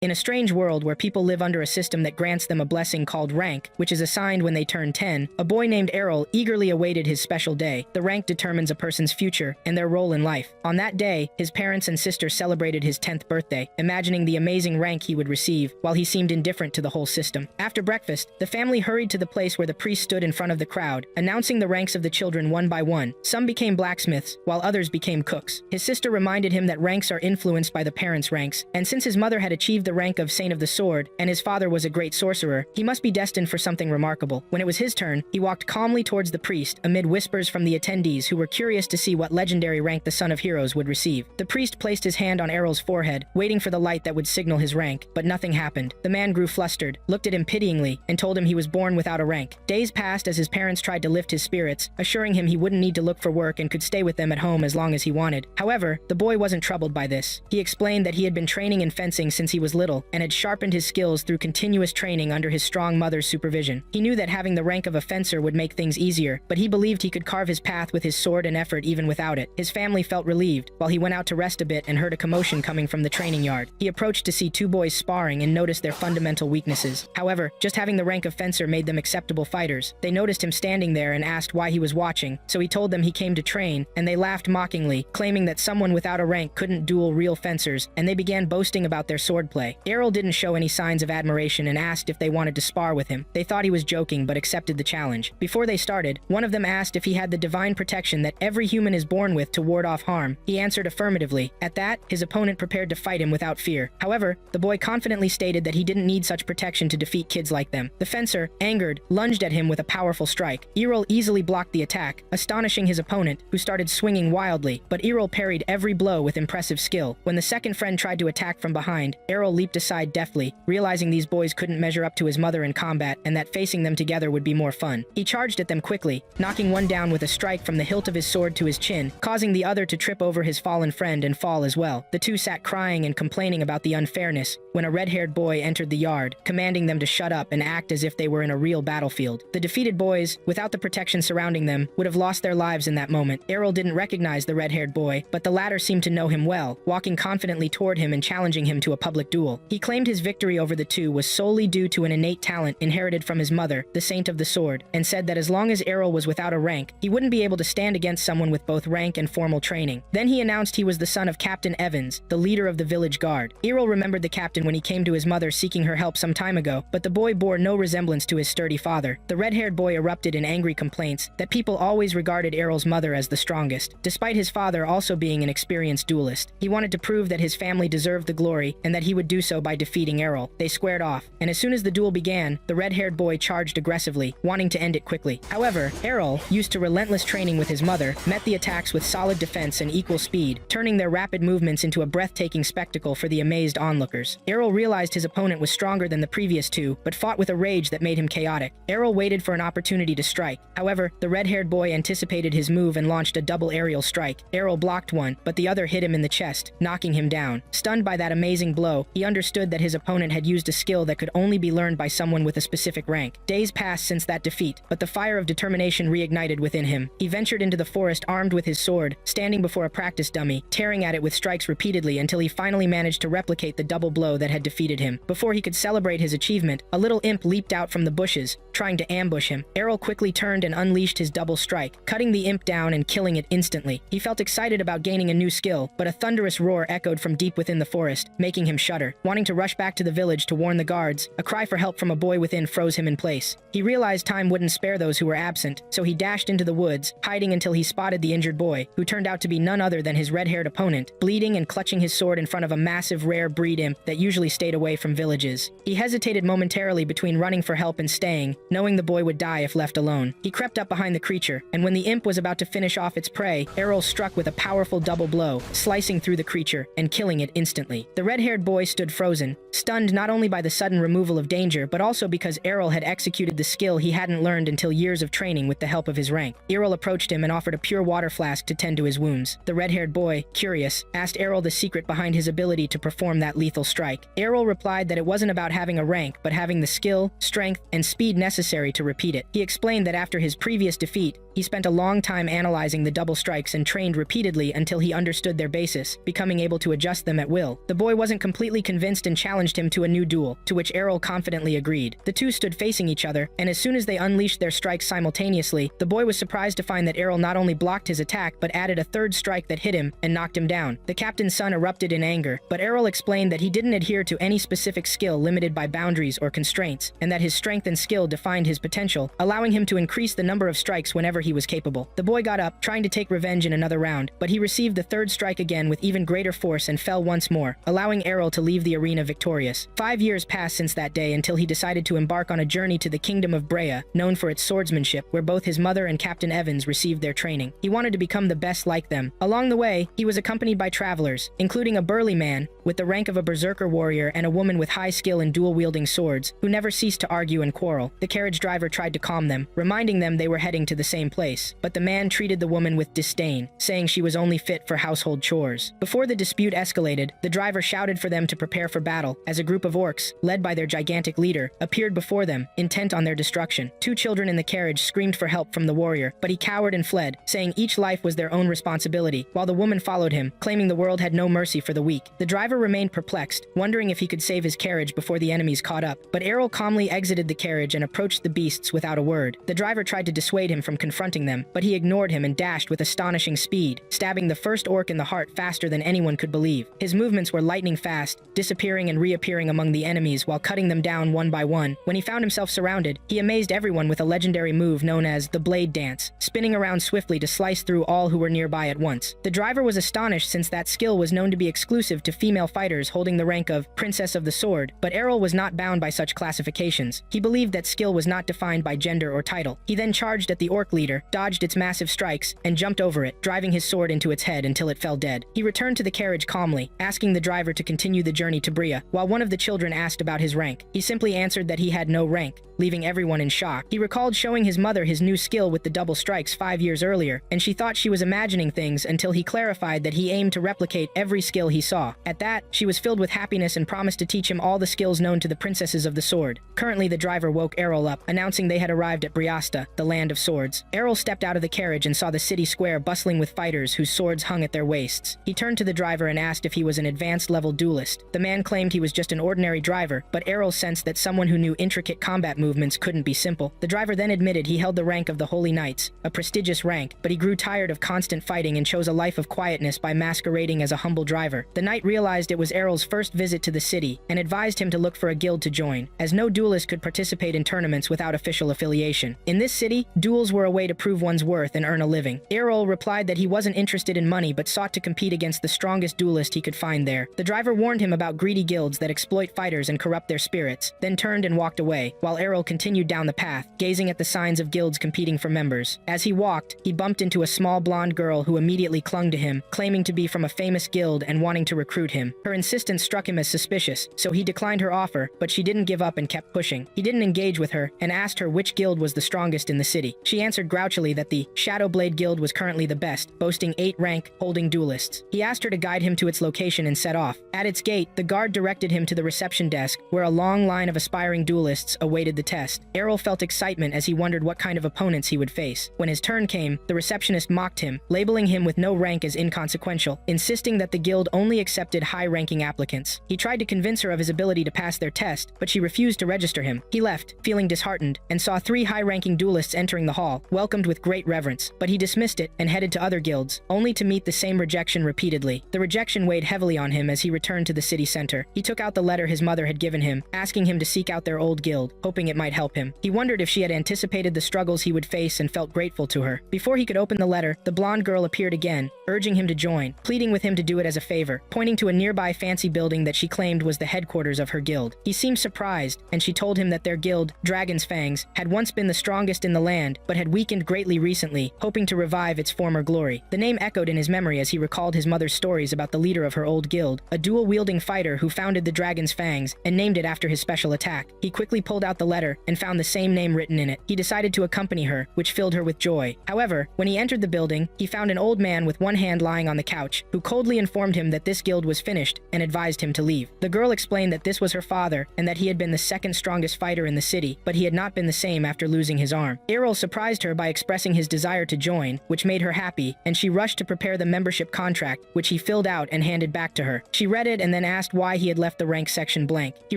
In a strange world where people live under a system that grants them a blessing called rank, which is assigned when they turn 10, a boy named Errol eagerly awaited his special day. The rank determines a person's future and their role in life. On that day, his parents and sister celebrated his 10th birthday, imagining the amazing rank he would receive, while he seemed indifferent to the whole system. After breakfast, the family hurried to the place where the priest stood in front of the crowd, announcing the ranks of the children one by one. Some became blacksmiths, while others became cooks. His sister reminded him that ranks are influenced by the parents' ranks, and since his mother had achieved the rank of Saint of the Sword, and his father was a great sorcerer, he must be destined for something remarkable. When it was his turn, he walked calmly towards the priest, amid whispers from the attendees who were curious to see what legendary rank the Son of Heroes would receive. The priest placed his hand on Errol's forehead, waiting for the light that would signal his rank, but nothing happened. The man grew flustered, looked at him pityingly, and told him he was born without a rank. Days passed as his parents tried to lift his spirits, assuring him he wouldn't need to look for work and could stay with them at home as long as he wanted. However, the boy wasn't troubled by this. He explained that he had been training in fencing since he was little, and had sharpened his skills through continuous training under his strong mother's supervision. He knew that having the rank of a fencer would make things easier, but he believed he could carve his path with his sword and effort even without it. His family felt relieved, while he went out to rest a bit and heard a commotion coming from the training yard. He approached to see two boys sparring and noticed their fundamental weaknesses. However, just having the rank of fencer made them acceptable fighters. They noticed him standing there and asked why he was watching, so he told them he came to train, and they laughed mockingly, claiming that someone without a rank couldn't duel real fencers, and they began boasting about their swordplay. Errol didn't show any signs of admiration and asked if they wanted to spar with him. They thought he was joking but accepted the challenge. Before they started, one of them asked if he had the divine protection that every human is born with to ward off harm. He answered affirmatively. At that, his opponent prepared to fight him without fear. However, the boy confidently stated that he didn't need such protection to defeat kids like them. The fencer, angered, lunged at him with a powerful strike. Errol easily blocked the attack, astonishing his opponent, who started swinging wildly, but Errol parried every blow with impressive skill. When the second friend tried to attack from behind, Errol leaped aside deftly, realizing these boys couldn't measure up to his mother in combat and that facing them together would be more fun. He charged at them quickly, knocking one down with a strike from the hilt of his sword to his chin, causing the other to trip over his fallen friend and fall as well. The two sat crying and complaining about the unfairness when a red-haired boy entered the yard, commanding them to shut up and act as if they were in a real battlefield. The defeated boys, without the protection surrounding them, would have lost their lives in that moment. Errol didn't recognize the red-haired boy, but the latter seemed to know him well, walking confidently toward him and challenging him to a public duel. He claimed his victory over the two was solely due to an innate talent inherited from his mother, the Saint of the Sword, and said that as long as Errol was without a rank, he wouldn't be able to stand against someone with both rank and formal training. Then he announced he was the son of Captain Evans, the leader of the village guard. Errol remembered the captain when he came to his mother seeking her help some time ago, but the boy bore no resemblance to his sturdy father. The red-haired boy erupted in angry complaints that people always regarded Errol's mother as the strongest, despite his father also being an experienced duelist. He wanted to prove that his family deserved the glory and that he would do so by defeating Errol. They squared off, and as soon as the duel began, the red-haired boy charged aggressively, wanting to end it quickly. However, Errol, used to relentless training with his mother, met the attacks with solid defense and equal speed, turning their rapid movements into a breathtaking spectacle for the amazed onlookers. Errol realized his opponent was stronger than the previous two, but fought with a rage that made him chaotic. Errol waited for an opportunity to strike. However, the red-haired boy anticipated his move and launched a double aerial strike. Errol blocked one, but the other hit him in the chest, knocking him down. Stunned by that amazing blow, he understood that his opponent had used a skill that could only be learned by someone with a specific rank. Days passed since that defeat, but the fire of determination reignited within him. He ventured into the forest armed with his sword, standing before a practice dummy, tearing at it with strikes repeatedly until he finally managed to replicate the double blow that had defeated him. Before he could celebrate his achievement, a little imp leaped out from the bushes, trying to ambush him. Errol quickly turned and unleashed his double strike, cutting the imp down and killing it instantly. He felt excited about gaining a new skill, but a thunderous roar echoed from deep within the forest, making him shudder. Wanting to rush back to the village to warn the guards, a cry for help from a boy within froze him in place. He realized time wouldn't spare those who were absent, so he dashed into the woods, hiding until he spotted the injured boy, who turned out to be none other than his red-haired opponent, bleeding and clutching his sword in front of a massive rare breed imp that usually stayed away from villages. He hesitated momentarily between running for help and staying, knowing the boy would die if left alone. He crept up behind the creature, and when the imp was about to finish off its prey, Errol struck with a powerful double blow, slicing through the creature and killing it instantly. The red-haired boy stood frozen, stunned not only by the sudden removal of danger, but also because Errol had executed the skill he hadn't learned until years of training with the help of his rank. Errol approached him and offered a pure water flask to tend to his wounds. The red-haired boy, curious, asked Errol the secret behind his ability to perform that lethal strike. Errol replied that it wasn't about having a rank, but having the skill, strength, and speed necessary to repeat it. He explained that after his previous defeat, He spent a long time analyzing the double strikes and trained repeatedly until he understood their basis, becoming able to adjust them at will. The boy wasn't completely convinced and challenged him to a new duel, to which Errol confidently agreed. The two stood facing each other, and as soon as they unleashed their strikes simultaneously, the boy was surprised to find that Errol not only blocked his attack but added a third strike that hit him and knocked him down. The captain's son erupted in anger, but Errol explained that he didn't adhere to any specific skill limited by boundaries or constraints, and that his strength and skill defined his potential, allowing him to increase the number of strikes whenever he was capable. The boy got up, trying to take revenge in another round, but he received the third strike again with even greater force and fell once more, allowing Errol to leave the arena victorious. 5 years passed since that day until he decided to embark on a journey to the kingdom of Brea, known for its swordsmanship, where both his mother and Captain Evans received their training. He wanted to become the best like them. Along the way, he was accompanied by travelers, including a burly man with the rank of a berserker warrior and a woman with high skill in dual-wielding swords, who never ceased to argue and quarrel. The carriage driver tried to calm them, reminding them they were heading to the same place, but the man treated the woman with disdain, saying she was only fit for household chores. Before the dispute escalated, the driver shouted for them to prepare for battle, as a group of orcs, led by their gigantic leader, appeared before them, intent on their destruction. 2 children in the carriage screamed for help from the warrior, but he cowered and fled, saying each life was their own responsibility, while the woman followed him, claiming the world had no mercy for the weak. The driver remained perplexed, wondering if he could save his carriage before the enemies caught up, but Errol calmly exited the carriage and approached the beasts without a word. The driver tried to dissuade him from confronting them, but he ignored him and dashed with astonishing speed, stabbing the first orc in the heart faster than anyone could believe. His movements were lightning fast, disappearing and reappearing among the enemies while cutting them down one by one. When he found himself surrounded, he amazed everyone with a legendary move known as the Blade Dance, spinning around swiftly to slice through all who were nearby at once. The driver was astonished since that skill was known to be exclusive to female fighters holding the rank of Princess of the Sword, but Errol was not bound by such classifications. He believed that skill was not defined by gender or title. He then charged at the orc leader, dodged its massive strikes, and jumped over it, driving his sword into its head until it fell dead. He returned to the carriage calmly, asking the driver to continue the journey to Brea. While one of the children asked about his rank, he simply answered that he had no rank, leaving everyone in shock. He recalled showing his mother his new skill with the double strikes 5 years earlier, and she thought she was imagining things until he clarified that he aimed to replicate every skill he saw. At that, she was filled with happiness and promised to teach him all the skills known to the princesses of the sword. Currently, the driver woke Errol up, announcing they had arrived at Briasta, the land of swords. Errol stepped out of the carriage and saw the city square bustling with fighters whose swords hung at their waists. He turned to the driver and asked if he was an advanced-level duelist. The man claimed he was just an ordinary driver, but Errol sensed that someone who knew intricate combat movements couldn't be simple. The driver then admitted he held the rank of the Holy Knights, a prestigious rank, but he grew tired of constant fighting and chose a life of quietness by masquerading as a humble driver. The knight realized it was Errol's first visit to the city and advised him to look for a guild to join, as no duelist could participate in tournaments without official affiliation. In this city, duels were a way to prove one's worth and earn a living. Errol replied that he wasn't interested in money but sought to compete against the strongest duelist he could find there. The driver warned him about greedy guilds that exploit fighters and corrupt their spirits, then turned and walked away, while Errol continued down the path, gazing at the signs of guilds competing for members. As he walked, he bumped into a small blonde girl who immediately clung to him, claiming to be from a famous guild and wanting to recruit him. Her insistence struck him as suspicious, so he declined her offer, but she didn't give up and kept pushing. He didn't engage with her and asked her which guild was the strongest in the city. She answered grouchily that the Shadowblade Guild was currently the best, boasting 8 rank-holding duelists. He asked her to guide him to its location and set off. At its gate, the guard directed him to the reception desk, where a long line of aspiring duelists awaited the test. Errol felt excitement as he wondered what kind of opponents he would face. When his turn came, the receptionist mocked him, labeling him with no rank as inconsequential, insisting that the guild only accepted high-ranking applicants. He tried to convince her of his ability to pass their test, but she refused to register him. He left, feeling disheartened, and saw 3 high-ranking duelists entering the hall, welcomed with great reverence, but he dismissed it and headed to other guilds, only to meet the same rejection repeatedly. The rejection weighed heavily on him as he returned to the city center. He took out the letter his mother had given him, asking him to seek out their old guild, hoping it might help him. He wondered if she had anticipated the struggles he would face and felt grateful to her. Before he could open the letter, the blonde girl appeared again, urging him to join, pleading with him to do it as a favor, pointing to a nearby fancy building that she claimed was the headquarters of her guild. He seemed surprised, and she told him that their guild, Dragon's Fangs, had once been the strongest in the land, but had weakened greatly recently, hoping to revive its former glory. The name echoed in his memory as he recalled his mother's stories about the leader of her old guild, a dual-wielding fighter who founded the Dragon's Fangs and named it after his special attack. He quickly pulled out the letter letter and found the same name written in it. He decided to accompany her, which filled her with joy. However, when he entered the building, he found an old man with one hand lying on the couch, who coldly informed him that this guild was finished and advised him to leave. The girl explained that this was her father and that he had been the second strongest fighter in the city, but he had not been the same after losing his arm. Errol surprised her by expressing his desire to join, which made her happy, and she rushed to prepare the membership contract, which he filled out and handed back to her. She read it and then asked why he had left the rank section blank. He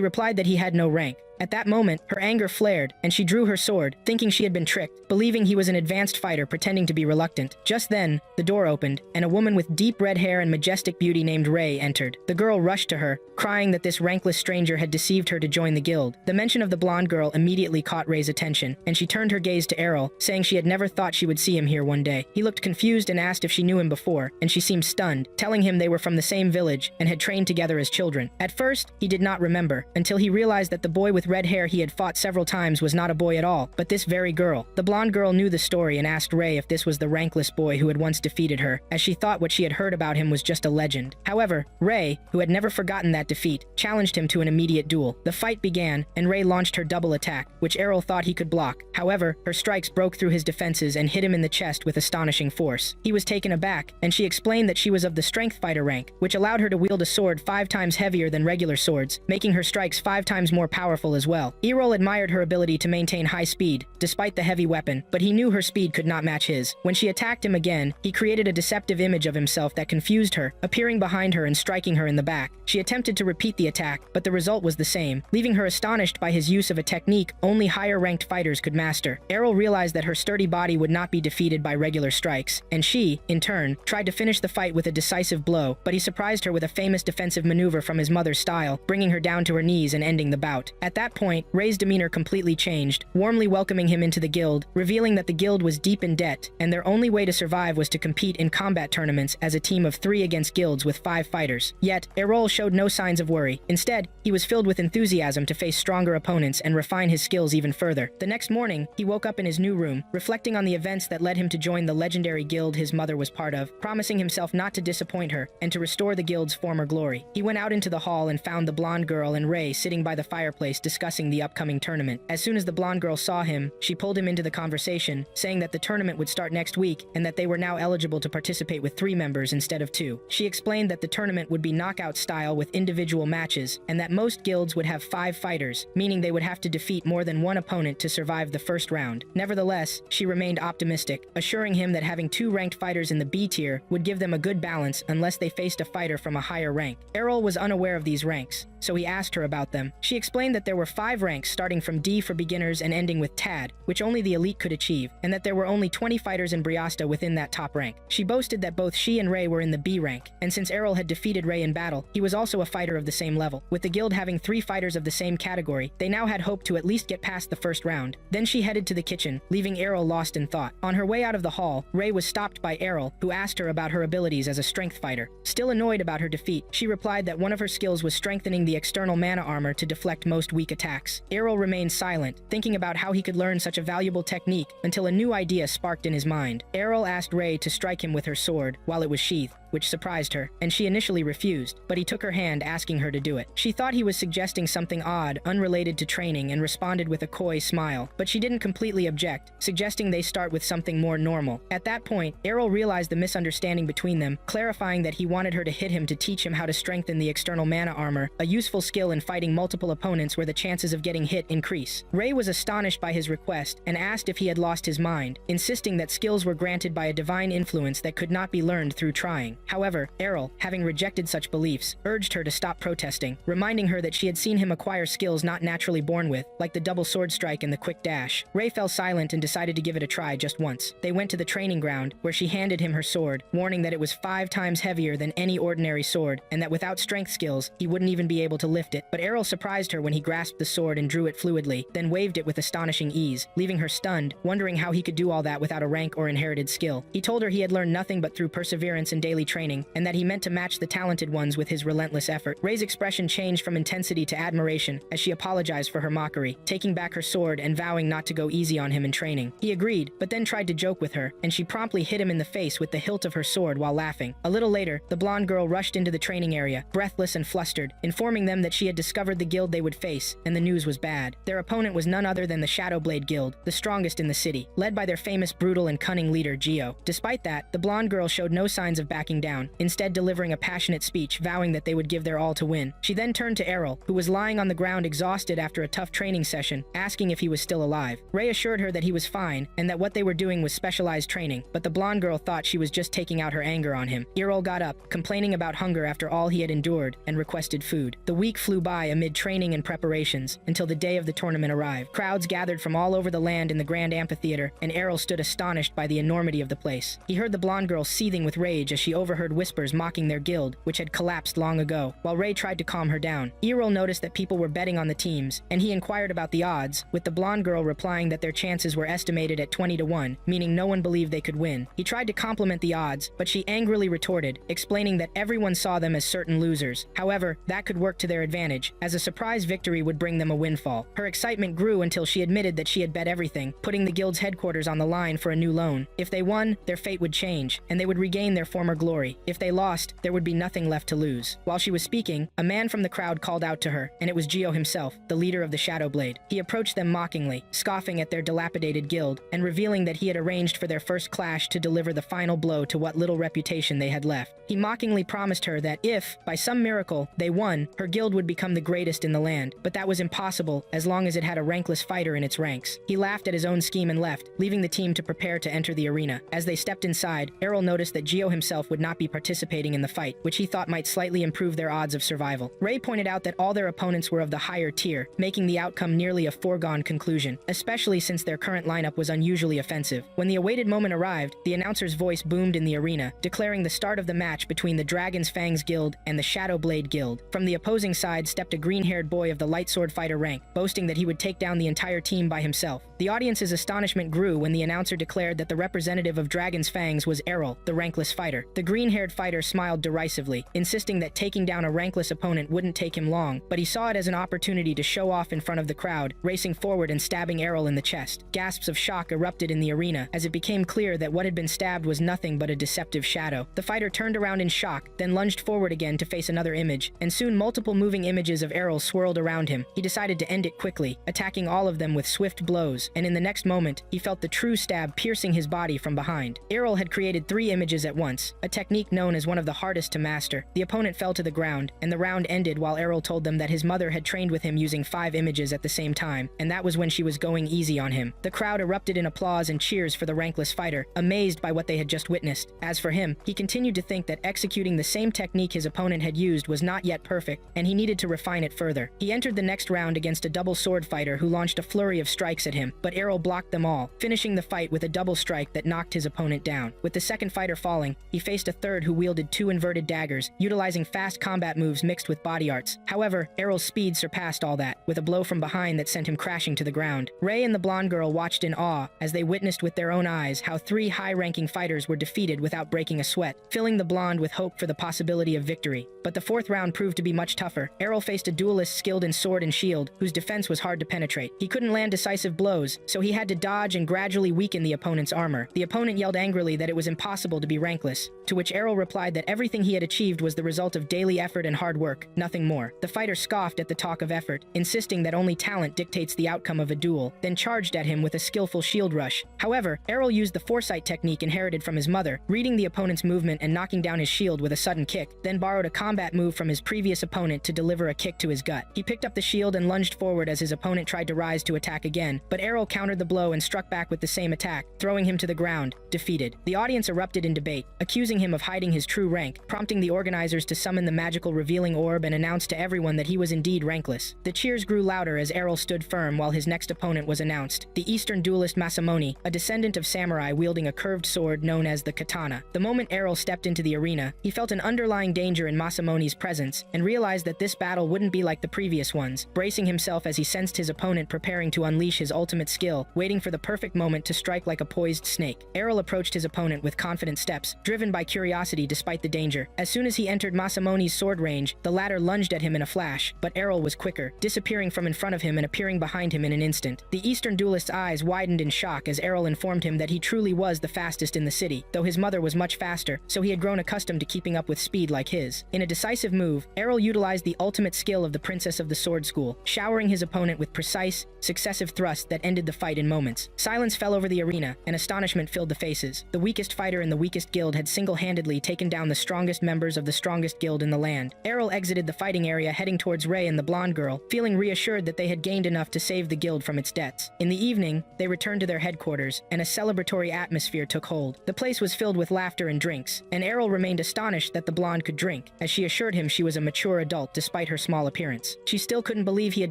replied that he had no rank. At that moment, her anger flared, and she drew her sword, thinking she had been tricked, believing he was an advanced fighter pretending to be reluctant. Just then, the door opened, and a woman with deep red hair and majestic beauty named Ray entered. The girl rushed to her, crying that this rankless stranger had deceived her to join the guild. The mention of the blonde girl immediately caught Ray's attention, and she turned her gaze to Errol, saying she had never thought she would see him here one day. He looked confused and asked if she knew him before, and she seemed stunned, telling him they were from the same village and had trained together as children. At first, he did not remember, until he realized that the boy with red hair he had fought several times was not a boy at all, but this very girl. The blonde girl knew the story and asked Ray if this was the rankless boy who had once defeated her, as she thought what she had heard about him was just a legend. However, Ray, who had never forgotten that defeat, challenged him to an immediate duel. The fight began, and Ray launched her double attack, which Errol thought he could block. However, her strikes broke through his defenses and hit him in the chest with astonishing force. He was taken aback, and she explained that she was of the strength fighter rank, which allowed her to wield a sword 5 times heavier than regular swords, making her strikes 5 times more powerful as well. Errol admired her ability to maintain high speed, despite the heavy weapon, but he knew her speed could not match his. When she attacked him again, he created a deceptive image of himself that confused her, appearing behind her and striking her in the back. She attempted to repeat the attack, but the result was the same, leaving her astonished by his use of a technique only higher-ranked fighters could master. Errol realized that her sturdy body would not be defeated by regular strikes, and she, in turn, tried to finish the fight with a decisive blow, but he surprised her with a famous defensive maneuver from his mother's style, bringing her down to her knees and ending the bout. At that point, Ray's demeanor completely changed, warmly welcoming him into the guild, revealing that the guild was deep in debt, and their only way to survive was to compete in combat tournaments as a team of 3 against guilds with 5 fighters. Yet, Errol showed no signs of worry. Instead, he was filled with enthusiasm to face stronger opponents and refine his skills even further. The next morning, he woke up in his new room, reflecting on the events that led him to join the legendary guild his mother was part of, promising himself not to disappoint her and to restore the guild's former glory. He went out into the hall and found the blonde girl and Ray sitting by the fireplace discussing the upcoming tournament. As soon as the blonde girl saw him, she pulled him into the conversation, saying that the tournament would start next week and that they were now eligible to participate with 3 members instead of 2. She explained that the tournament would be knockout style with individual matches, and that most guilds would have 5 fighters, meaning they would have to defeat more than one opponent to survive the first round. Nevertheless, she remained optimistic, assuring him that having 2 ranked fighters in the B tier would give them a good balance unless they faced a fighter from a higher rank. Errol was unaware of these ranks, so he asked her about them. She explained that there were 5 ranks starting from D for beginners and ending with TAD, which only the elite could achieve, and that there were only 20 fighters in Briasta within that top rank. She boasted that both she and Ray were in the B rank, and since Errol had defeated Ray in battle, he was also a fighter of the same level. With the guild having 3 fighters of the same category, they now had hope to at least get past the first round. Then she headed to the kitchen, leaving Errol lost in thought. On her way out of the hall, Ray was stopped by Errol, who asked her about her abilities as a strength fighter. Still annoyed about her defeat, she replied that one of her skills was strengthening the external mana armor to deflect most weak attacks. Errol remained silent, thinking about how he could learn such a valuable technique until a new idea sparked in his mind. Errol asked Ray to strike him with her sword while it was sheathed, which surprised her, and she initially refused, but he took her hand asking her to do it. She thought he was suggesting something odd, unrelated to training, and responded with a coy smile, but she didn't completely object, suggesting they start with something more normal. At that point, Errol realized the misunderstanding between them, clarifying that he wanted her to hit him to teach him how to strengthen the external mana armor, a useful skill in fighting multiple opponents where the chances of getting hit increase. Ray was astonished by his request and asked if he had lost his mind, insisting that skills were granted by a divine influence that could not be learned through trying. However, Errol, having rejected such beliefs, urged her to stop protesting, reminding her that she had seen him acquire skills not naturally born with, like the double sword strike and the quick dash. Ray fell silent and decided to give it a try just once. They went to the training ground, where she handed him her sword, warning that it was 5 times heavier than any ordinary sword, and that without strength skills, he wouldn't even be able to lift it. But Errol surprised her when he grasped the sword and drew it fluidly, then waved it with astonishing ease, leaving her stunned, wondering how he could do all that without a rank or inherited skill. He told her he had learned nothing but through perseverance and daily training, and that he meant to match the talented ones with his relentless effort. Rei's expression changed from intensity to admiration as she apologized for her mockery, taking back her sword and vowing not to go easy on him in training. He agreed, but then tried to joke with her, and she promptly hit him in the face with the hilt of her sword while laughing. A little later, the blonde girl rushed into the training area, breathless and flustered, informing them that she had discovered the guild they would face, and the news was bad. Their opponent was none other than the Shadowblade Guild, the strongest in the city, led by their famous brutal and cunning leader, Gio. Despite that, the blonde girl showed no signs of backing down, instead delivering a passionate speech vowing that they would give their all to win. She then turned to Errol, who was lying on the ground exhausted after a tough training session, asking if he was still alive. Rei assured her that he was fine, and that what they were doing was specialized training, but the blonde girl thought she was just taking out her anger on him. Errol got up, complaining about hunger after all he had endured, and requested food. The week flew by amid training and preparations, until the day of the tournament arrived. Crowds gathered from all over the land in the grand amphitheater, and Errol stood astonished by the enormity of the place. He heard the blonde girl seething with rage as she overheard whispers mocking their guild, which had collapsed long ago, while Rei tried to calm her down. Errol noticed that people were betting on the teams, and he inquired about the odds, with the blonde girl replying that their chances were estimated at 20 to 1, meaning no one believed they could win. He tried to compliment the odds, but she angrily retorted, explaining that everyone saw them as certain losers. However, that could work to their advantage, as a surprise victory would bring them a windfall. Her excitement grew until she admitted that she had bet everything, putting the guild's headquarters on the line for a new loan. If they won, their fate would change, and they would regain their former glory. If they lost, there would be nothing left to lose. While she was speaking, a man from the crowd called out to her, and it was Gio himself, the leader of the Shadowblade. He approached them mockingly, scoffing at their dilapidated guild, and revealing that he had arranged for their first clash to deliver the final blow to what little reputation they had left. He mockingly promised her that if, by some miracle, they won, her guild would become the greatest in the land, but that was impossible as long as it had a rankless fighter in its ranks. He laughed at his own scheme and left, leaving the team to prepare to enter the arena. As they stepped inside, Errol noticed that Gio himself would not be participating in the fight, which he thought might slightly improve their odds of survival. Rei pointed out that all their opponents were of the higher tier, making the outcome nearly a foregone conclusion, especially since their current lineup was unusually offensive. When the awaited moment arrived, the announcer's voice boomed in the arena, declaring the start of the match between the Dragon's Fangs Guild and the Shadowblade Guild. From the opposing side stepped a green-haired boy of the light sword fighter rank, boasting that he would take down the entire team by himself. The audience's astonishment grew when the announcer declared that the representative of Dragon's Fangs was Errol, the rankless fighter. The green-haired fighter smiled derisively, insisting that taking down a rankless opponent wouldn't take him long, but he saw it as an opportunity to show off in front of the crowd, racing forward and stabbing Errol in the chest. Gasps of shock erupted in the arena as it became clear that what had been stabbed was nothing but a deceptive shadow. The fighter turned around in shock, then lunged forward again to face another image, and soon multiple moving images of Errol swirled around him. He decided to end it quickly, attacking all of them with swift blows, and in the next moment, he felt the true stab piercing his body from behind. Errol had created 3 images at once, a technique known as one of the hardest to master. The opponent fell to the ground, and the round ended while Errol told them that his mother had trained with him using 5 images at the same time, and that was when she was going easy on him. The crowd erupted in applause and cheers for the rankless fighter, amazed by what they had just witnessed. As for him, he continued to think that executing the same technique his opponent had used was not yet perfect, and he needed to refine it further. He entered the next round against a double sword fighter who launched a flurry of strikes at him, but Errol blocked them all, finishing the fight with a double strike that knocked his opponent down. With the second fighter falling, he faced a third who wielded 2 inverted daggers, utilizing fast combat moves mixed with body arts. However, Errol's speed surpassed all that, with a blow from behind that sent him crashing to the ground. Rei and the blonde girl watched in awe as they witnessed with their own eyes how 3 high-ranking fighters were defeated without breaking a sweat, filling the blonde with hope for the possibility of victory. But the 4th round proved to be much tougher. Errol faced a duelist skilled in sword and shield, whose defense was hard to penetrate. He couldn't land decisive blows, so he had to dodge and gradually weaken the opponent's armor. The opponent yelled angrily that it was impossible to be rankless, to which Errol replied that everything he had achieved was the result of daily effort and hard work, nothing more. The fighter scoffed at the talk of effort, insisting that only talent dictates the outcome of a duel, then charged at him with a skillful shield rush. However, Errol used the foresight technique inherited from his mother, reading the opponent's movement and knocking down his shield with a sudden kick, then borrowed a combat move from his previous opponent to deliver a kick to his gut. He picked up the shield and lunged forward as his opponent tried to rise to attack again, but Errol countered the blow and struck back with the same attack, throwing him to the ground, defeated. The audience erupted in debate, accusing him of hiding his true rank, prompting the organizers to summon the magical revealing orb and announce to everyone that he was indeed rankless. The cheers grew louder as Errol stood firm while his next opponent was announced, the Eastern duelist Masamune, a descendant of samurai wielding a curved sword known as the katana. The moment Errol stepped into the arena, he felt an underlying danger in Masamune's presence and realized that this battle wouldn't be like the previous ones, bracing himself as he sensed his opponent preparing to unleash his ultimate skill, waiting for the perfect moment to strike like a poised snake. Errol approached his opponent with confident steps, driven by curiosity despite the danger. As soon as he entered Masamone's sword range, the latter lunged at him in a flash, but Errol was quicker, disappearing from in front of him and appearing behind him in an instant. The Eastern duelist's eyes widened in shock as Errol informed him that he truly was the fastest in the city, though his mother was much faster, so he had grown accustomed to keeping up with speed like his. In a decisive move, Errol utilized the ultimate skill of the Princess of the Sword School, showering his opponent with precise, successive thrusts that ended the fight in moments. Silence fell over the arena, and astonishment filled the faces. The weakest fighter in the weakest guild had single-handedly taken down the strongest members of the strongest guild in the land. Errol exited the fighting area heading towards Ray and the blonde girl, feeling reassured that they had gained enough to save the guild from its debts. In the evening, they returned to their headquarters, and a celebratory atmosphere took hold. The place was filled with laughter and drinks, and Errol remained astonished that the blonde could drink, as she assured him she was a mature adult despite her small appearance. She still couldn't believe he had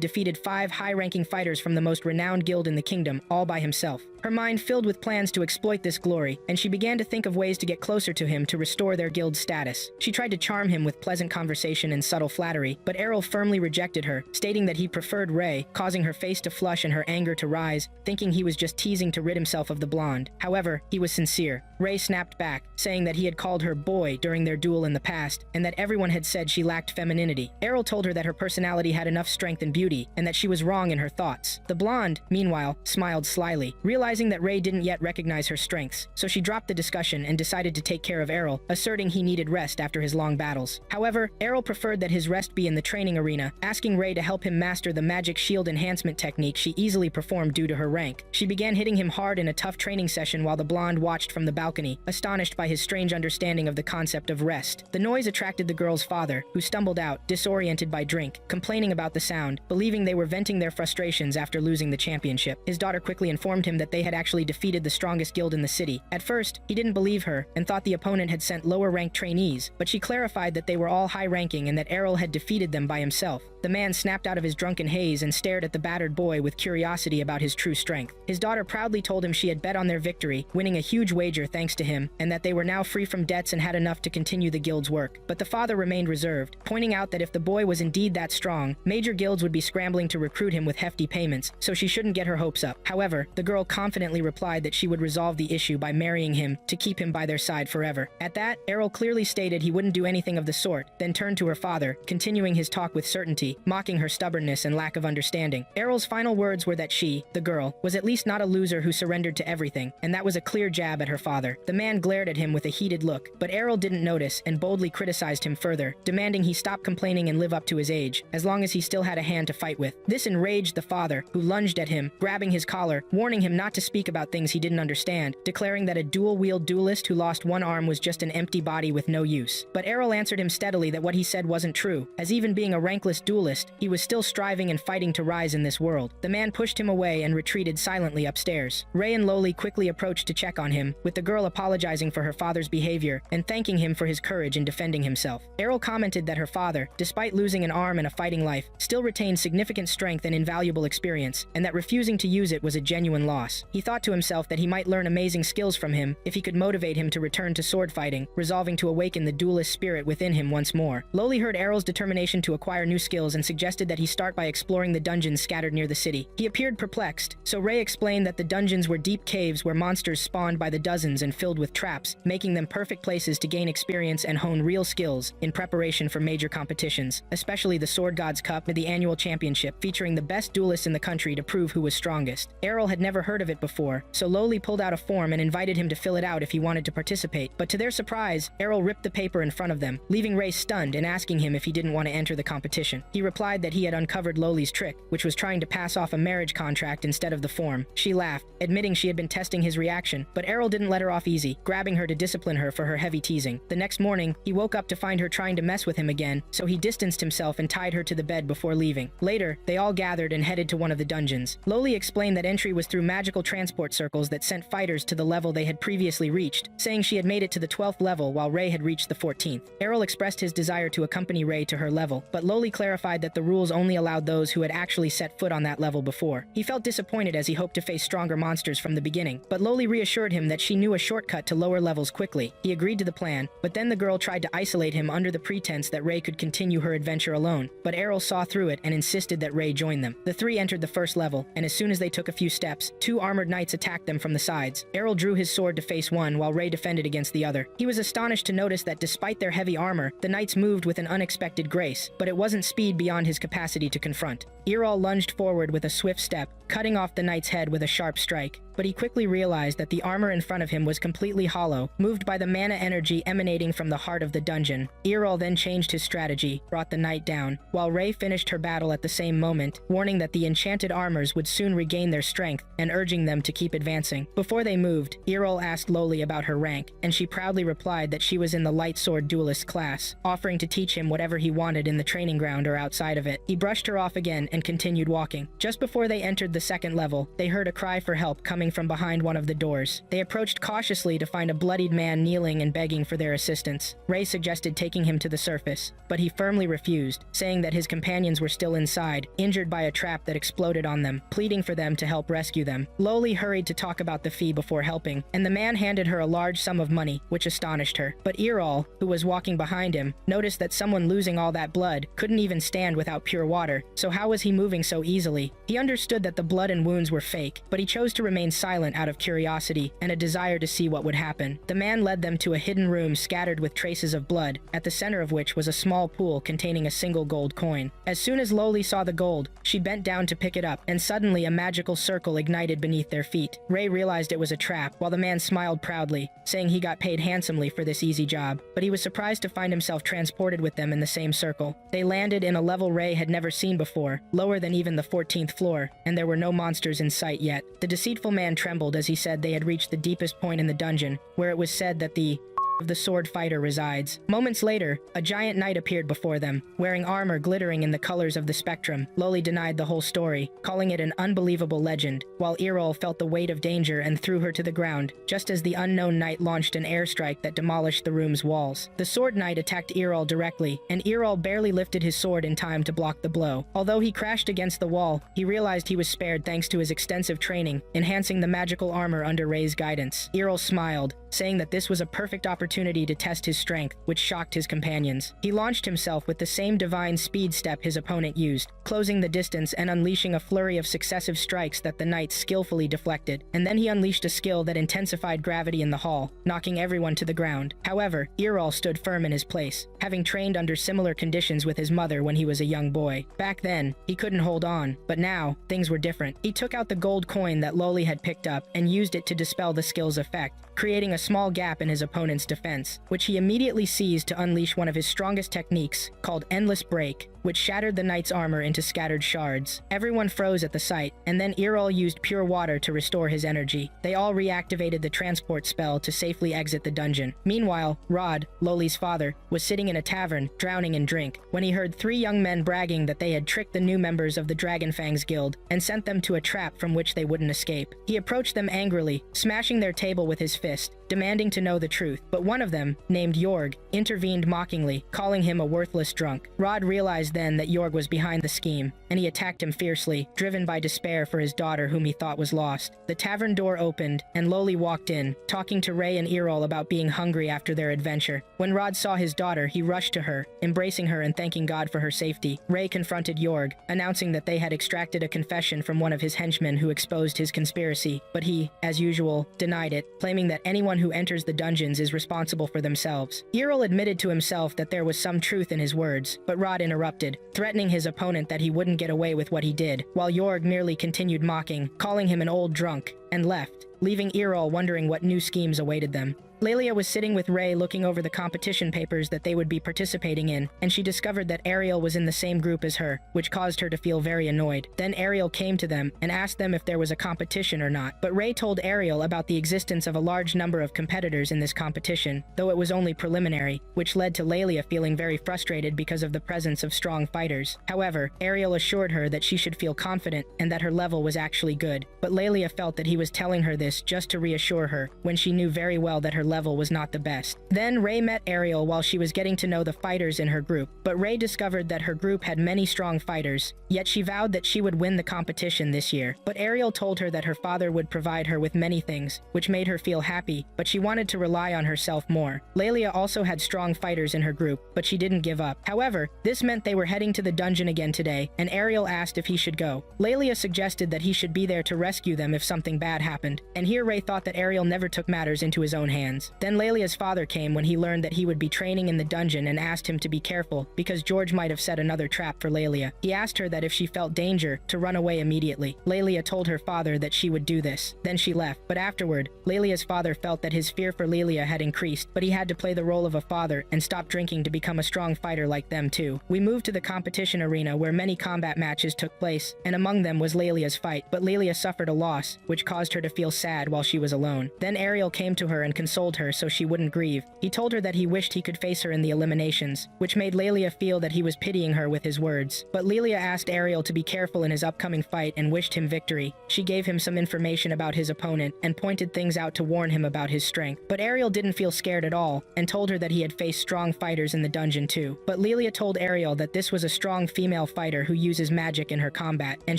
defeated 5 high-ranking fighters from the most renowned guild in the kingdom, all by himself. Her mind filled with plans to exploit this glory, and she began to think of ways to get closer to him to restore their guild's status. She tried to charm him with pleasant conversation and subtle flattery, but Errol firmly rejected her, stating that he preferred Ray, causing her face to flush and her anger to rise, thinking he was just teasing to rid himself of the blonde. However, he was sincere. Ray snapped back, saying that he had called her boy during their duel in the past, and that everyone had said she lacked femininity. Errol told her that her personality had enough strength and beauty, and that she was wrong in her thoughts. The blonde, meanwhile, smiled slyly, realizing that Ray didn't yet recognize her strengths, so she dropped the discussion and decided to take care of Errol, asserting he needed rest after his long battles. However, Errol preferred that his rest be in the training arena, asking Ray to help him master the magic shield enhancement technique she easily performed due to her rank. She began hitting him hard in a tough training session while the blonde watched from the balcony, astonished by his strange understanding of the concept of rest. The noise attracted the girl's father, who stumbled out, disoriented by drink, complaining about the sound, believing they were venting their frustrations after losing the championship. His daughter quickly informed him that they had actually defeated the strongest guild in the city. At first, he didn't believe her and thought the opponent had sent lower-ranked trainees, but she clarified that they were all high-ranking and that Errol had defeated them by himself. The man snapped out of his drunken haze and stared at the battered boy with curiosity about his true strength. His daughter proudly told him she had bet on their victory, winning a huge wager thanks to him, and that they were now free from debts and had enough to continue the guild's work. But the father remained reserved, pointing out that if the boy was indeed that strong, major guilds would be scrambling to recruit him with hefty payments, so she shouldn't get her hopes up. However, the girl confidently replied that she would resolve the issue by marrying him to keep him by their side forever. At that, Errol clearly stated he wouldn't do anything of the sort, then turned to her father, continuing his talk with certainty, mocking her stubbornness and lack of understanding. Errol's final words were that she, the girl, was at least not a loser who surrendered to everything, and that was a clear jab at her father. The man glared at him with a heated look, but Errol didn't notice and boldly criticized him further, demanding he stop complaining and live up to his age, as long as he still had a hand to fight with. This enraged the father, who lunged at him, grabbing his collar, warning him not to speak about things he didn't understand, declaring that a dual-wield duelist who lost one arm was just an empty body with no use. But Errol answered him steadily that what he said wasn't true, as even being a rankless duelist, he was still striving and fighting to rise in this world. The man pushed him away and retreated silently upstairs. Ray and Loli quickly approached to check on him, with the girl apologizing for her father's behavior and thanking him for his courage in defending himself. Errol commented that her father, despite losing an arm and a fighting life, still retained significant strength and invaluable experience, and that refusing to use it was a genuine loss. He thought to himself that he might learn amazing skills from him if he could motivate him to return to sword fighting, resolving to awaken the duelist spirit within him once more. Loli heard Errol's determination to acquire new skills and suggested that he start by exploring the dungeons scattered near the city. He appeared perplexed, so Ray explained that the dungeons were deep caves where monsters spawned by the dozens and filled with traps, making them perfect places to gain experience and hone real skills in preparation for major competitions, especially the Sword Gods Cup and the annual championship, featuring the best duelists in the country to prove who was strongest. Errol had never heard of it before, so Loli pulled out a form and invited him to fill it out if he wanted to participate, but to their surprise, Errol ripped the paper in front of them, leaving Ray stunned and asking him if he didn't want to enter the competition. He replied that he had uncovered Loli's trick, which was trying to pass off a marriage contract instead of the form. She laughed, admitting she had been testing his reaction, but Errol didn't let her off easy, grabbing her to discipline her for her heavy teasing. The next morning, he woke up to find her trying to mess with him again, so he distanced himself and tied her to the bed before leaving. Later, they all gathered and headed to one of the dungeons. Loli explained that entry was through magical transport circles that sent fighters to the level they had previously reached, saying she had made it to the 12th level while Ray had reached the 14th. Errol expressed his desire to accompany Ray to her level, but Loli clarified clarified that the rules only allowed those who had actually set foot on that level before. He felt disappointed as he hoped to face stronger monsters from the beginning, but Loli reassured him that she knew a shortcut to lower levels quickly. He agreed to the plan, but then the girl tried to isolate him under the pretense that Rei could continue her adventure alone, but Errol saw through it and insisted that Rei join them. The three entered the first level, and as soon as they took a few steps, two armored knights attacked them from the sides. Errol drew his sword to face one while Rei defended against the other. He was astonished to notice that despite their heavy armor, the knights moved with an unexpected grace, but it wasn't speed beyond his capacity to confront. Errol lunged forward with a swift step, cutting off the knight's head with a sharp strike, but he quickly realized that the armor in front of him was completely hollow, moved by the mana energy emanating from the heart of the dungeon. Errol then changed his strategy, brought the knight down, while Rei finished her battle at the same moment, warning that the enchanted armors would soon regain their strength and urging them to keep advancing. Before they moved, Errol asked Loli about her rank, and she proudly replied that she was in the light sword duelist class, offering to teach him whatever he wanted in the training ground or outside of it. He brushed her off again and continued walking. Just before they entered the second level, they heard a cry for help coming from behind one of the doors. They approached cautiously to find a bloodied man kneeling and begging for their assistance. Rei suggested taking him to the surface, but he firmly refused, saying that his companions were still inside, injured by a trap that exploded on them, pleading for them to help rescue them. Loli hurried to talk about the fee before helping, and the man handed her a large sum of money, which astonished her. But Errol, who was walking behind him, noticed that someone losing all that blood couldn't even stand without pure water, so how was he moving so easily? He understood that the blood and wounds were fake, but he chose to remain silent out of curiosity and a desire to see what would happen. The man led them to a hidden room scattered with traces of blood, at the center of which was a small pool containing a single gold coin. As soon as Loli saw the gold, she bent down to pick it up, and suddenly a magical circle ignited beneath their feet. Rei realized it was a trap, while the man smiled proudly, saying he got paid handsomely for this easy job, but he was surprised to find himself transported with them in the same circle. They landed in a level Rei had never seen before, lower than even the 14th floor, and there were no monsters in sight yet. The deceitful man trembled as he said they had reached the deepest point in the dungeon, where it was said that the of the sword fighter resides. Moments later, a giant knight appeared before them, wearing armor glittering in the colors of the spectrum. Loli denied the whole story, calling it an unbelievable legend, while Errol felt the weight of danger and threw her to the ground, just as the unknown knight launched an airstrike that demolished the room's walls. The sword knight attacked Errol directly, and Errol barely lifted his sword in time to block the blow. Although he crashed against the wall, he realized he was spared thanks to his extensive training, enhancing the magical armor under Rei's guidance. Errol smiled, saying that this was a perfect opportunity to test his strength, which shocked his companions. He launched himself with the same divine speed step his opponent used, closing the distance and unleashing a flurry of successive strikes that the knight skillfully deflected. And then he unleashed a skill that intensified gravity in the hall, knocking everyone to the ground. However, Errol stood firm in his place, having trained under similar conditions with his mother when he was a young boy. Back then, he couldn't hold on, but now, things were different. He took out the gold coin that Loli had picked up and used it to dispel the skill's effect, creating a small gap in his opponent's defense, which he immediately seized to unleash one of his strongest techniques, called Endless Break, which shattered the knight's armor into scattered shards. Everyone froze at the sight, and then Errol used pure water to restore his energy. They all reactivated the transport spell to safely exit the dungeon. Meanwhile, Rod, Loli's father, was sitting in a tavern, drowning in drink, when he heard three young men bragging that they had tricked the new members of the Dragonfangs Guild and sent them to a trap from which they wouldn't escape. He approached them angrily, smashing their table with his fist, demanding to know the truth. But one of them, named Jorg, intervened mockingly, calling him a worthless drunk. Rod realized then that Jorg was behind the scheme, and he attacked him fiercely, driven by despair for his daughter whom he thought was lost. The tavern door opened, and Loli walked in, talking to Rei and Errol about being hungry after their adventure. When Rod saw his daughter, he rushed to her, embracing her and thanking God for her safety. Rei confronted Jorg, announcing that they had extracted a confession from one of his henchmen who exposed his conspiracy, but he, as usual, denied it, claiming that anyone who enters the dungeons is responsible for themselves. Errol admitted to himself that there was some truth in his words, but Rod interrupted, threatening his opponent that he wouldn't get away with what he did, while Jorg merely continued mocking, calling him an old drunk, and left, leaving Errol wondering what new schemes awaited them. Lelia was sitting with Rei looking over the competition papers that they would be participating in, and she discovered that Ariel was in the same group as her, which caused her to feel very annoyed. Then Ariel came to them and asked them if there was a competition or not, but Rei told Ariel about the existence of a large number of competitors in this competition, though it was only preliminary, which led to Lelia feeling very frustrated because of the presence of strong fighters. However, Ariel assured her that she should feel confident and that her level was actually good, but Lelia felt that he was telling her this this just to reassure her, when she knew very well that her level was not the best. Then Rei met Ariel while she was getting to know the fighters in her group, but Rei discovered that her group had many strong fighters, yet she vowed that she would win the competition this year. But Ariel told her that her father would provide her with many things, which made her feel happy, but she wanted to rely on herself more. Lelia also had strong fighters in her group, but she didn't give up. However, this meant they were heading to the dungeon again today, and Ariel asked if he should go. Lelia suggested that he should be there to rescue them if something bad happened, and here Rei thought that Ariel never took matters into his own hands. Then Lelia's father came when he learned that he would be training in the dungeon and asked him to be careful because George might have set another trap for Lelia. He asked her that if she felt danger, to run away immediately. Lelia told her father that she would do this. Then she left, but afterward, Lelia's father felt that his fear for Lelia had increased, but he had to play the role of a father and stop drinking to become a strong fighter like them too. We moved to the competition arena where many combat matches took place, and among them was Lelia's fight, but Lelia suffered a loss, which caused her to feel sad while she was alone. Then Ariel came to her and consoled her so she wouldn't grieve. He told her that he wished he could face her in the eliminations, which made Lelia feel that he was pitying her with his words. But Lelia asked Ariel to be careful in his upcoming fight and wished him victory. She gave him some information about his opponent and pointed things out to warn him about his strength. But Ariel didn't feel scared at all and told her that he had faced strong fighters in the dungeon too. But Lelia told Ariel that this was a strong female fighter who uses magic in her combat, and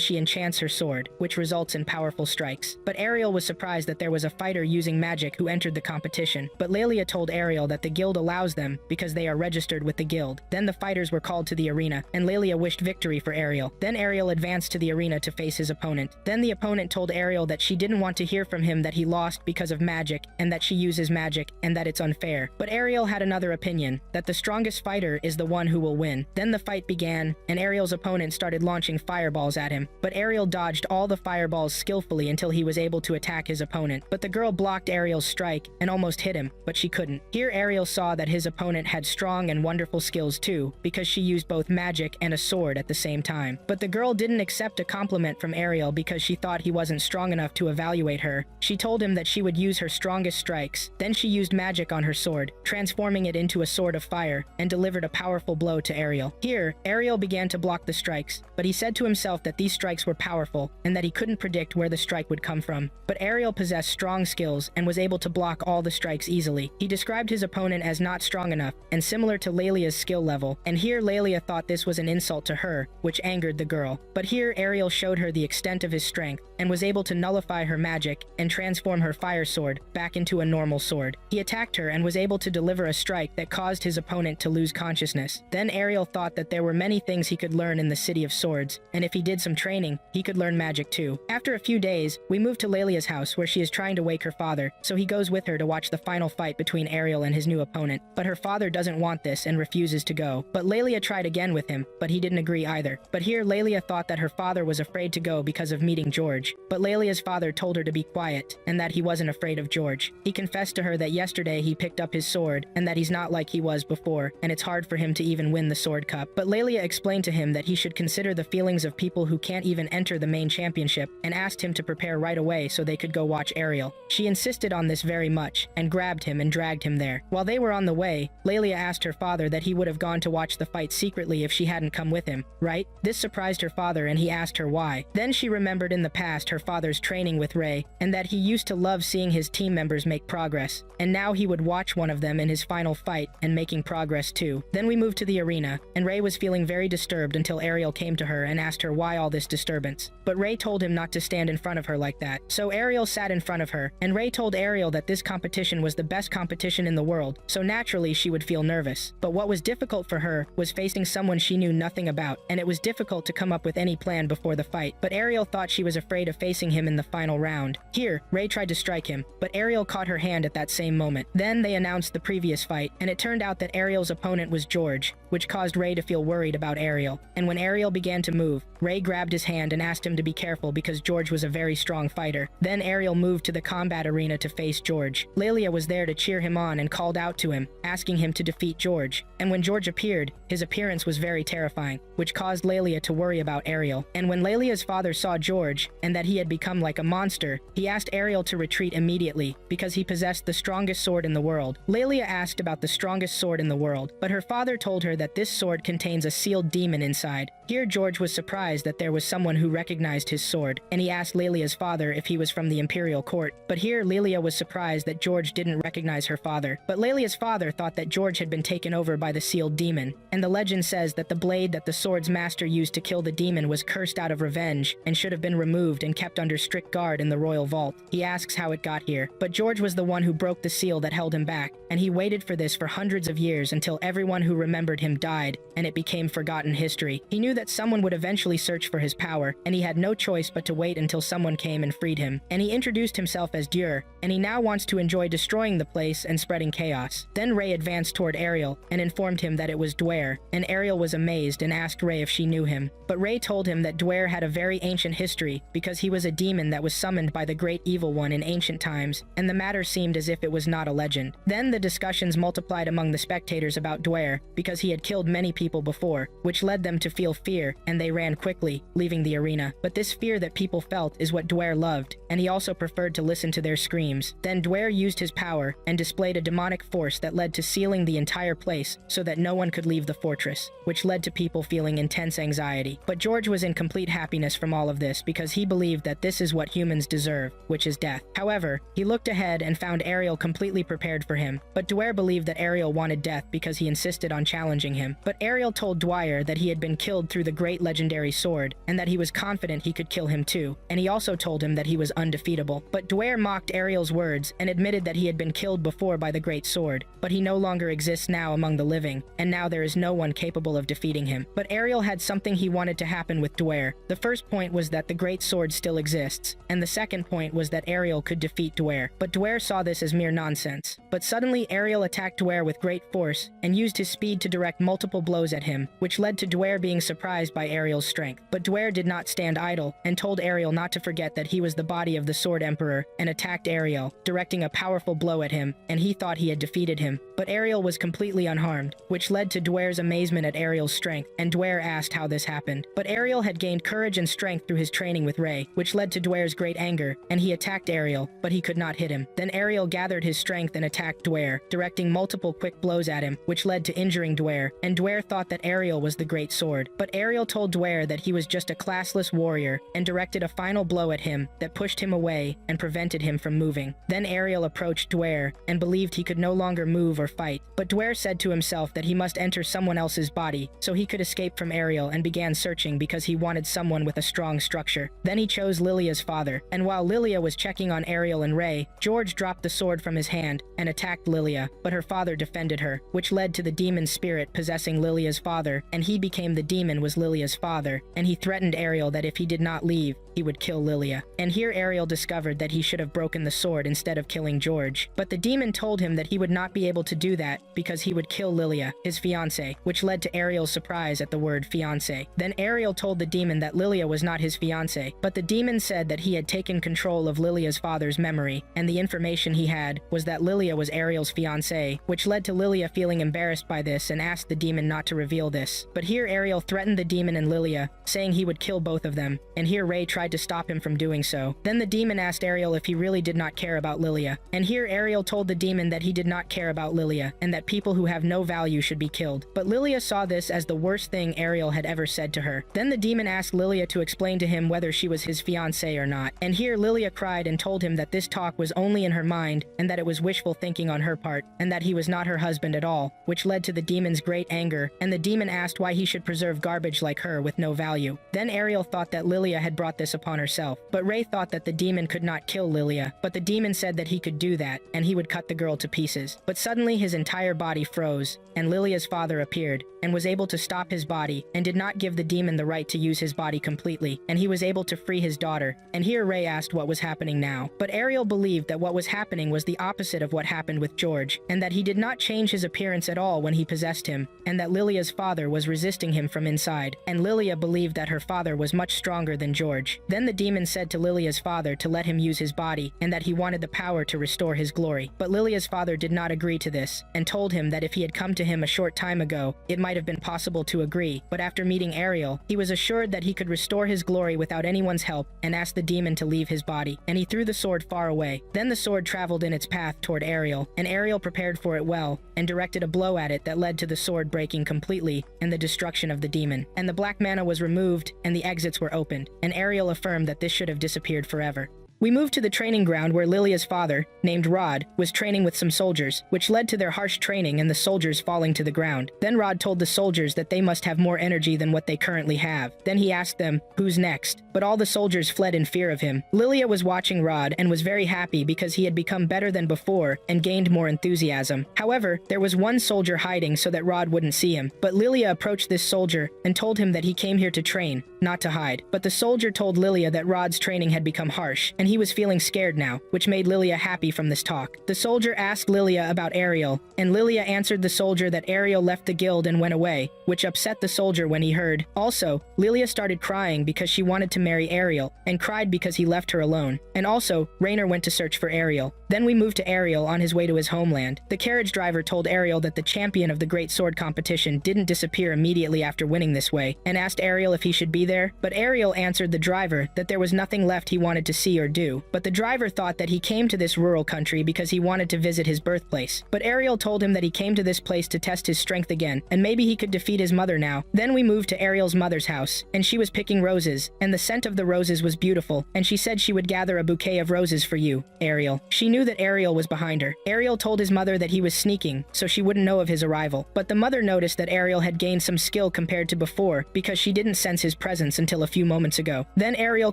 she enchants her sword, which results in powerful strikes. But Ariel was surprised that there was a fighter using magic who entered the competition. But Lelia told Ariel that the guild allows them because they are registered with the guild. Then the fighters were called to the arena, and Lelia wished victory for Ariel. Then Ariel advanced to the arena to face his opponent. Then the opponent told Ariel that she didn't want to hear from him that he lost because of magic, and that she uses magic, and that it's unfair. But Ariel had another opinion, that the strongest fighter is the one who will win. Then the fight began, and Ariel's opponent started launching fireballs at him. But Ariel dodged all the fireballs skillfully until he was able to attack his opponent. But the girl blocked Ariel's strike and almost hit him, but she couldn't. Here Ariel saw that his opponent had strong and wonderful skills too, because she used both magic and a sword at the same time. But the girl didn't accept a compliment from Ariel because she thought he wasn't strong enough to evaluate her. She told him that she would use her strongest strikes. Then she used magic on her sword, transforming it into a sword of fire, and delivered a powerful blow to Ariel. Here, Ariel began to block the strikes, but he said to himself that these strikes were powerful, and that he couldn't predict where the strike would come from. But Ariel possessed strong skills and was able to block all the strikes easily. He described his opponent as not strong enough, and similar to Lelia's skill level, and here Lelia thought this was an insult to her, which angered the girl. But here Ariel showed her the extent of his strength, and was able to nullify her magic and transform her fire sword back into a normal sword. He attacked her and was able to deliver a strike that caused his opponent to lose consciousness. Then Ariel thought that there were many things he could learn in the City of Swords, and if he did some training, he could learn magic too. After a few days, we moved to Lelia's house where she is trying to wake her father, so he goes with her to watch the final fight between Ariel and his new opponent. But her father doesn't want this and refuses to go. But Lelia tried again with him, but he didn't agree either. But here Lelia thought that her father was afraid to go because of meeting George. But Lelia's father told her to be quiet, and that he wasn't afraid of George. He confessed to her that yesterday he picked up his sword, and that he's not like he was before, and it's hard for him to even win the sword cup. But Lelia explained to him that he should consider the feelings of people who can't even enter the main championship, and asked him to prepare right away so they could go watch Ariel. She insisted on this very much, and grabbed him and dragged him there. While they were on the way, Lelia asked her father that he would have gone to watch the fight secretly if she hadn't come with him, right? This surprised her father and he asked her why. Then she remembered in the past her father's training with Rei, and that he used to love seeing his team members make progress, and now he would watch one of them in his final fight and making progress too. Then we moved to the arena, and Rei was feeling very disturbed until Ariel came to her and asked her why all this disturbance. But Rei told him not to stand in front of her like that. So Ariel sat in front of her, and Rei told Ariel that this competition was the best competition in the world, so naturally she would feel nervous. But what was difficult for her was facing someone she knew nothing about, and it was difficult to come up with any plan before the fight. But Ariel thought she was afraid of facing him in the final round. Here, Rei tried to strike him, but Ariel caught her hand at that same moment. Then they announced the previous fight, and it turned out that Ariel's opponent was George, which caused Rei to feel worried about Ariel. And when Ariel began to move, Rei grabbed his hand and asked him to be careful because George was a very strong fighter. Then Ariel moved to the combat arena to face George. Lelia was there to cheer him on and called out to him, asking him to defeat George. And when George appeared, his appearance was very terrifying, which caused Lelia to worry about Ariel. And when Lelia's father saw George, and that he had become like a monster, he asked Ariel to retreat immediately, because he possessed the strongest sword in the world. Lelia asked about the strongest sword in the world, but her father told her that this sword contains a sealed demon inside. Here George was surprised that there was someone who recognized his sword, and he asked Lelia's father if he was from the the imperial court. But here, Lelia was surprised that George didn't recognize her father. But Lelia's father thought that George had been taken over by the sealed demon, and the legend says that the blade that the sword's master used to kill the demon was cursed out of revenge and should have been removed and kept under strict guard in the royal vault. He asks how it got here, but George was the one who broke the seal that held him back, and he waited for this for hundreds of years until everyone who remembered him died, and it became forgotten history. He knew that someone would eventually search for his power, and he had no choice but to wait until someone came and freed him. And he introduced himself as Dur, and he now wants to enjoy destroying the place and spreading chaos. Then Ray advanced toward Ariel and informed him that it was Dwyer, and Ariel was amazed and asked Ray if she knew him. But Ray told him that Dwyer had a very ancient history because he was a demon that was summoned by the Great Evil One in ancient times, and the matter seemed as if it was not a legend. Then the discussions multiplied among the spectators about Dwyer because he had killed many people before, which led them to feel fear, and they ran quickly, leaving the arena. But this fear that people felt is what Dwyer loved, and he also preferred to listen to their screams. Then Dwyer used his power and displayed a demonic force that led to sealing the entire place so that no one could leave the fortress, which led to people feeling intense anxiety. But George was in complete happiness from all of this because he believed that this is what humans deserve, which is death. However, he looked ahead and found Ariel completely prepared for him, but Dwyer believed that Ariel wanted death because he insisted on challenging him. But Ariel told Dwyer that he had been killed through the great legendary sword, and that he was confident he could kill him too, and he also told him that he was undefeatable. But Dwyer mocked Ariel's words and admitted that he had been killed before by the great sword, but he no longer exists now among the living, and now there is no one capable of defeating him. But Ariel had something he wanted to happen with Dwyer. The first point was that the great sword still exists, and the second point was that Ariel could defeat Dwyer. But Dwyer saw this as mere nonsense. But suddenly Ariel attacked Dwyer with great force and used his speed to direct multiple blows at him, which led to Dwyer being surprised by Ariel's strength. But Dwyer did not stand idle and told Ariel not to forget that he was the body of the Sword Emperor, and attacked Ariel, directing a powerful blow at him, and he thought he had defeated him. But Ariel was completely unharmed, which led to Dwyer's amazement at Ariel's strength, and Dwyer asked how this happened. But Ariel had gained courage and strength through his training with Ray, which led to Dwyer's great anger, and he attacked Ariel, but he could not hit him. Then Ariel gathered his strength and attacked Dwyer, directing multiple quick blows at him, which led to injuring Dwyer, and Dwyer thought that Ariel was the great sword. But Ariel told Dwyer that he was just a classless warrior, and directed a final blow at him that pushed him away and prevented him from moving. Then Ariel approached Dwyer and believed he could no longer move or fight, but Dwyer said to himself that he must enter someone else's body so he could escape from Ariel, and began searching because he wanted someone with a strong structure. Then he chose Lilia's father, and while Lilia was checking on Ariel and Ray, George dropped the sword from his hand and attacked Lilia, but her father defended her, which led to the demon spirit possessing Lilia's father, and he became the demon was Lilia's father, and he threatened Ariel that if he did not leave, he would kill Lilia. And here Ariel discovered that he should have broken the sword instead of killing George. But the demon told him that he would not be able to do that because he would kill Lilia, his fiancée, which led to Ariel's surprise at the word fiancé. Then Ariel told the demon that Lilia was not his fiancée, but the demon said that he had taken control of Lilia's father's memory, and the information he had was that Lilia was Ariel's fiancée, which led to Lilia feeling embarrassed by this and asked the demon not to reveal this. But here Ariel threatened the demon and Lilia, saying he would kill both of them, and here Ray tried to stop him from doing so. Then the demon asked Ariel if he really did not care about Lilia, and here Ariel told the demon that he did not care about Lilia, and that people who have no value should be killed. But Lilia saw this as the worst thing Ariel had ever said to her. Then the demon asked Lilia to explain to him whether she was his fiancée or not, and here Lilia cried and told him that this talk was only in her mind, and that it was wishful thinking on her part, and that he was not her husband at all, which led to the demon's great anger, and the demon asked why he should preserve garbage like her with no value. Then Ariel thought that Lilia had brought this upon herself, but Ray thought that the demon could not kill Lilia, but the demon said that he could do that, and he would cut the girl to pieces. But suddenly his entire body froze, and Lilia's father appeared, and was able to stop his body, and did not give the demon the right to use his body completely, and he was able to free his daughter. And here Ray asked what was happening now. But Ariel believed that what was happening was the opposite of what happened with George, and that he did not change his appearance at all when he possessed him, and that Lilia's father was resisting him from inside, and Lilia believed that her father was much stronger than George. Then the demon said to Lilia's father to let him use his body, and that he wanted the power to restore his glory. But Lilia's father did not agree to this, and told him that if he had come to him a short time ago, it might have been possible to agree. But after meeting Ariel, he was assured that he could restore his glory without anyone's help, and asked the demon to leave his body, and he threw the sword far away. Then the sword traveled in its path toward Ariel, and Ariel prepared for it well, and directed a blow at it that led to the sword breaking completely, and the destruction of the demon. And the black mana was removed, and the exits were opened, and Ariel affirmed that this should have disappeared forever. We moved to the training ground where Lilia's father, named Rod, was training with some soldiers, which led to their harsh training and the soldiers falling to the ground. Then Rod told the soldiers that they must have more energy than what they currently have. Then he asked them, who's next? But all the soldiers fled in fear of him. Lilia was watching Rod and was very happy because he had become better than before and gained more enthusiasm. However, there was one soldier hiding so that Rod wouldn't see him. But Lilia approached this soldier and told him that he came here to train, not to hide. But the soldier told Lilia that Rod's training had become harsh, and he was feeling scared now, which made Lilia happy from this talk. The soldier asked Lilia about Ariel, and Lilia answered the soldier that Ariel left the guild and went away, which upset the soldier when he heard. Also, Lilia started crying because she wanted to marry Ariel, and cried because he left her alone. And also, Rainer went to search for Ariel. Then we moved to Ariel on his way to his homeland. The carriage driver told Ariel that the champion of the Great Sword competition didn't disappear immediately after winning this way, and asked Ariel if he should be there, but Ariel answered the driver that there was nothing left he wanted to see or do. But the driver thought that he came to this rural country because he wanted to visit his birthplace. But Ariel told him that he came to this place to test his strength again, and maybe he could defeat his mother now. Then we moved to Ariel's mother's house, and she was picking roses, and the scent of the roses was beautiful, and she said she would gather a bouquet of roses for you, Ariel. She knew that Ariel was behind her. Ariel told his mother that he was sneaking, so she wouldn't know of his arrival. But the mother noticed that Ariel had gained some skill compared to before because she didn't sense his presence until a few moments ago. Then Ariel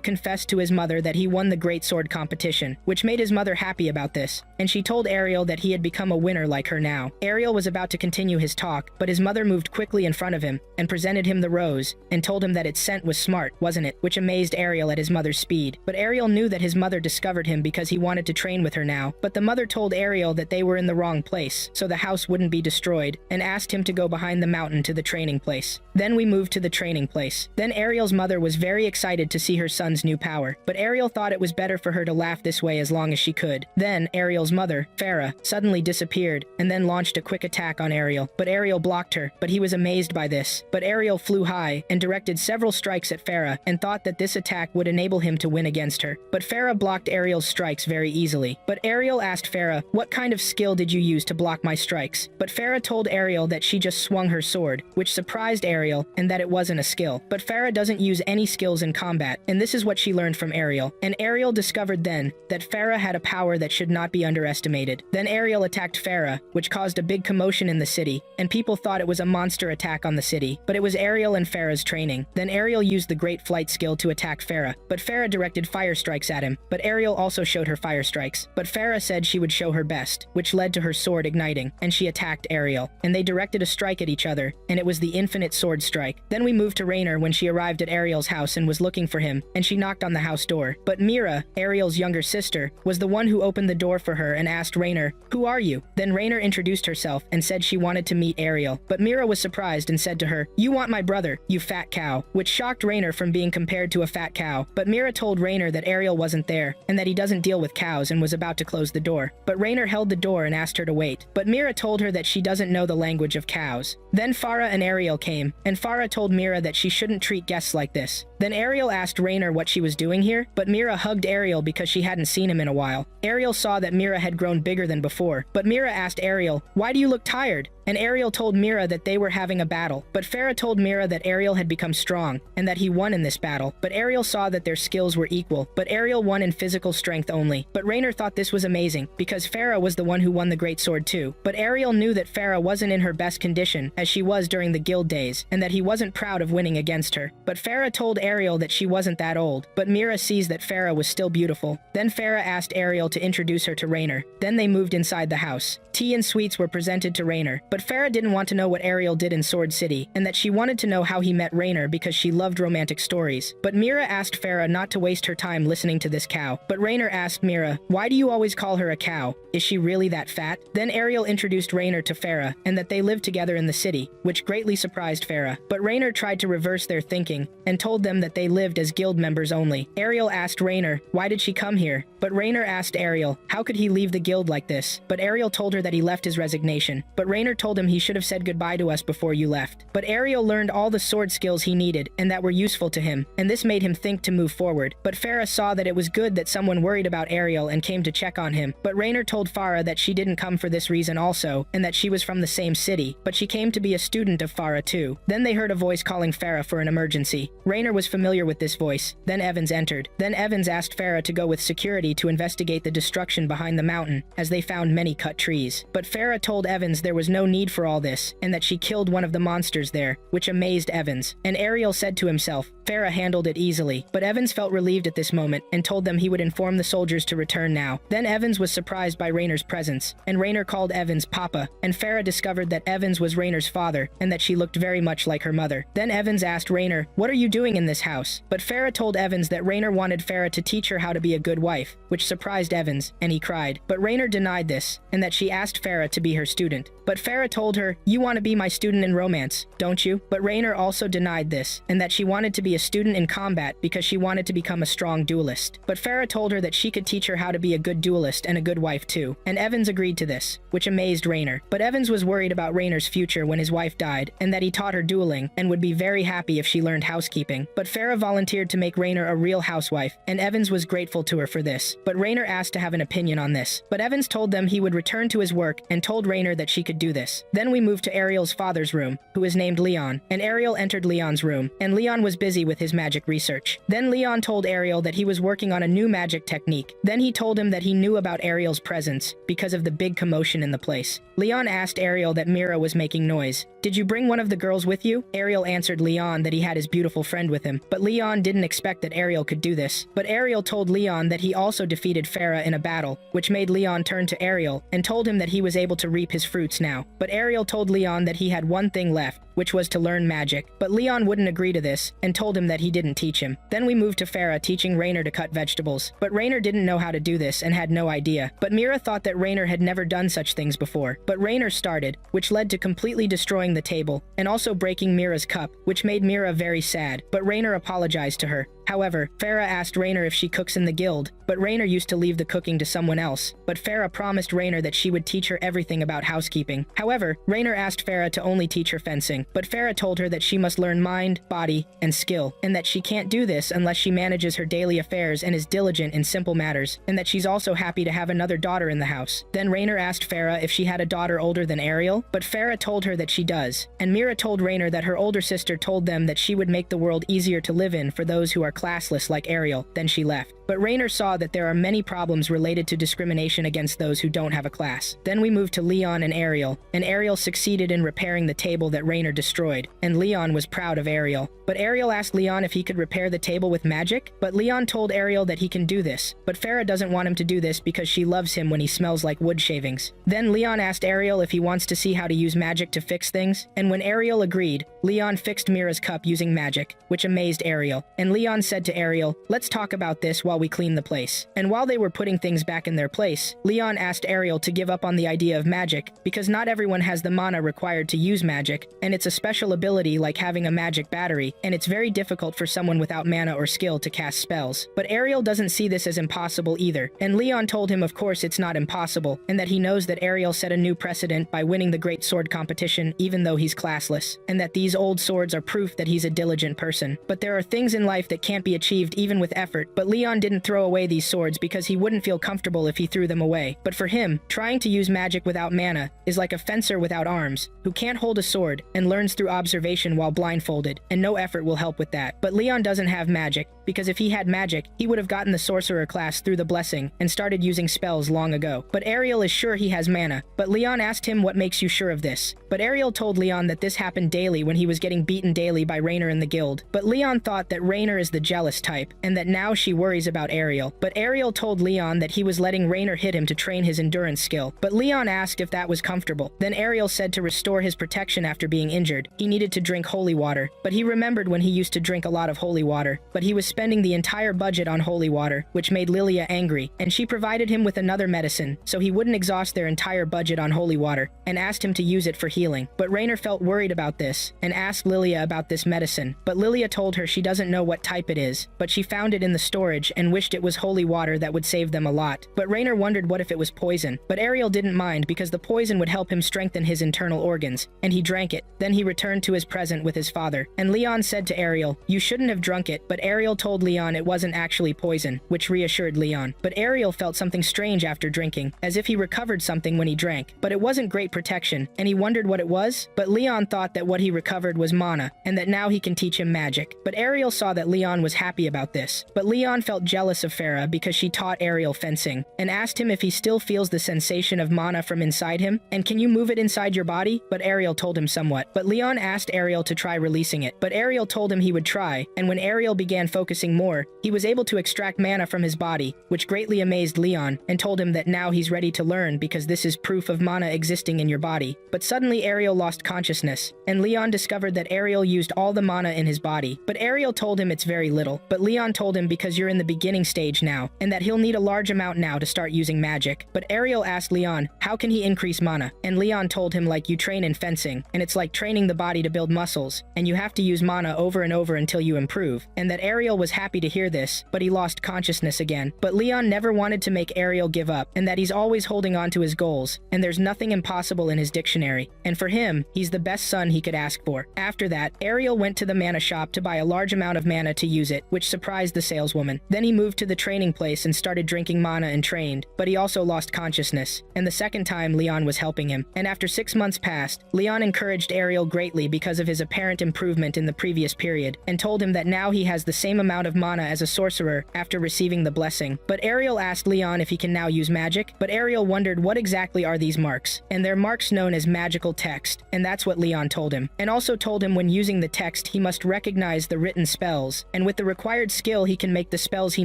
confessed to his mother that he won the Great Sword competition, which made his mother happy about this, and she told Ariel that he had become a winner like her now. Ariel was about to continue his talk, but his mother moved quickly in front of him and presented him the rose and told him that its scent was smart, wasn't it? Which amazed Ariel at his mother's speed. But Ariel knew that his mother discovered him because he wanted to train with her now. But the mother told Ariel that they were in the wrong place, so the house wouldn't be destroyed, and asked him to go behind the mountain to the training place. Then we moved to the training place. Then Ariel's mother was very excited to see her son's new power, but Ariel thought it was better for her to laugh this way as long as she could. Then Ariel's mother, Farah, suddenly disappeared and then launched a quick attack on Ariel, but Ariel blocked her, but he was amazed by this. But Ariel flew high and directed several strikes at Farah and thought that this attack would enable him to win against her. But Farah blocked Ariel's strikes very easily. But Ariel asked Farah, what kind of skill did you use to block my strikes? But Farah told Ariel that she just swung her sword, which surprised Ariel, and that it wasn't a skill. But Farah doesn't use any skills in combat, and this is what she learned from Ariel. And Ariel discovered then that Farah had a power that should not be underestimated. Then Ariel attacked Farah, which caused a big commotion in the city, and people thought it was a monster attack on the city. But it was Ariel and Farah's training. Then Ariel used the great flight skill to attack Farah, but Farah directed fire strikes at him. But Ariel also showed her fire strikes. But Farah said she would show her best, which led to her sword igniting, and she attacked Ariel. And they directed a strike at each other, and it was the infinite sword strike. Then we moved to Rainer when she arrived at Ariel's house and was looking for him, and she knocked on the house door. But Mira, Ariel's younger sister, was the one who opened the door for her and asked Rainer, "Who are you?" Then Rainer introduced herself and said she wanted to meet Ariel. But Mira was surprised and said to her, "You want my brother, you fat cow," which shocked Rainer from being compared to a fat cow. But Mira told Rainer that Ariel wasn't there, and that he doesn't deal with cows, and was about to close the door. But Rainer held the door and asked her to wait. But Mira told her that she doesn't know the language of cows. Then Farah and Ariel came, and Farah told Mira that she shouldn't treat guests like this. Then Ariel asked Rainer what she was doing here, but Mira hugged Ariel because she hadn't seen him in a while. Ariel saw that Mira had grown bigger than before, but Mira asked Ariel, "Why do you look tired?" And Ariel told Mira that they were having a battle. But Farah told Mira that Ariel had become strong, and that he won in this battle. But Ariel saw that their skills were equal, but Ariel won in physical strength only. But Rainer thought this was amazing, because Farah was the one who won the great sword too. But Ariel knew that Farah wasn't in her best condition, as she was during the guild days, and that he wasn't proud of winning against her. But Farah told Ariel that she wasn't that old, but Mira sees that Farah was still beautiful. Then Farah asked Ariel to introduce her to Rainer. Then they moved inside the house. Tea and sweets were presented to Rainer, but Farah didn't want to know what Ariel did in Sword City, and that she wanted to know how he met Rainer because she loved romantic stories. But Mira asked Farah not to waste her time listening to this cow. But Rainer asked Mira, "Why do you always call her a cow? Is she really that fat?" Then Ariel introduced Rainer to Farah, and that they lived together in the city, which greatly surprised Farah. But Rainer tried to reverse their thinking, and told them that they lived as guild members only. Ariel asked Rainer, "Why did she come here?" But Rainer asked Ariel, how could he leave the guild like this? But Ariel told her that he left his resignation. But Rainer told him he should have said goodbye to us before you left. But Ariel learned all the sword skills he needed and that were useful to him, and this made him think to move forward. But Farah saw that it was good that someone worried about Ariel and came to check on him. But Rainer told Farah that she didn't come for this reason also, and that she was from the same city, but she came to be a student of Farah too. Then they heard a voice calling Farah for an emergency. Rainer was familiar with this voice. Then Evans entered. Then Evans asked Farah to go with security to investigate the destruction behind the mountain, as they found many cut trees. But Farah told Evans there was no need for all this, and that she killed one of the monsters there, which amazed Evans. And Ariel said to himself, Farah handled it easily. But Evans felt relieved at this moment, and told them he would inform the soldiers to return now. Then Evans was surprised by Rainer's presence, and Rainer called Evans Papa, and Farah discovered that Evans was Rainer's father, and that she looked very much like her mother. Then Evans asked Rainer, what are you doing in this house? But Farah told Evans that Rainer wanted Farah to teach her how to be a good wife, which surprised Evans, and he cried. But Rainer denied this, and that she asked Farah to be her student. But Farah told her, you want to be my student in romance, don't you? But Rainer also denied this, and that she wanted to be a student in combat because she wanted to become a strong duelist. But Farah told her that she could teach her how to be a good duelist and a good wife too, and Evans agreed to this, which amazed Rainer. But Evans was worried about Rainer's future when his wife died, and that he taught her dueling, and would be very happy if she learned housekeeping. But Farah volunteered to make Rainer a real housewife, and Evans was grateful to her for this. But Rainer asked to have an opinion on this. But Evans told them he would return to his work, and told Rainer that she could do this. Then we moved to Ariel's father's room, who is named Leon, and Ariel entered Leon's room, and Leon was busy with his magic research. Then Leon told Ariel that he was working on a new magic technique. Then he told him that he knew about Ariel's presence, because of the big commotion in the place. Leon asked Ariel that Mira was making noise. Did you bring one of the girls with you? Ariel answered Leon that he had his beautiful friend with him, but Leon didn't expect that Ariel could do this. But Ariel told Leon that he also defeated Farah in a battle, which made Leon turn to Ariel, and told him that he was able to reap his fruits now. But Ariel told Leon that he had one thing left, which was to learn magic. But Leon wouldn't agree to this, and told him that he didn't teach him. Then we moved to Farah teaching Rainer to cut vegetables. But Rainer didn't know how to do this and had no idea. But Mira thought that Rainer had never done such things before. But Rainer started, which led to completely destroying the table, and also breaking Mira's cup, which made Mira very sad. But Rainer apologized to her. However, Farah asked Rainer if she cooks in the guild, but Rainer used to leave the cooking to someone else. But Farah promised Rainer that she would teach her everything about housekeeping. However, Rainer asked Farah to only teach her fencing, but Farah told her that she must learn mind, body, and skill, and that she can't do this unless she manages her daily affairs and is diligent in simple matters, and that she's also happy to have another daughter in the house. Then Rainer asked Farah if she had a daughter older than Ariel, but Farah told her that she does, and Mira told Rainer that her older sister told them that she would make the world easier to live in for those who are classless like Ariel. Then she left. But Rainer saw that there are many problems related to discrimination against those who don't have a class. Then we moved to Leon and Ariel succeeded in repairing the table that Rainer destroyed, and Leon was proud of Ariel. But Ariel asked Leon if he could repair the table with magic, but Leon told Ariel that he can do this, but Farah doesn't want him to do this because she loves him when he smells like wood shavings. Then Leon asked Ariel if he wants to see how to use magic to fix things, and when Ariel agreed, Leon fixed Mira's cup using magic, which amazed Ariel, and Leon said to Ariel, let's talk about this while we clean the place. And while they were putting things back in their place, Leon asked Ariel to give up on the idea of magic, because not everyone has the mana required to use magic, and it's a special ability like having a magic battery, and it's very difficult for someone without mana or skill to cast spells. But Ariel doesn't see this as impossible either, and Leon told him of course it's not impossible, and that he knows that Ariel set a new precedent by winning the great sword competition even though he's classless, and that these old swords are proof that he's a diligent person. But there are things in life that can't be achieved even with effort, but Leon didn't throw away these swords because he wouldn't feel comfortable if he threw them away. But for him, trying to use magic without mana is like a fencer without arms, who can't hold a sword and learns through observation while blindfolded, and no effort will help with that. But Leon doesn't have magic, because if he had magic, he would have gotten the sorcerer class through the blessing and started using spells long ago. But Ariel is sure he has mana, but Leon asked him what makes you sure of this. But Ariel told Leon that this happened daily when he was getting beaten daily by Rainer in the guild. But Leon thought that Rainer is the jealous type, and that now she worries about Ariel. But Ariel told Leon that he was letting Rainer hit him to train his endurance skill. But Leon asked if that was comfortable. Then Ariel said to restore his protection after being injured, he needed to drink holy water. But he remembered when he used to drink a lot of holy water, but he was spending the entire budget on holy water, which made Lilia angry, and she provided him with another medicine so he wouldn't exhaust their entire budget on holy water, and asked him to use it for healing. But Rainer felt worried about this, and asked Lilia about this medicine, but Lilia told her she doesn't know what type it is, but she found it in the storage and wished it was holy water that would save them a lot. But Rainer wondered what if it was poison, but Ariel didn't mind because the poison would help him strengthen his internal organs, and he drank it. Then he returned to his present with his father, and Leon said to Ariel, "You shouldn't have drunk it," but Ariel told Leon it wasn't actually poison, which reassured Leon. But Ariel felt something strange after drinking, as if he recovered something when he drank, but it wasn't great protection, and he wondered what it was. But Leon thought that what he recovered was mana, and that now he can teach him magic. But Ariel saw that Leon was happy about this. But Leon felt jealous of Farah because she taught Ariel fencing, and asked him if he still feels the sensation of mana from inside him, and can you move it inside your body? But Ariel told him somewhat. But Leon asked Ariel to try releasing it, but Ariel told him he would try, and when Ariel began focusing more, he was able to extract mana from his body, which greatly amazed Leon, and told him that now he's ready to learn because this is proof of mana existing in your body. But suddenly Ariel lost consciousness, and Leon discovered that Ariel used all the mana in his body. But Ariel told him it's very little, but Leon told him because you're in the beginning stage now, and that he'll need a large amount now to start using magic. But Ariel asked Leon, how can he increase mana? And Leon told him like you train in fencing, and it's like training the body to build muscles, and you have to use mana over and over until you improve. And that Ariel was happy to hear this, but he lost consciousness again. But Leon never wanted to make Ariel give up, and that he's always holding on to his goals, and there's nothing impossible in his dictionary. And for him, he's the best son he could ask for. After that, Ariel went to the mana shop to buy a large amount of mana to use it, which surprised the saleswoman. Then he moved to the training place and started drinking mana and trained, but he also lost consciousness. And the second time, Leon was helping him. And after 6 months passed, Leon encouraged Ariel greatly because of his apparent improvement in the previous period, and told him that now he has the same amount of mana as a sorcerer after receiving the blessing. But Ariel asked Leon if he can now use magic, but Ariel wondered what exactly are these marks, and they're marks known as magical text, and that's what Leon told him. And also told him when using the text he must recognize the written spells, and with the required skill he can make the spells he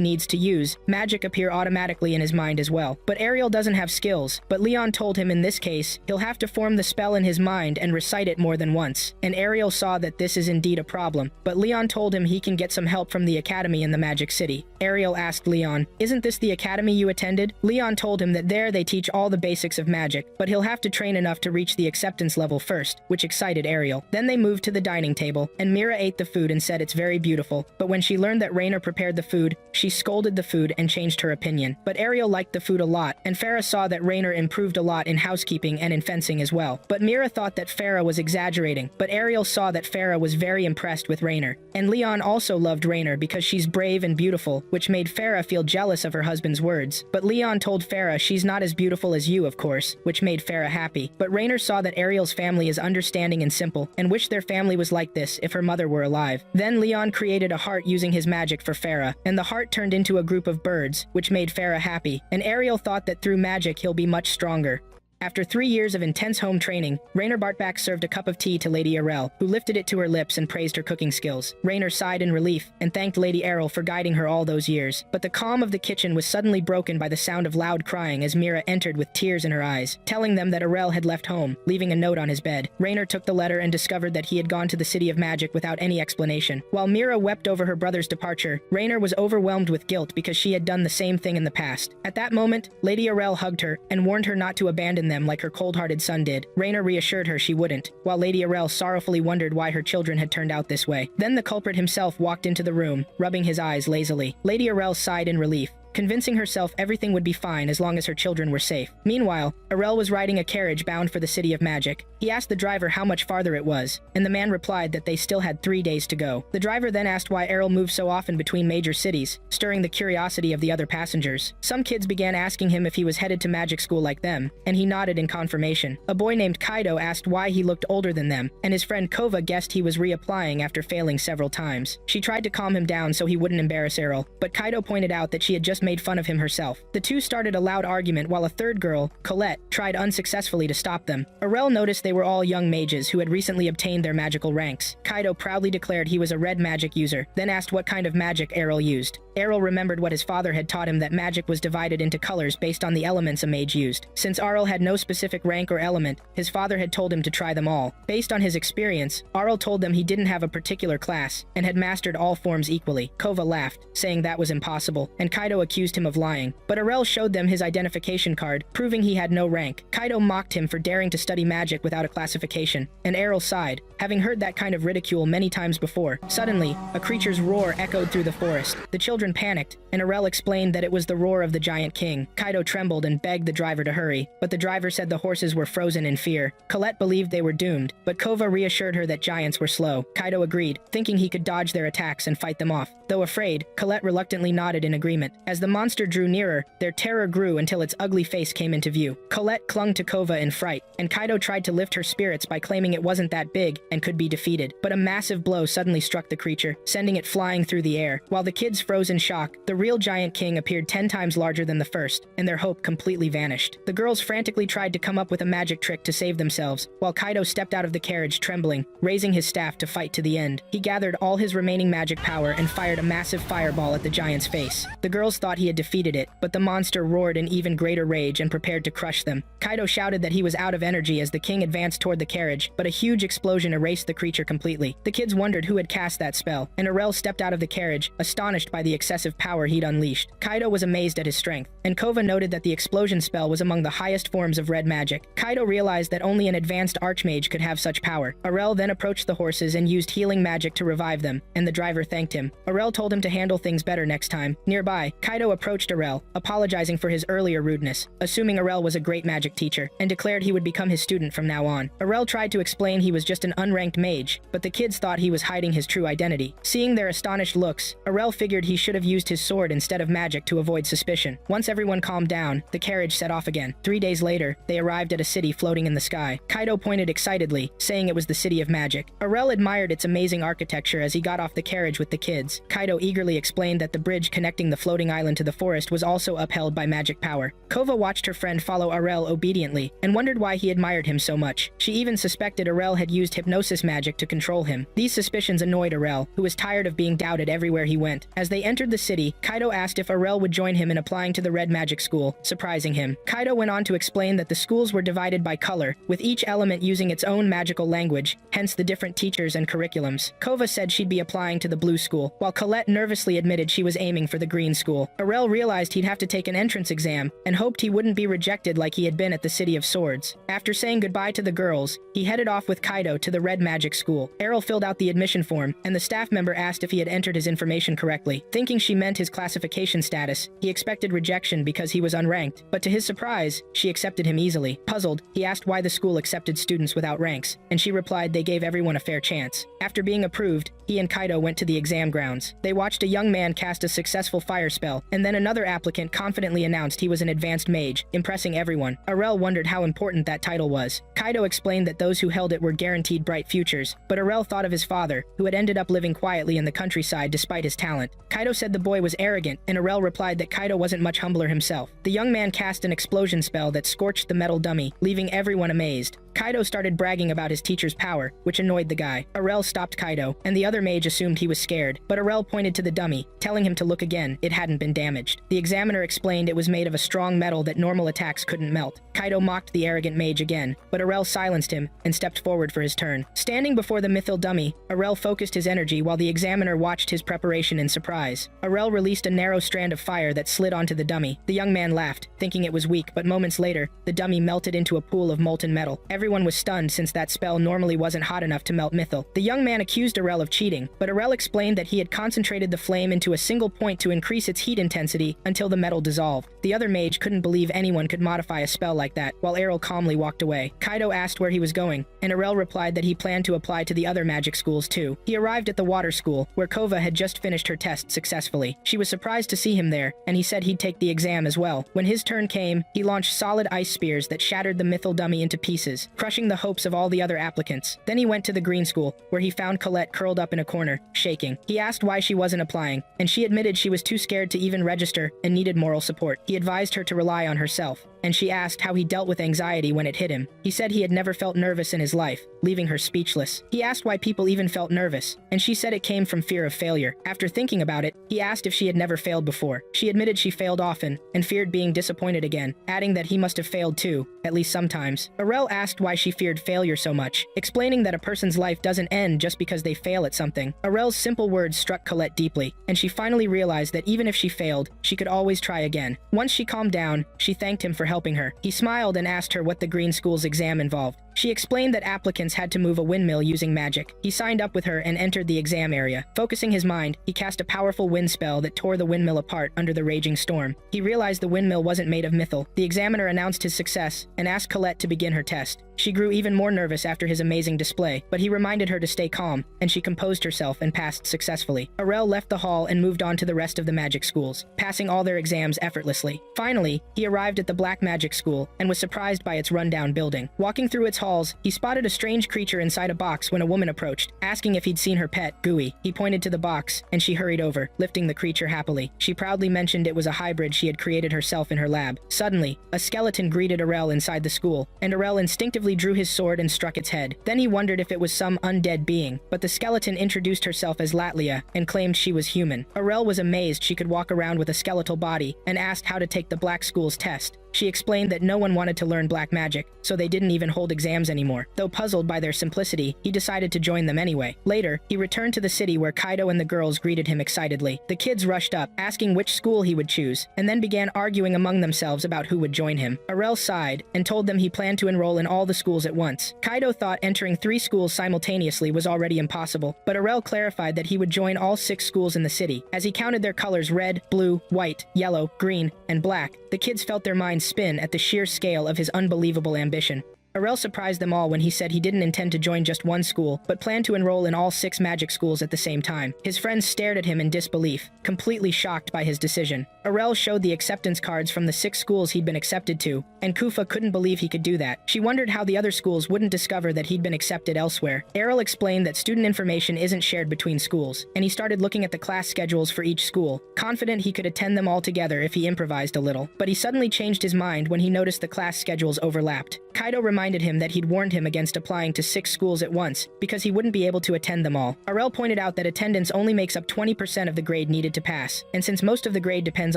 needs to use magic appear automatically in his mind as well. But Ariel doesn't have skills, but Leon told him in this case he'll have to form the spell in his mind and recite it more than once. And Ariel saw that this is indeed a problem, but Leon told him he can get some help from the academy in the Magic City. Ariel asked Leon, "Isn't this the academy you attended?" Leon told him that there they teach all the basics of magic, but he'll have to train enough to reach the acceptance level first, which excited Ariel. Then they moved to the dining table, and Mira ate the food and said it's very beautiful, but when she learned that Rainer prepared the food, she scolded the food and changed her opinion. But Ariel liked the food a lot, and Farah saw that Rainer improved a lot in housekeeping and in fencing as well. But Mira thought that Farah was exaggerating, but Ariel saw that Farah was very impressed with Rainer. And Leon also loved Rainer because she's brave and beautiful, which made Farah feel jealous of her husband's words. But Leon told Farah she's not as beautiful as you, of course, which made Farah happy. But Rainer saw that Ariel's family is understanding and simple, and wished their family was like this if her mother were alive. Then Leon created a heart using his magic for Farah, and the heart turned into a group of birds, which made Farah happy. And Ariel thought that through magic he'll be much stronger. After 3 years of intense home training, Rainer Bartback served a cup of tea to Lady Arel, who lifted it to her lips and praised her cooking skills. Rainer sighed in relief and thanked Lady Arel for guiding her all those years. But the calm of the kitchen was suddenly broken by the sound of loud crying as Mira entered with tears in her eyes, telling them that Arel had left home, leaving a note on his bed. Rainer took the letter and discovered that he had gone to the City of Magic without any explanation. While Mira wept over her brother's departure, Rainer was overwhelmed with guilt because she had done the same thing in the past. At that moment, Lady Arel hugged her and warned her not to abandon them like her cold-hearted son did. Rainer reassured her she wouldn't, while Lady Arel sorrowfully wondered why her children had turned out this way. Then the culprit himself walked into the room, rubbing his eyes lazily. Lady Arel sighed in relief, convincing herself everything would be fine as long as her children were safe. Meanwhile, Arel was riding a carriage bound for the City of Magic. He asked the driver how much farther it was, and the man replied that they still had 3 days to go. The driver then asked why Arel moved so often between major cities, stirring the curiosity of the other passengers. Some kids began asking him if he was headed to magic school like them, and he nodded in confirmation. A boy named Kaido asked why he looked older than them, and his friend Kova guessed he was reapplying after failing several times. She tried to calm him down so he wouldn't embarrass Arel, but Kaido pointed out that she had just just made fun of him herself. The two started a loud argument while a third girl, Colette, tried unsuccessfully to stop them. Arel noticed they were all young mages who had recently obtained their magical ranks. Kaido proudly declared he was a red magic user, then asked what kind of magic Arel used. Arel remembered what his father had taught him, that magic was divided into colors based on the elements a mage used. Since Arel had no specific rank or element, his father had told him to try them all. Based on his experience, Arel told them he didn't have a particular class and had mastered all forms equally. Kova laughed, saying that was impossible, and Kaido accused him of lying. But Arel showed them his identification card, proving he had no rank. Kaido mocked him for daring to study magic without a classification, and Arel sighed, having heard that kind of ridicule many times before. Suddenly, a creature's roar echoed through the forest. The children panicked, and Arel explained that it was the roar of the giant king. Kaido trembled and begged the driver to hurry, but the driver said the horses were frozen in fear. Colette believed they were doomed, but Kova reassured her that giants were slow. Kaido agreed, thinking he could dodge their attacks and fight them off. Though afraid, Colette reluctantly nodded in agreement. As the monster drew nearer, their terror grew until its ugly face came into view. Colette clung to Kova in fright, and Kaido tried to lift her spirits by claiming it wasn't that big and could be defeated. But a massive blow suddenly struck the creature, sending it flying through the air. While the kids froze in shock, the real giant king appeared 10 times larger than the first, and their hope completely vanished. The girls frantically tried to come up with a magic trick to save themselves, while Kaido stepped out of the carriage trembling, raising his staff to fight to the end. He gathered all his remaining magic power and fired a massive fireball at the giant's face. The girls thought he had defeated it, but the monster roared in even greater rage and prepared to crush them. Kaido shouted that he was out of energy as the king advanced toward the carriage, but a huge explosion erased the creature completely. The kids wondered who had cast that spell, and Arel stepped out of the carriage, astonished by the excessive power he'd unleashed. Kaido was amazed at his strength, and Kova noted that the explosion spell was among the highest forms of red magic. Kaido realized that only an advanced archmage could have such power. Arel then approached the horses and used healing magic to revive them, and the driver thanked him. Arel told him to handle things better next time. Nearby, Kaido approached Arel, apologizing for his earlier rudeness, assuming Arel was a great magic teacher, and declared he would become his student from now on. Arel tried to explain he was just an unranked mage, but the kids thought he was hiding his true identity. Seeing their astonished looks, Arel figured he should have used his sword instead of magic to avoid suspicion. Once everyone calmed down, the carriage set off again. 3 days later, they arrived at a city floating in the sky. Kaido pointed excitedly, saying it was the city of magic. Arel admired its amazing architecture as he got off the carriage with the kids. Kaido eagerly explained that the bridge connecting the floating island to the forest was also upheld by magic power. Kova watched her friend follow Arel obediently, and wondered why he admired him so much. She even suspected Arel had used hypnosis magic to control him. These suspicions annoyed Arel, who was tired of being doubted everywhere he went. As they entered the city, Kaido asked if Arel would join him in applying to the Red Magic School, surprising him. Kaido went on to explain that the schools were divided by color, with each element using its own magical language, hence the different teachers and curriculums. Kova said she'd be applying to the blue school, while Colette nervously admitted she was aiming for the green school. Arel realized he'd have to take an entrance exam, and hoped he wouldn't be rejected like he had been at the City of Swords. After saying goodbye to the girls, he headed off with Kaido to the Red Magic School. Arel filled out the admission form, and the staff member asked if he had entered his information correctly. Thinking she meant his classification status, he expected rejection because he was unranked, but to his surprise, she accepted him easily. Puzzled, he asked why the school accepted students without ranks, and she replied they gave everyone a fair chance. After being approved, he and Kaido went to the exam grounds. They watched a young man cast a successful fire spell, and then another applicant confidently announced he was an advanced mage, impressing everyone. Arel wondered how important that title was. Kaido explained that those who held it were guaranteed bright futures, but Arel thought of his father, who had ended up living quietly in the countryside despite his talent. Kaido said the boy was arrogant, and Arel replied that Kaido wasn't much humbler himself. The young man cast an explosion spell that scorched the metal dummy, leaving everyone amazed. Kaido started bragging about his teacher's power, which annoyed the guy. Arel stopped Kaido, and the other mage assumed he was scared, but Arel pointed to the dummy, telling him to look again. It hadn't been damaged. The examiner explained it was made of a strong metal that normal attacks couldn't melt. Kaido mocked the arrogant mage again, but Arel silenced him and stepped forward for his turn. Standing before the mithril dummy, Arel focused his energy while the examiner watched his preparation in surprise. Arel released a narrow strand of fire that slid onto the dummy. The young man laughed, thinking it was weak, but moments later, the dummy melted into a pool of molten metal. Everyone was stunned since that spell normally wasn't hot enough to melt mithril. The young man accused Arel of cheating, but Arel explained that he had concentrated the flame into a single point to increase its heat intensity until the metal dissolved. The other mage couldn't believe anyone could modify a spell like that, while Arel calmly walked away. Kaido asked where he was going, and Arel replied that he planned to apply to the other magic schools too. He arrived at the water school, where Kova had just finished her test successfully. She was surprised to see him there, and he said he'd take the exam as well. When his turn came, he launched solid ice spears that shattered the mithril dummy into pieces. crushing the hopes of all the other applicants. Then he went to the green school, where he found Colette curled up in a corner, shaking. He asked why she wasn't applying, and she admitted she was too scared to even register and needed moral support. He advised her to rely on herself, and she asked how he dealt with anxiety when it hit him. He said he had never felt nervous in his life, leaving her speechless. He asked why people even felt nervous, and she said it came from fear of failure. After thinking about it, he asked if she had never failed before. She admitted she failed often, and feared being disappointed again, adding that he must have failed too, at least sometimes. Arel asked why she feared failure so much, explaining that a person's life doesn't end just because they fail at something. Arel's simple words struck Colette deeply, and she finally realized that even if she failed, she could always try again. Once she calmed down, she thanked him for helping her. He smiled and asked her what the green school's exam involved. She explained that applicants had to move a windmill using magic. He signed up with her and entered the exam area. Focusing his mind, he cast a powerful wind spell that tore the windmill apart under the raging storm. He realized the windmill wasn't made of mythal. The examiner announced his success and asked Colette to begin her test. She grew even more nervous after his amazing display, but he reminded her to stay calm, and she composed herself and passed successfully. Arel left the hall and moved on to the rest of the magic schools, passing all their exams effortlessly. Finally, he arrived at the Black Magic School and was surprised by its rundown building. Walking through its halls, he spotted a strange creature inside a box when a woman approached, asking if he'd seen her pet, Gooey. He pointed to the box, and she hurried over, lifting the creature happily. She proudly mentioned it was a hybrid she had created herself in her lab. Suddenly, a skeleton greeted Arel inside the school, and Arel instinctively drew his sword and struck its head. Then he wondered if it was some undead being, but the skeleton introduced herself as Latlia and claimed she was human. Arel was amazed she could walk around with a skeletal body and asked how to take the Black School's test. She explained that no one wanted to learn black magic, so they didn't even hold exams anymore. Though puzzled by their simplicity, he decided to join them anyway. Later, he returned to the city where Kaido and the girls greeted him excitedly. The kids rushed up, asking which school he would choose, and then began arguing among themselves about who would join him. Arel sighed and told them he planned to enroll in all the schools at once. Kaido thought entering 3 schools simultaneously was already impossible, but Arel clarified that he would join all 6 schools in the city. As he counted their colors red, blue, white, yellow, green, and black, the kids felt their minds spin at the sheer scale of his unbelievable ambition. Arel surprised them all when he said he didn't intend to join just one school, but planned to enroll in all 6 magic schools at the same time. His friends stared at him in disbelief, completely shocked by his decision. Arel showed the acceptance cards from the 6 schools he'd been accepted to, and Kufa couldn't believe he could do that. She wondered how the other schools wouldn't discover that he'd been accepted elsewhere. Arel explained that student information isn't shared between schools, and he started looking at the class schedules for each school, confident he could attend them all together if he improvised a little. But he suddenly changed his mind when he noticed the class schedules overlapped. Kaido reminded him that he'd warned him against applying to 6 schools at once, because he wouldn't be able to attend them all. Arel pointed out that attendance only makes up 20% of the grade needed to pass, and since most of the grade depends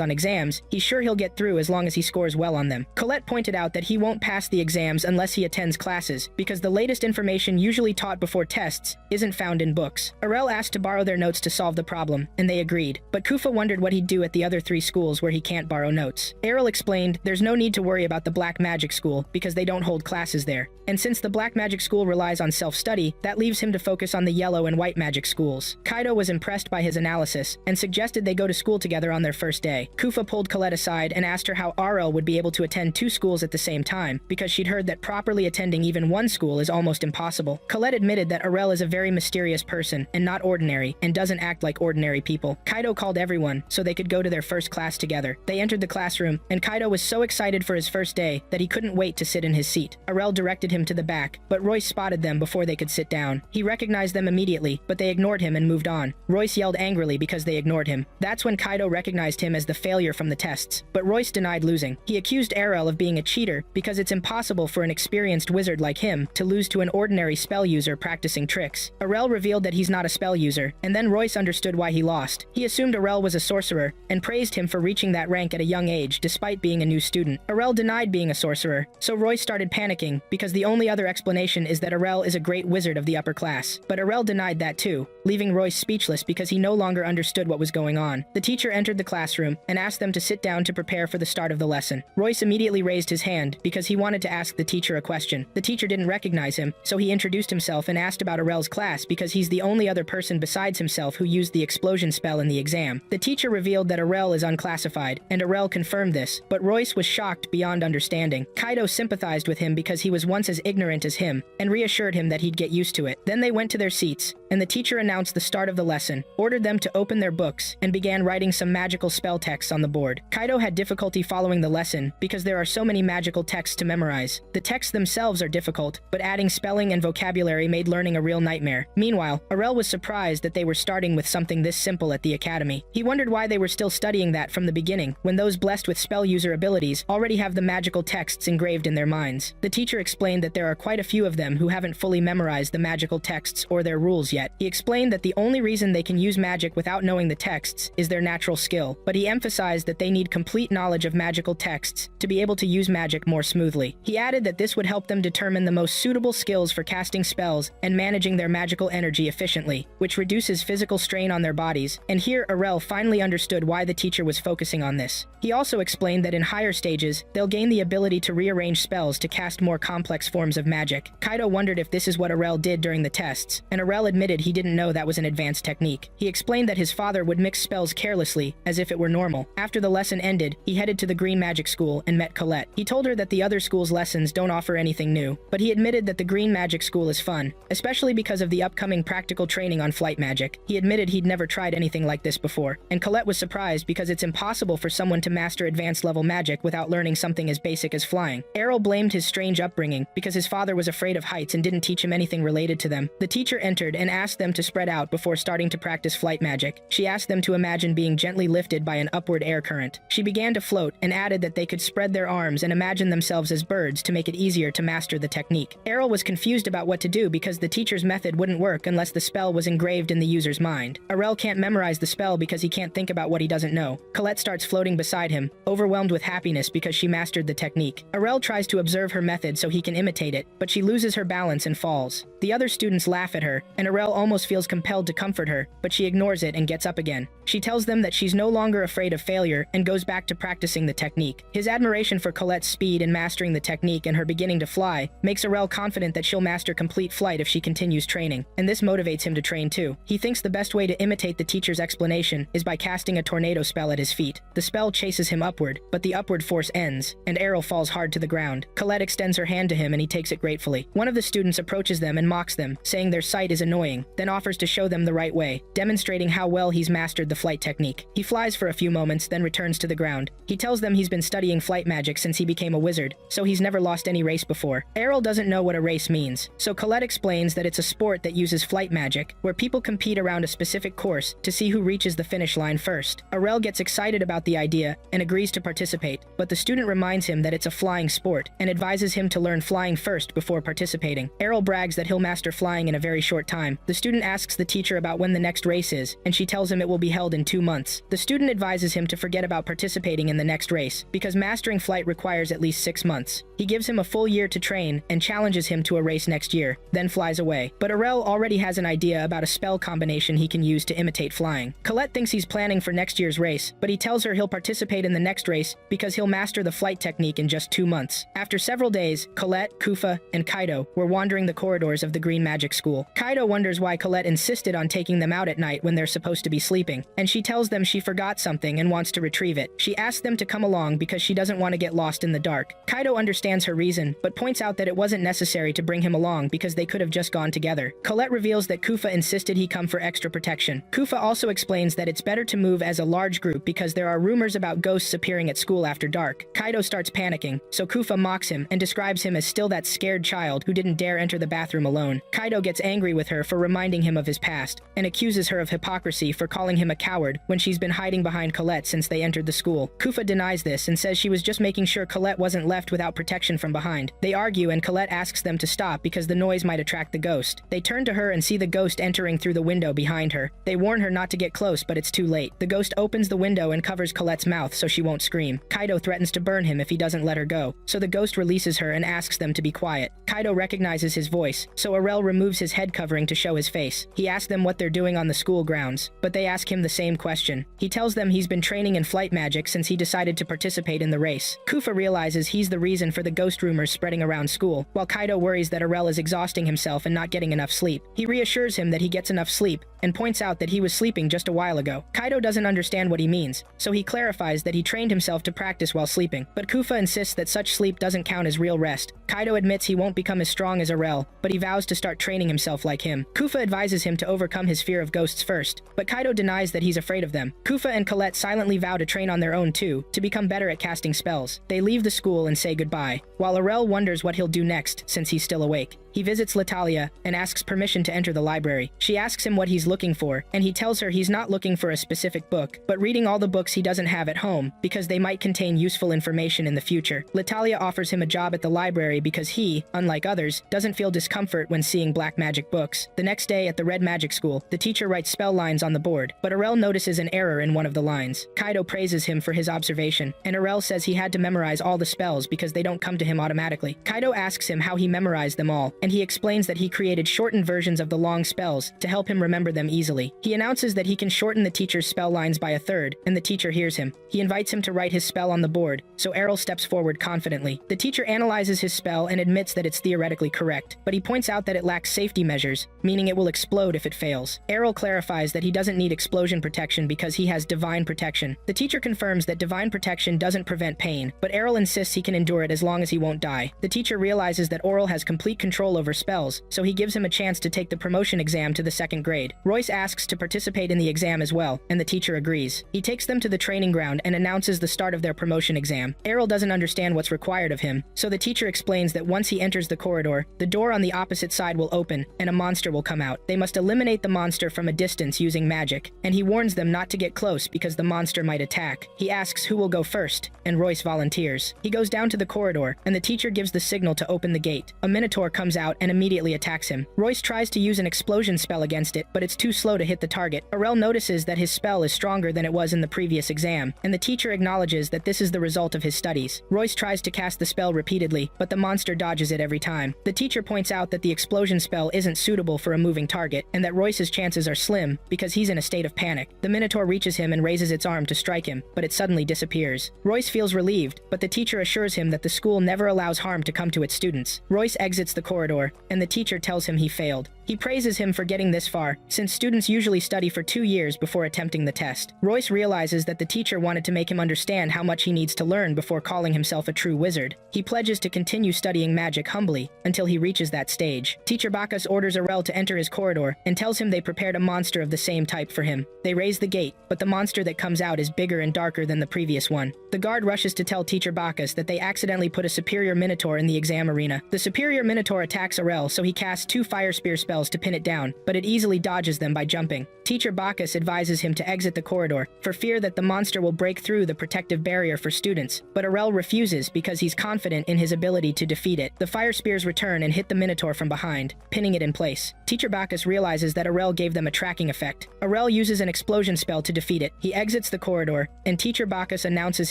on exams, he's sure he'll get through as long as he scores well on them. Colette pointed out that he won't pass the exams unless he attends classes, because the latest information usually taught before tests isn't found in books. Arel asked to borrow their notes to solve the problem, and they agreed, but Kufa wondered what he'd do at the other 3 schools where he can't borrow notes. Arel explained there's no need to worry about the Black Magic School because they don't hold classes there, and since the Black Magic School relies on self-study, that leaves him to focus on the Yellow and White Magic Schools. Kaido was impressed by his analysis and suggested they go to school together on their first day. Kufa pulled Colette aside and asked her how Arel would be able to attend 2 schools at the same time, because she'd heard that properly attending even one school is almost impossible. Colette admitted that Arel is a very mysterious person and not ordinary, and doesn't act like ordinary people. Kaido called everyone so they could go to their first class together. They entered the classroom, and Kaido was so excited for his first day that he couldn't wait to sit in his seat. Arel directed him to the back, but Royce spotted them before they could sit down. He recognized them immediately, but they ignored him and moved on. Royce yelled angrily because they ignored him. That's when Kaido recognized him as the failure from the tests, but Royce denied losing. He accused Arel of being a cheater because it's impossible for an experienced wizard like him to lose to an ordinary spell user practicing tricks. Arel revealed that he's not a spell user, and then Royce understood why he lost. He assumed Arel was a sorcerer, and praised him for reaching that rank at a young age despite being a new student. Arel denied being a sorcerer, so Royce started panicking because the only other explanation is that Arel is a great wizard of the upper class. But Arel denied that too, leaving Royce speechless because he no longer understood what was going on. The teacher entered the classroom and asked them to sit down to prepare for the start of the lesson. Royce immediately raised his hand because he wanted to ask the teacher a question. The teacher didn't recognize him, so he introduced himself and asked about Arel's class because he's the only other person besides himself who used the explosion spell in the exam. The teacher revealed that Arel is unclassified, and Arel confirmed this, but Royce was shocked beyond understanding. Kaido sympathized with him because he was once as ignorant as him, and reassured him that he'd get used to it. Then they went to their seats, and the teacher announced the start of the lesson, ordered them to open their books, and began writing some magical spell texts on the board. Kaido had difficulty following the lesson because there are so many magical texts to memorize. The texts themselves are difficult, but adding spelling and vocabulary made learning a real nightmare. Meanwhile, Arel was surprised that they were starting with something this simple at the academy. He wondered why they were still studying that from the beginning, when those blessed with spell user abilities already have the magical texts engraved in their minds. The teacher explained that there are quite a few of them who haven't fully memorized the magical texts or their rules yet. He explained that the only reason they can use magic without knowing the texts is their natural skill, but he emphasized that they need complete knowledge of magical texts to be able to use magic more smoothly. He added that this would help them determine the most suitable skills for casting spells and managing their magical energy efficiently, which reduces physical strain on their bodies, and here Arel finally understood why the teacher was focusing on this. He also explained that in higher stages, they'll gain the ability to rearrange spells to cast more complex forms of magic. Kaido wondered if this is what Arel did during the tests, and Arel admitted he didn't know that was an advanced technique. He explained that his father would mix spells carelessly, as if it were normal. After the lesson ended, he headed to the Green Magic School and met Colette. He told her that the other school's lessons don't offer anything new, but he admitted that the Green Magic School is fun, especially because of the upcoming practical training on flight magic. He admitted he'd never tried anything like this before, and Colette was surprised because it's impossible for someone to master advanced level magic without learning something as basic as flying. Errol blamed his strange upbringing because his father was afraid of heights and didn't teach him anything related to them. The teacher entered and asked them to spread out before starting to practice flight magic. She asked them to imagine being gently lifted by an upward air current. She began to float and added that they could spread their arms and imagine themselves as birds to make it easier to master the technique. Errol was confused about what to do because the teacher's method wouldn't work unless the spell was engraved in the user's mind. Arel can't memorize the spell because he can't think about what he doesn't know. Colette starts floating beside him, overwhelmed with happiness because she mastered the technique. Arel tries to observe her method so he can imitate it, but she loses her balance and falls. The other students laugh at her, and Arel almost feels compelled to comfort her, but she ignores it and gets up again. She tells them that she's no longer afraid of failure and goes back to practicing the technique. His admiration for Colette's speed in mastering the technique and her beginning to fly makes Arel confident that she'll master complete flight if she continues training, and this motivates him to train too. He thinks the best way to imitate the teacher's explanation is by casting a tornado spell at his feet. The spell chases him upward, but the upward force ends, and Arel falls hard to the ground. Colette extends her hand to him and he takes it gratefully. One of the students approaches them and mocks them, saying their sight is annoying, then offers to show them the right way, demonstrating how well he's mastered the flight technique. He flies for a few moments, then returns to the ground. He tells them he's been studying flight magic since he became a wizard, so he's never lost any race before. Errol doesn't know what a race means, so Colette explains that it's a sport that uses flight magic, where people compete around a specific course to see who reaches the finish line first. Arel gets excited about the idea and agrees to participate, but the student reminds him that it's a flying sport and advises him to learn flying first before participating. Errol brags that he'll master flying in a very short time. The student asks the teacher about when the next race is, and she tells him it will be held in 2 months. The student advises him to forget about participating in the next race, because mastering flight requires at least 6 months. He gives him a full year to train and challenges him to a race next year, then flies away. But Arel already has an idea about a spell combination he can use to imitate flying. Colette thinks he's planning for next year's race, but he tells her he'll participate in the next race because he'll master the flight technique in just 2 months. After several days, Colette, Kufa, and Kaido were wandering the corridors of the Green Magic School. Kaido wonders why Colette insisted on taking them out at night when they're supposed to be sleeping, and she tells them she forgot something and wants to retrieve it. She asks them to come along because she doesn't want to get lost in the dark. Kaido understands her reason, but points out that it wasn't necessary to bring him along because they could have just gone together. Colette reveals that Kufa insisted he come for extra protection. Kufa also explains that it's better to move as a large group because there are rumors about ghosts appearing at school after dark. Kaido starts panicking, so Kufa mocks him and describes him as still that scared child who didn't dare enter the bathroom alone. Kaido gets angry with her for reminding him of his past, and accuses her of hypocrisy for calling him a coward when she's been hiding behind Colette since they entered the school. Kufa denies this and says she was just making sure Colette wasn't left without protection from behind. They argue and Colette asks them to stop because the noise might attract the ghost. They turn to her and see the ghost entering through the window behind her. They warn her not to get close, but it's too late. The ghost opens the window and covers Colette's mouth so she won't scream. Kaido threatens to burn him if he doesn't let her go, so the ghost releases her and asks them to be quiet. Kaido recognizes his voice, so Arel removes his head covering to show his face. He asks them what they're doing on the school grounds, but they ask him the same question. He tells them he's been training in flight magic since he decided to participate in the race. Kufa realizes he's the reason for the ghost rumors spreading around school, while Kaido worries that Arel is exhausting himself and not getting enough sleep. He reassures him that he gets enough sleep and points out that he was sleeping just a while ago. Kaido doesn't understand what he means, so he clarifies that he trained himself to practice while sleeping. But Kufa insists that such sleep doesn't count as real rest. Kaido admits he won't become as strong as Arel, but he vows to start training himself like him. Kufa advises him to overcome his fear of ghosts first, but Kaido denies that he's afraid of them. Kufa and Colette silently vow to train on their own too, to become better at casting spells. They leave the school and say goodbye, while Arel wonders what he'll do next since he's still awake. He visits Latalia and asks permission to enter the library. She asks him what he's looking for, and he tells her he's not looking for a specific book, but reading all the books he doesn't have at home, because they might contain useful information in the future. Latalia offers him a job at the library because he, unlike others, doesn't feel discomfort when seeing black magic books. The next day at the Red Magic School, the teacher writes spell lines on the board, but Arel notices an error in one of the lines. Kaido praises him for his observation, and Arel says he had to memorize all the spells because they don't come to him automatically. Kaido asks him how he memorized them all, and he explains that he created shortened versions of the long spells to help him remember them easily. He announces that he can shorten the teacher's spell lines by a third, and the teacher hears him. He invites him to write his spell on the board, so Errol steps forward confidently. The teacher analyzes his spell and admits that it's theoretically correct, but he points out that it lacks safety measures, meaning it will explode if it fails. Errol clarifies that he doesn't need explosion protection because he has divine protection. The teacher confirms that divine protection doesn't prevent pain, but Errol insists he can endure it as long as he won't die. The teacher realizes that Oral has complete control over spells, so he gives him a chance to take the promotion exam to the 2nd grade. Royce asks to participate in the exam as well, and the teacher agrees. He takes them to the training ground and announces the start of their promotion exam. Errol doesn't understand what's required of him, so the teacher explains that once he enters the corridor, the door on the opposite side will open, and a monster will come out. They must eliminate the monster from a distance using magic, and he warns them not to get close because the monster might attack. He asks who will go first, and Royce volunteers. He goes down to the corridor, and the teacher gives the signal to open the gate. A minotaur comes out and immediately attacks him. Royce tries to use an explosion spell against it, but it's too slow to hit the target. Arel notices that his spell is stronger than it was in the previous exam, and the teacher acknowledges that this is the result of his studies. Royce tries to cast the spell repeatedly, but the monster dodges it every time. The teacher points out that the explosion spell isn't suitable for a moving target, and that Royce's chances are slim because he's in a state of panic. The minotaur reaches him and raises its arm to strike him, but it suddenly disappears. Royce feels relieved, but the teacher assures him that the school never allows harm to come to its students. Royce exits the corridor, and the teacher tells him he failed. He praises him for getting this far, since students usually study for 2 years before attempting the test. Royce realizes that the teacher wanted to make him understand how much he needs to learn before calling himself a true wizard. He pledges to continue studying magic humbly until he reaches that stage. Teacher Bacchus orders Arel to enter his corridor and tells him they prepared a monster of the same type for him. They raise the gate, but the monster that comes out is bigger and darker than the previous one. The guard rushes to tell Teacher Bacchus that they accidentally put a superior minotaur in the exam arena. The superior minotaur attacks Arel, so he casts 2 fire spear spells to pin it down, but it easily dodges them by jumping. Teacher Bacchus advises him to exit the corridor, for fear that the monster will break through the protective barrier for students, but Arel refuses because he's confident in his ability to defeat it. The fire spears return and hit the minotaur from behind, pinning it in place. Teacher Bacchus realizes that Arel gave them a tracking effect. Arel uses an explosion spell to defeat it. He exits the corridor, and Teacher Bacchus announces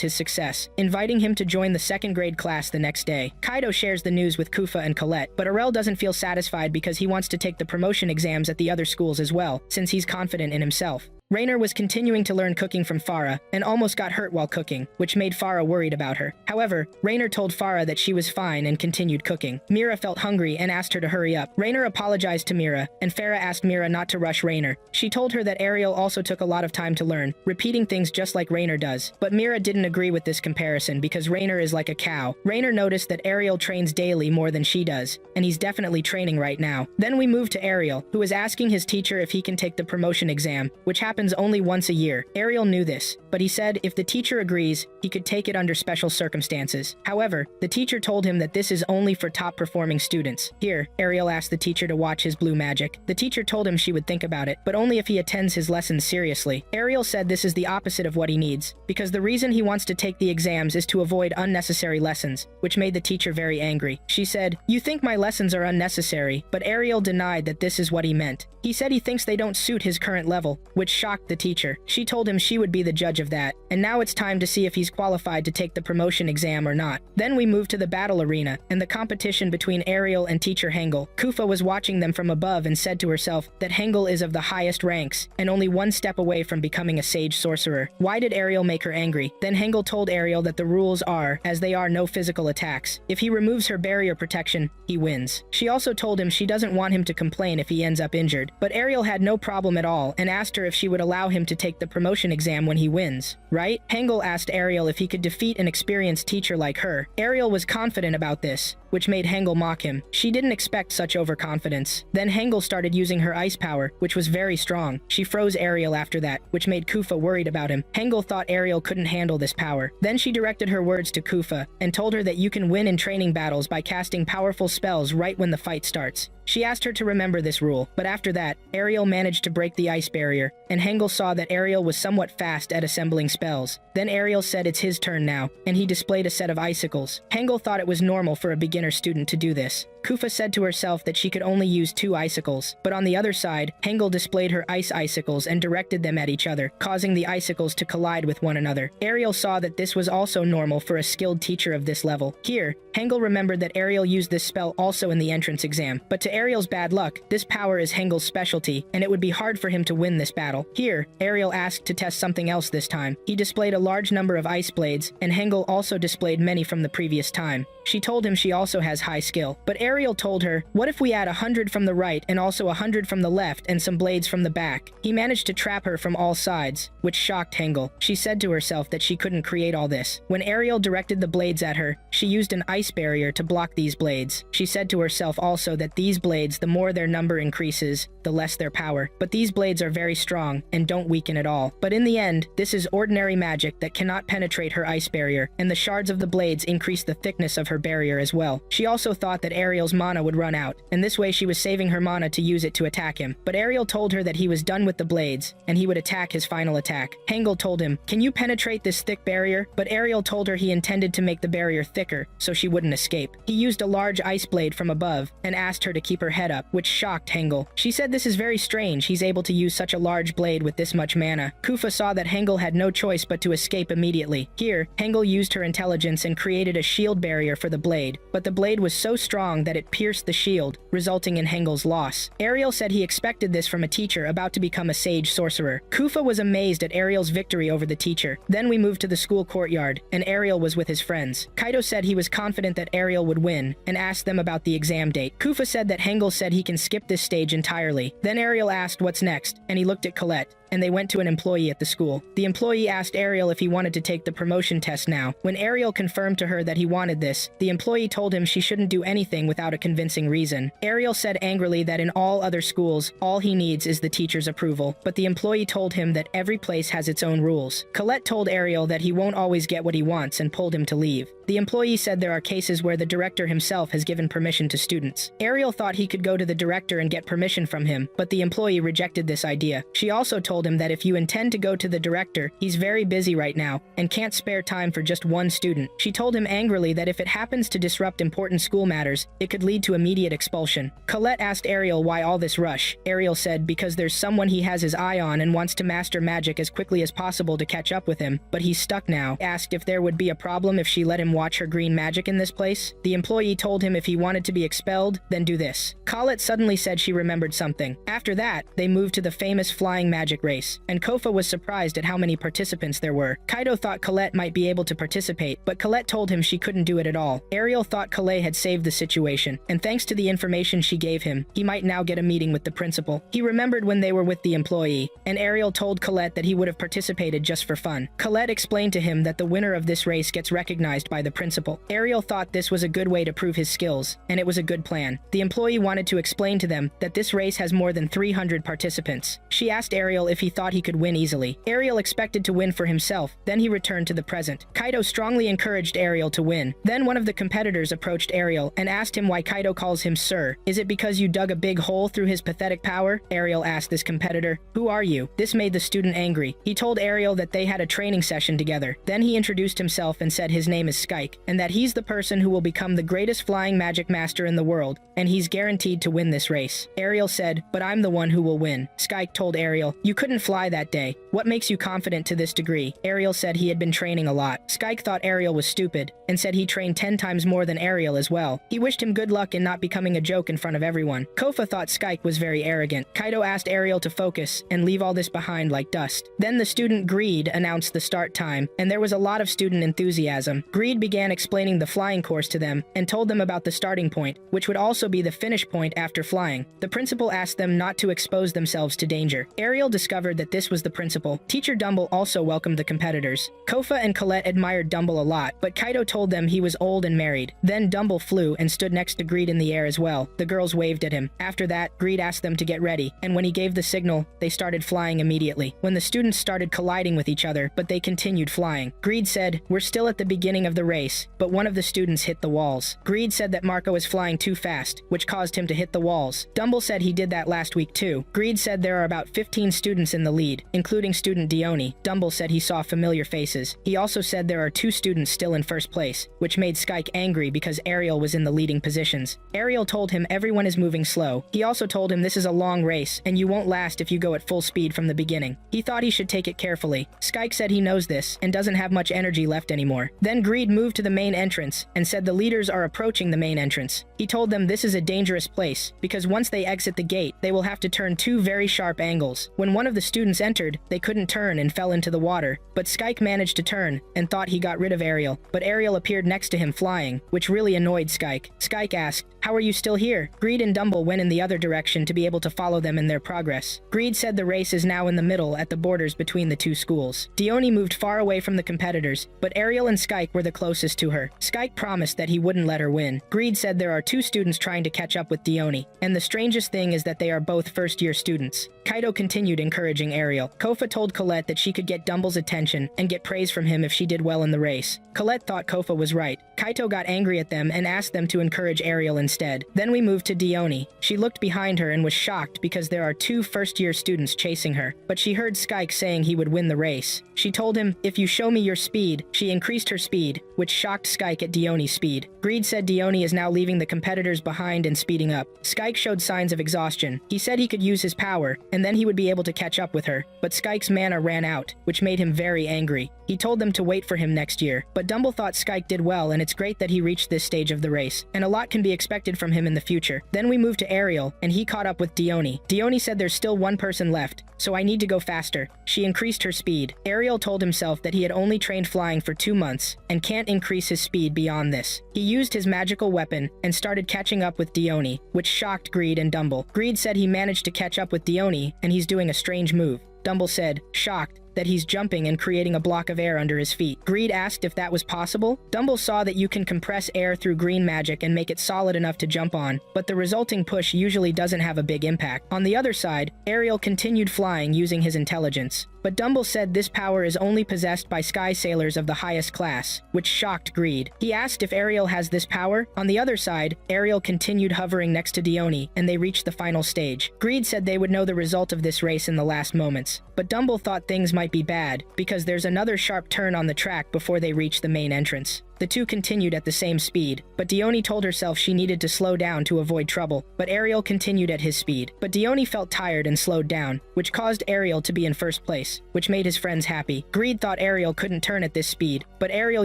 his success, inviting him to join the 2nd grade class the next day. Kaido shares the news with Kufa and Colette, but Arel doesn't feel satisfied because he wants to take the promotion exams at the other schools as well, since he's confident in himself. Rainer was continuing to learn cooking from Farah and almost got hurt while cooking, which made Farah worried about her. However, Rainer told Farah that she was fine and continued cooking. Mira felt hungry and asked her to hurry up. Rainer apologized to Mira, and Farah asked Mira not to rush Rainer. She told her that Ariel also took a lot of time to learn, repeating things just like Rainer does. But Mira didn't agree with this comparison because Rainer is like a cow. Rainer noticed that Ariel trains daily more than she does, and he's definitely training right now. Then we move to Ariel, who is asking his teacher if he can take the promotion exam, which happens only once a year. Ariel knew this, but he said if the teacher agrees, he could take it under special circumstances. However, the teacher told him that this is only for top-performing students. Here, Ariel asked the teacher to watch his blue magic. The teacher told him she would think about it, but only if he attends his lessons seriously. Ariel said this is the opposite of what he needs, because the reason he wants to take the exams is to avoid unnecessary lessons, which made the teacher very angry. She said, "You think my lessons are unnecessary," but Ariel denied that this is what he meant. He said he thinks they don't suit his current level, which shocked shocked the teacher. She told him she would be the judge of that, and now it's time to see if he's qualified to take the promotion exam or not. Then we move to the battle arena, and the competition between Ariel and teacher Hengel. Kufa was watching them from above and said to herself that Hengel is of the highest ranks, and only one step away from becoming a sage sorcerer. Why did Ariel make her angry? Then Hengel told Ariel that the rules are, as they are, no physical attacks. If he removes her barrier protection, he wins. She also told him she doesn't want him to complain if he ends up injured, but Ariel had no problem at all and asked her if she would allow him to take the promotion exam when he wins. Right? Hengel asked Ariel if he could defeat an experienced teacher like her. Ariel was confident about this, which made Hengel mock him. She didn't expect such overconfidence. Then Hengel started using her ice power, which was very strong. She froze Ariel after that, which made Kufa worried about him. Hengel thought Ariel couldn't handle this power. Then she directed her words to Kufa and told her that you can win in training battles by casting powerful spells right when the fight starts. She asked her to remember this rule, but after that, Ariel managed to break the ice barrier, and Hengel saw that Ariel was somewhat fast at assembling spells. Then Ariel said it's his turn now, and he displayed a set of icicles. Hengel thought it was normal for a beginner student to do this. Kufa said to herself that she could only use 2 icicles, but on the other side, Hengel displayed her ice icicles and directed them at each other, causing the icicles to collide with one another. Ariel saw that this was also normal for a skilled teacher of this level. Here, Hengel remembered that Ariel used this spell also in the entrance exam, but to Ariel's bad luck, this power is Hengel's specialty, and it would be hard for him to win this battle. Here, Ariel asked to test something else this time. He displayed a large number of ice blades, and Hengel also displayed many from the previous time. She told him she also has high skill, but Ariel told her, what if we add 100 from the right and also 100 from the left and some blades from the back? He managed to trap her from all sides, which shocked Hengel. She said to herself that she couldn't create all this. When Ariel directed the blades at her, she used an ice barrier to block these blades. She said to herself also that these blades, the more their number increases, the less their power. But these blades are very strong and don't weaken at all. But in the end, this is ordinary magic that cannot penetrate her ice barrier, and the shards of the blades increase the thickness of her barrier as well. She also thought that Ariel's mana would run out, and this way she was saving her mana to use it to attack him. But Ariel told her that he was done with the blades, and he would attack his final attack. Hengel told him, can you penetrate this thick barrier? But Ariel told her he intended to make the barrier thicker, so she wouldn't escape. He used a large ice blade from above, and asked her to keep her head up, which shocked Hengel. She said this is very strange, he's able to use such a large blade with this much mana. Kufa saw that Hengel had no choice but to escape immediately. Here, Hengel used her intelligence and created a shield barrier for the blade, but the blade was so strong that it pierced the shield, resulting in Hengel's loss. Ariel said he expected this from a teacher about to become a sage sorcerer. Kufa was amazed at Ariel's victory over the teacher. Then we moved to the school courtyard, and Ariel was with his friends. Kaido said he was confident that Ariel would win, and asked them about the exam date. Kufa said that Hengel said he can skip this stage entirely. Then Ariel asked what's next, and he looked at Colette, and they went to an employee at the school. The employee asked Ariel if he wanted to take the promotion test now. When Ariel confirmed to her that he wanted this, the employee told him she shouldn't do anything without a convincing reason. Ariel said angrily that in all other schools, all he needs is the teacher's approval, but the employee told him that every place has its own rules. Colette told Ariel that he won't always get what he wants and pulled him to leave. The employee said there are cases where the director himself has given permission to students. Ariel thought he could go to the director and get permission from him, but the employee rejected this idea. She also told him that if you intend to go to the director, he's very busy right now and can't spare time for just one student. She told him angrily that if it happens to disrupt important school matters, it could lead to immediate expulsion. Colette asked Ariel why all this rush. Ariel said because there's someone he has his eye on and wants to master magic as quickly as possible to catch up with him, but he's stuck now. Asked if there would be a problem if she let him watch her green magic in this place. The employee told him if he wanted to be expelled, then do this. Colette suddenly said she remembered something. After that, they moved to the famous flying magic race, and Kofa was surprised at how many participants there were. Kaido thought Colette might be able to participate, but Colette told him she couldn't do it at all. Ariel thought Colette had saved the situation, and thanks to the information she gave him, he might now get a meeting with the principal. He remembered when they were with the employee, and Ariel told Colette that he would have participated just for fun. Colette explained to him that the winner of this race gets recognized by the principal. Ariel thought this was a good way to prove his skills, and it was a good plan. The employee wanted to explain to them that this race has more than 300 participants. She asked Ariel if he thought he could win easily. Ariel expected to win for himself, then he returned to the present. Kaido strongly encouraged Ariel to win. Then one of the competitors approached Ariel and asked him why Kaido calls him sir. Is it because you dug a big hole through his pathetic power? Ariel asked this competitor. Who are you? This made the student angry. He told Ariel that they had a training session together. Then he introduced himself and said his name is Skyke, and that he's the person who will become the greatest flying magic master in the world, and he's guaranteed to win this race. Ariel said, but I'm the one who will win. Skyke told Ariel, you couldn't fly that day. What makes you confident to this degree? Ariel said he had been training a lot. Skyke thought Ariel was stupid and said he trained 10 times more than Ariel as well. He wished him good luck in not becoming a joke in front of everyone. Kofa thought Skyke was very arrogant. Kaido asked Ariel to focus and leave all this behind like dust. Then the student Greed announced the start time, and there was a lot of student enthusiasm. Greed began explaining the flying course to them and told them about the starting point, which would also be the finish point after flying. The principal asked them not to expose themselves to danger. Ariel discovered that this was the principal. Teacher Dumble also welcomed the competitors. Kofa and Colette admired Dumble a lot, but Kaido told them he was old and married. Then Dumble flew and stood next to Greed in the air as well. The girls waved at him. After that, Greed asked them to get ready, and when he gave the signal, they started flying immediately. When the students started colliding with each other, but they continued flying. Greed said, "We're still at the beginning of the race," but one of the students hit the walls. Greed said that Marco was flying too fast, which caused him to hit the walls. Dumble said he did that last week too. Greed said there are about 15 students in the lead, including student Dione. Dumble said he saw familiar faces. He also said there are 2 students still in first place, which made Skyke angry because Ariel was in the leading positions. Ariel told him everyone is moving slow. He also told him this is a long race, and you won't last if you go at full speed from the beginning. He thought he should take it carefully. Skyke said he knows this, and doesn't have much energy left anymore. Then Greed moved to the main entrance, and said the leaders are approaching the main entrance. He told them this is a dangerous place, because once they exit the gate, they will have to turn 2 very sharp angles. When one of the students entered, they couldn't turn and fell into the water, but Skyke managed to turn, and thought he got rid of Ariel, but Ariel appeared next to him flying, which really annoyed Skyke. Skyke asked, "How are you still here?" Greed and Dumble went in the other direction to be able to follow them in their progress. Greed said the race is now in the middle at the borders between the 2 schools. Dione moved far away from the competitors, but Ariel and Skyke were the closest to her. Skyke promised that he wouldn't let her win. Greed said there are 2 students trying to catch up with Dione, and the strangest thing is that they are both first-year students. Kaido continued encouraging Ariel. Kofa told Colette that she could get Dumble's attention and get praise from him if she did well in the race. Colette thought Kofa was right. Kaito got angry at them and asked them to encourage Ariel instead. Then we moved to Dione. She looked behind her and was shocked because there are 2 first-year students chasing her, but she heard Skyke saying he would win the race. She told him, "If you show me your speed." She increased her speed, which shocked Skyke at Dione's speed. Greed said Dione is now leaving the competitors behind and speeding up. Skyke showed signs of exhaustion. He said he could use his power, and then he would be able to catch up with her, but Skyke's mana ran out, which made him very angry. He told them to wait for him next year, but Dumble thought Skyke did well, and it's great that he reached this stage of the race, and a lot can be expected from him in the future. Then we moved to Ariel, and he caught up with Dione. Dione said there's still 1 person left, so I need to go faster. She increased her speed. Ariel told himself that he had only trained flying for 2 months, and can't increase his speed beyond this. He used his magical weapon, and started catching up with Dione, which shocked Greed and Dumble. Greed said he managed to catch up with Dione, and he's doing a strange move. Dumble said, shocked, that he's jumping and creating a block of air under his feet. Greed asked if that was possible. Dumble saw that you can compress air through green magic and make it solid enough to jump on, but the resulting push usually doesn't have a big impact. On the other side, Ariel continued flying using his intelligence. But Dumble said this power is only possessed by sky sailors of the highest class, which shocked Greed. He asked if Ariel has this power. On the other side, Ariel continued hovering next to Dione, and they reached the final stage. Greed said they would know the result of this race in the last moments, but Dumble thought things might be bad, because there's another sharp turn on the track before they reach the main entrance. The 2 continued at the same speed, but Dione told herself she needed to slow down to avoid trouble, but Ariel continued at his speed. But Dione felt tired and slowed down, which caused Ariel to be in first place, which made his friends happy. Greed thought Ariel couldn't turn at this speed, but Ariel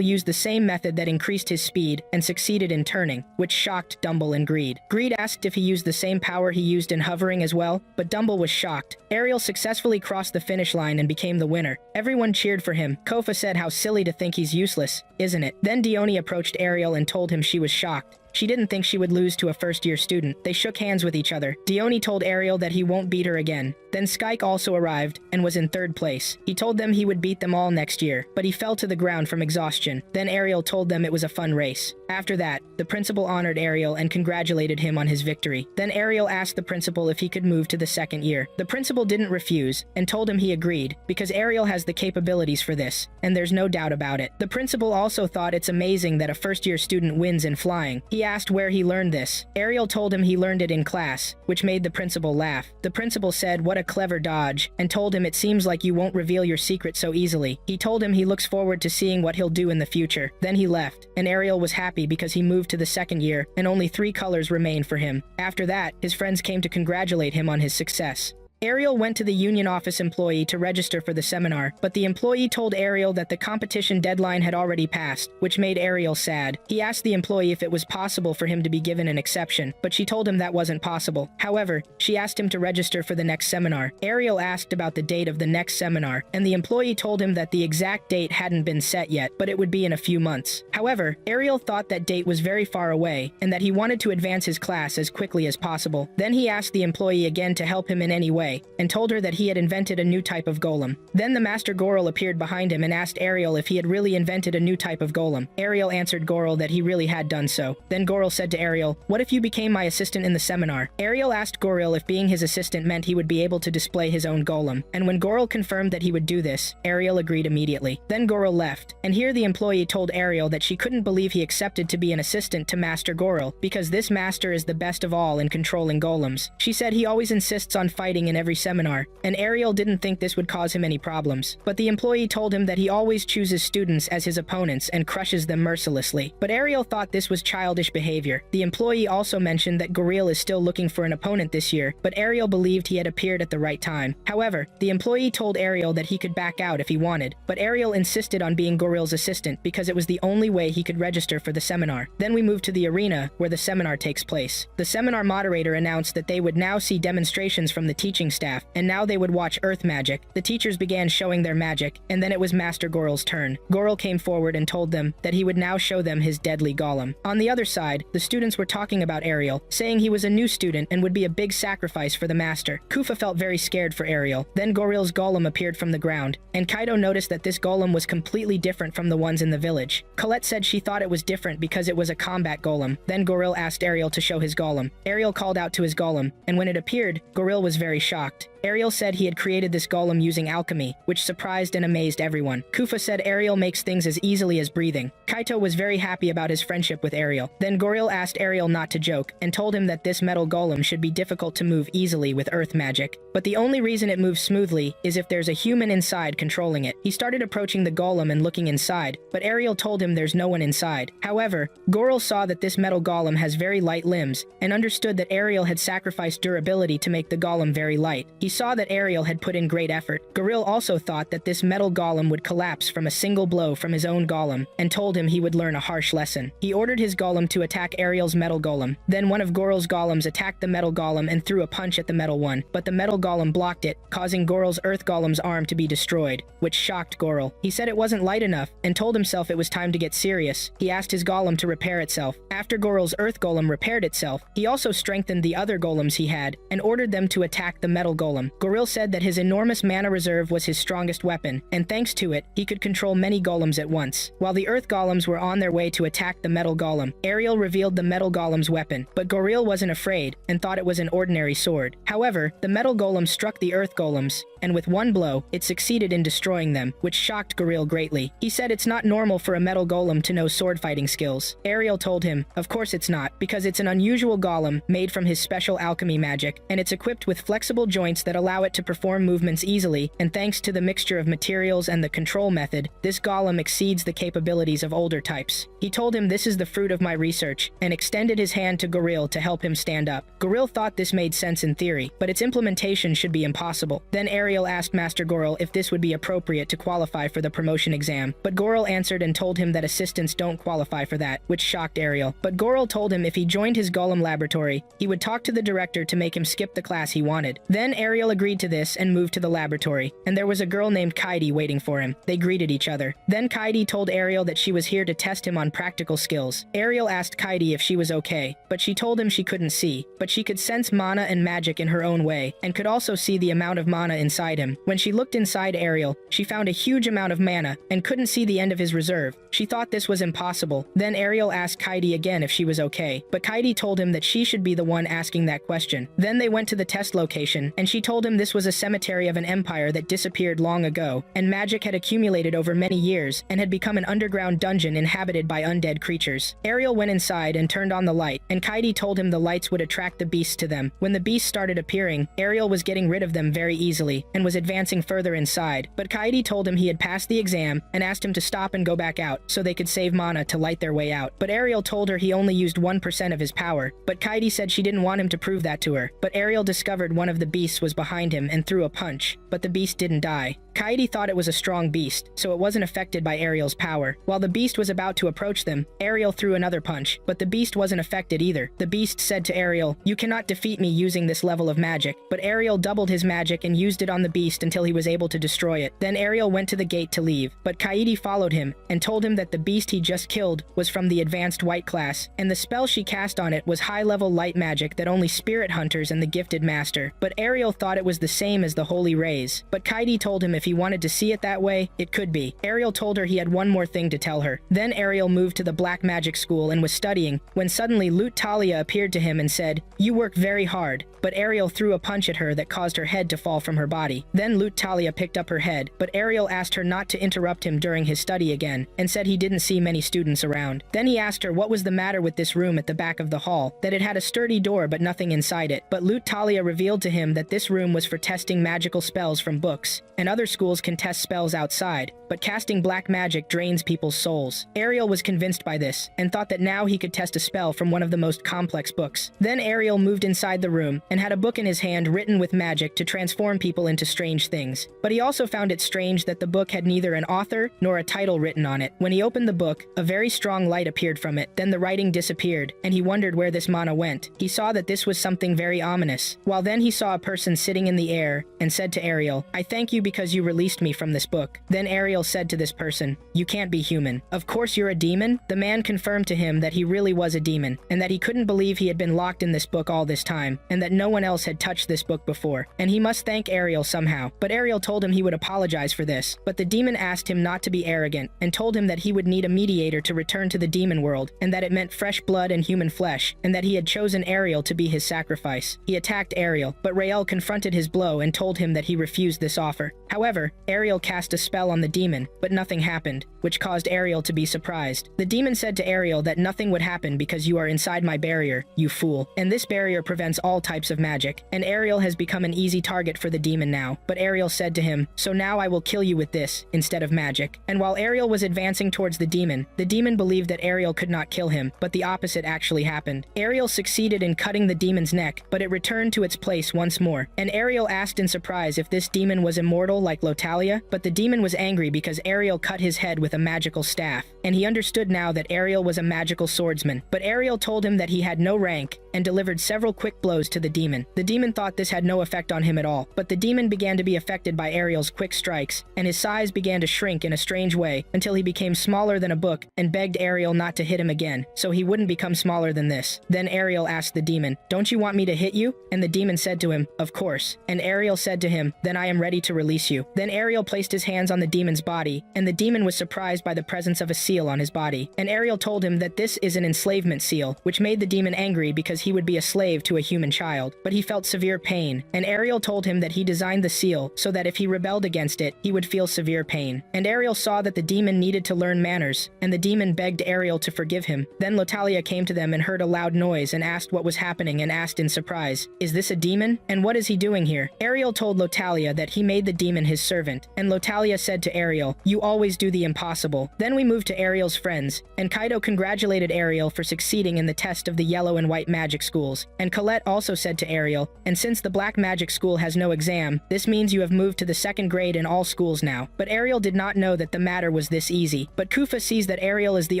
used the same method that increased his speed and succeeded in turning, which shocked Dumble and Greed. Greed asked if he used the same power he used in hovering as well, but Dumble was shocked. Ariel successfully crossed the finish line and became the winner. Everyone cheered for him. Kofa said how silly to think he's useless, isn't it? Then Dione approached Ariel and told him she was shocked. She didn't think she would lose to a first-year student. They shook hands with each other. Dione told Ariel that he won't beat her again. Then Skyke also arrived, and was in 3rd place. He told them he would beat them all next year, but he fell to the ground from exhaustion. Then Ariel told them it was a fun race. After that, the principal honored Ariel and congratulated him on his victory. Then Ariel asked the principal if he could move to the 2nd year. The principal didn't refuse, and told him he agreed, because Ariel has the capabilities for this, and there's no doubt about it. The principal also thought it's amazing that a first-year student wins in flying. He asked where he learned this. Ariel told him he learned it in class, which made the principal laugh. The principal said what a clever dodge, and told him it seems like you won't reveal your secret so easily. He told him he looks forward to seeing what he'll do in the future. Then he left, and Ariel was happy because he moved to the 2nd year, and only 3 colors remained for him. After that, his friends came to congratulate him on his success. Ariel went to the union office employee to register for the seminar, but the employee told Ariel that the competition deadline had already passed, which made Ariel sad. He asked the employee if it was possible for him to be given an exception, but she told him that wasn't possible. However, she asked him to register for the next seminar. Ariel asked about the date of the next seminar, and the employee told him that the exact date hadn't been set yet, but it would be in a few months. However, Ariel thought that date was very far away, and that he wanted to advance his class as quickly as possible. Then he asked the employee again to help him in any way, and told her that he had invented a new type of golem. Then the Master Goral appeared behind him and asked Ariel if he had really invented a new type of golem. Ariel answered Goral that he really had done so. Then Goral said to Ariel, "What if you became my assistant in the seminar?" Ariel asked Goral if being his assistant meant he would be able to display his own golem, and when Goral confirmed that he would do this, Ariel agreed immediately. Then Goral left, and here the employee told Ariel that she couldn't believe he accepted to be an assistant to Master Goral, because this master is the best of all in controlling golems. She said he always insists on fighting in every seminar, and Ariel didn't think this would cause him any problems. But the employee told him that he always chooses students as his opponents and crushes them mercilessly. But Ariel thought this was childish behavior. The employee also mentioned that Goral is still looking for an opponent this year, but Ariel believed he had appeared at the right time. However, the employee told Ariel that he could back out if he wanted, but Ariel insisted on being Goral's assistant because it was the only way he could register for the seminar. Then we moved to the arena where the seminar takes place. The seminar moderator announced that they would now see demonstrations from the teaching staff, and now they would watch earth magic. The teachers began showing their magic, and then it was Master Goral's turn. Goral came forward and told them that he would now show them his deadly golem. On the other side, the students were talking about Ariel, saying he was a new student and would be a big sacrifice for the master. Kufa felt very scared for Ariel. Then Goral's golem appeared from the ground, and Kaido noticed that this golem was completely different from the ones in the village. Colette said she thought it was different because it was a combat golem. Then Goral asked Ariel to show his golem. Ariel called out to his golem, and when it appeared, Goral was very shocked. Ariel said he had created this golem using alchemy, which surprised and amazed everyone. Kufa said Ariel makes things as easily as breathing. Kaito was very happy about his friendship with Ariel. Then Goral asked Ariel not to joke, and told him that this metal golem should be difficult to move easily with earth magic. But the only reason it moves smoothly is if there's a human inside controlling it. He started approaching the golem and looking inside, but Ariel told him there's no one inside. However, Goral saw that this metal golem has very light limbs, and understood that Ariel had sacrificed durability to make the golem very light. He saw that Ariel had put in great effort. Goral also thought that this metal golem would collapse from a single blow from his own golem, and told him he would learn a harsh lesson. He ordered his golem to attack Ariel's metal golem. Then one of Goral's golems attacked the metal golem and threw a punch at the metal one, but the metal golem blocked it, causing Goral's earth golem's arm to be destroyed, which shocked Goral. He said it wasn't light enough, and told himself it was time to get serious. He asked his golem to repair itself. After Goral's earth golem repaired itself, he also strengthened the other golems he had, and ordered them to attack the metal golem. Goral said that his enormous mana reserve was his strongest weapon, and thanks to it, he could control many golems at once. While the earth golems were on their way to attack the metal golem, Ariel revealed the metal golem's weapon, but Goral wasn't afraid, and thought it was an ordinary sword. However, the metal golem struck the earth golems, and with one blow, it succeeded in destroying them, which shocked Goral greatly. He said it's not normal for a metal golem to know sword fighting skills. Ariel told him, of course it's not, because it's an unusual golem made from his special alchemy magic, and it's equipped with flexible joints that allow it to perform movements easily, and thanks to the mixture of materials and the control method, this golem exceeds the capabilities of older types. He told him this is the fruit of my research, and extended his hand to Goral to help him stand up. Goral thought this made sense in theory, but its implementation should be impossible. Then Ariel asked Master Goral if this would be appropriate to qualify for the promotion exam, but Goral answered and told him that assistants don't qualify for that, which shocked Ariel. But Goral told him if he joined his golem laboratory, he would talk to the director to make him skip the class he wanted. Then Ariel agreed to this and moved to the laboratory, and there was a girl named Kaidi waiting for him. They greeted each other. Then Kaidi told Ariel that she was here to test him on practical skills. Ariel asked Kaidi if she was okay, but she told him she couldn't see, but she could sense mana and magic in her own way, and could also see the amount of mana inside him. When she looked inside Ariel, she found a huge amount of mana, and couldn't see the end of his reserve. She thought this was impossible. Then Ariel asked Kaidi again if she was okay, but Kaidi told him that she should be the one asking that question. Then they went to the test location, and she told him this was a cemetery of an empire that disappeared long ago, and magic had accumulated over many years, and had become an underground dungeon inhabited by undead creatures. Ariel went inside and turned on the light, and Kaidi told him the lights would attract the beasts to them. When the beasts started appearing, Ariel was getting rid of them very easily, and was advancing further inside, but Kaidi told him he had passed the exam, and asked him to stop and go back out, so they could save mana to light their way out. But Ariel told her he only used 1% of his power, but Kaidi said she didn't want him to prove that to her. But Ariel discovered one of the beasts was behind him and threw a punch, but the beast didn't die. Kaede thought it was a strong beast, so it wasn't affected by Ariel's power. While the beast was about to approach them, Ariel threw another punch, but the beast wasn't affected either. The beast said to Ariel, "You cannot defeat me using this level of magic," but Ariel doubled his magic and used it on the beast until he was able to destroy it. Then Ariel went to the gate to leave, but Kaede followed him and told him that the beast he just killed was from the advanced white class, and the spell she cast on it was high-level light magic that only spirit hunters and the gifted master. But Ariel thought it was the same as the holy rays, but Kaede told him if he wanted to see it that way, it could be. Ariel told her he had one more thing to tell her. Then Ariel moved to the black magic school and was studying, when suddenly Lute Talia appeared to him and said, "You work very hard," but Ariel threw a punch at her that caused her head to fall from her body. Then Lute Talia picked up her head, but Ariel asked her not to interrupt him during his study again, and said he didn't see many students around. Then he asked her what was the matter with this room at the back of the hall, that it had a sturdy door but nothing inside it. But Lute Talia revealed to him that this room was for testing magical spells from books, and other schools can test spells outside, but casting black magic drains people's souls. Ariel was convinced by this, and thought that now he could test a spell from one of the most complex books. Then Ariel moved inside the room, and had a book in his hand written with magic to transform people into strange things. But he also found it strange that the book had neither an author nor a title written on it. When he opened the book, a very strong light appeared from it, then the writing disappeared, and he wondered where this mana went. He saw that this was something very ominous. While then he saw a person sitting in the air, and said to Ariel, "I thank you because you released me from this book." Then Ariel said to this person, "You can't be human. Of course you're a demon?" The man confirmed to him that he really was a demon, and that he couldn't believe he had been locked in this book all this time, and that no one else had touched this book before, and he must thank Ariel somehow. But Ariel told him he would apologize for this, but the demon asked him not to be arrogant, and told him that he would need a mediator to return to the demon world, and that it meant fresh blood and human flesh, and that he had chosen Ariel to be his sacrifice. He attacked Ariel, but Rael confronted his blow and told him that he refused this offer. However, Ariel cast a spell on the demon, but nothing happened, which caused Ariel to be surprised. The demon said to Ariel that nothing would happen because you are inside my barrier, you fool, and this barrier prevents all types of magic, and Ariel has become an easy target for the demon now. But Ariel said to him, "So now I will kill you with this, instead of magic." And while Ariel was advancing towards the demon believed that Ariel could not kill him, but the opposite actually happened. Ariel succeeded in cutting the demon's neck, but it returned to its place once more, and Ariel asked in surprise if this demon was immortal like Lotalia, but the demon was angry because Ariel cut his head with a magical staff, and he understood now that Ariel was a magical swordsman. But Ariel told him that he had no rank, and delivered several quick blows to the demon. The demon thought this had no effect on him at all, but the demon began to be affected by Ariel's quick strikes, and his size began to shrink in a strange way until he became smaller than a book, and begged Ariel not to hit him again, so he wouldn't become smaller than this. Then Ariel asked the demon, "Don't you want me to hit you?" And the demon said to him, "Of course." And Ariel said to him, "Then I am ready to release you." Then Ariel placed his hands on the demon's body, and the demon was surprised by the presence of a seal on his body. And Ariel told him that this is an enslavement seal, which made the demon angry because he would be a slave to a human child. But he felt severe pain, and Ariel told him that he designed the seal so that if he rebelled against it, he would feel severe pain. And Ariel saw that the demon needed to learn manners, and the demon begged Ariel to forgive him. Then Lotalia came to them and heard a loud noise and asked what was happening, and asked in surprise, "Is this a demon? And what is he doing here?" Ariel told Lotalia that he made the demon his servant, and Lotalia said to Ariel, "You always do the impossible." Then we moved to Ariel's friends, and Kaido congratulated Ariel for succeeding in the test of the yellow and white magic schools, and Colette also said to Ariel, "And since the black magic school has no exam, this means you have moved to the second grade in all schools now." But Ariel did not know that the matter was this easy, but Kufa sees that Ariel is the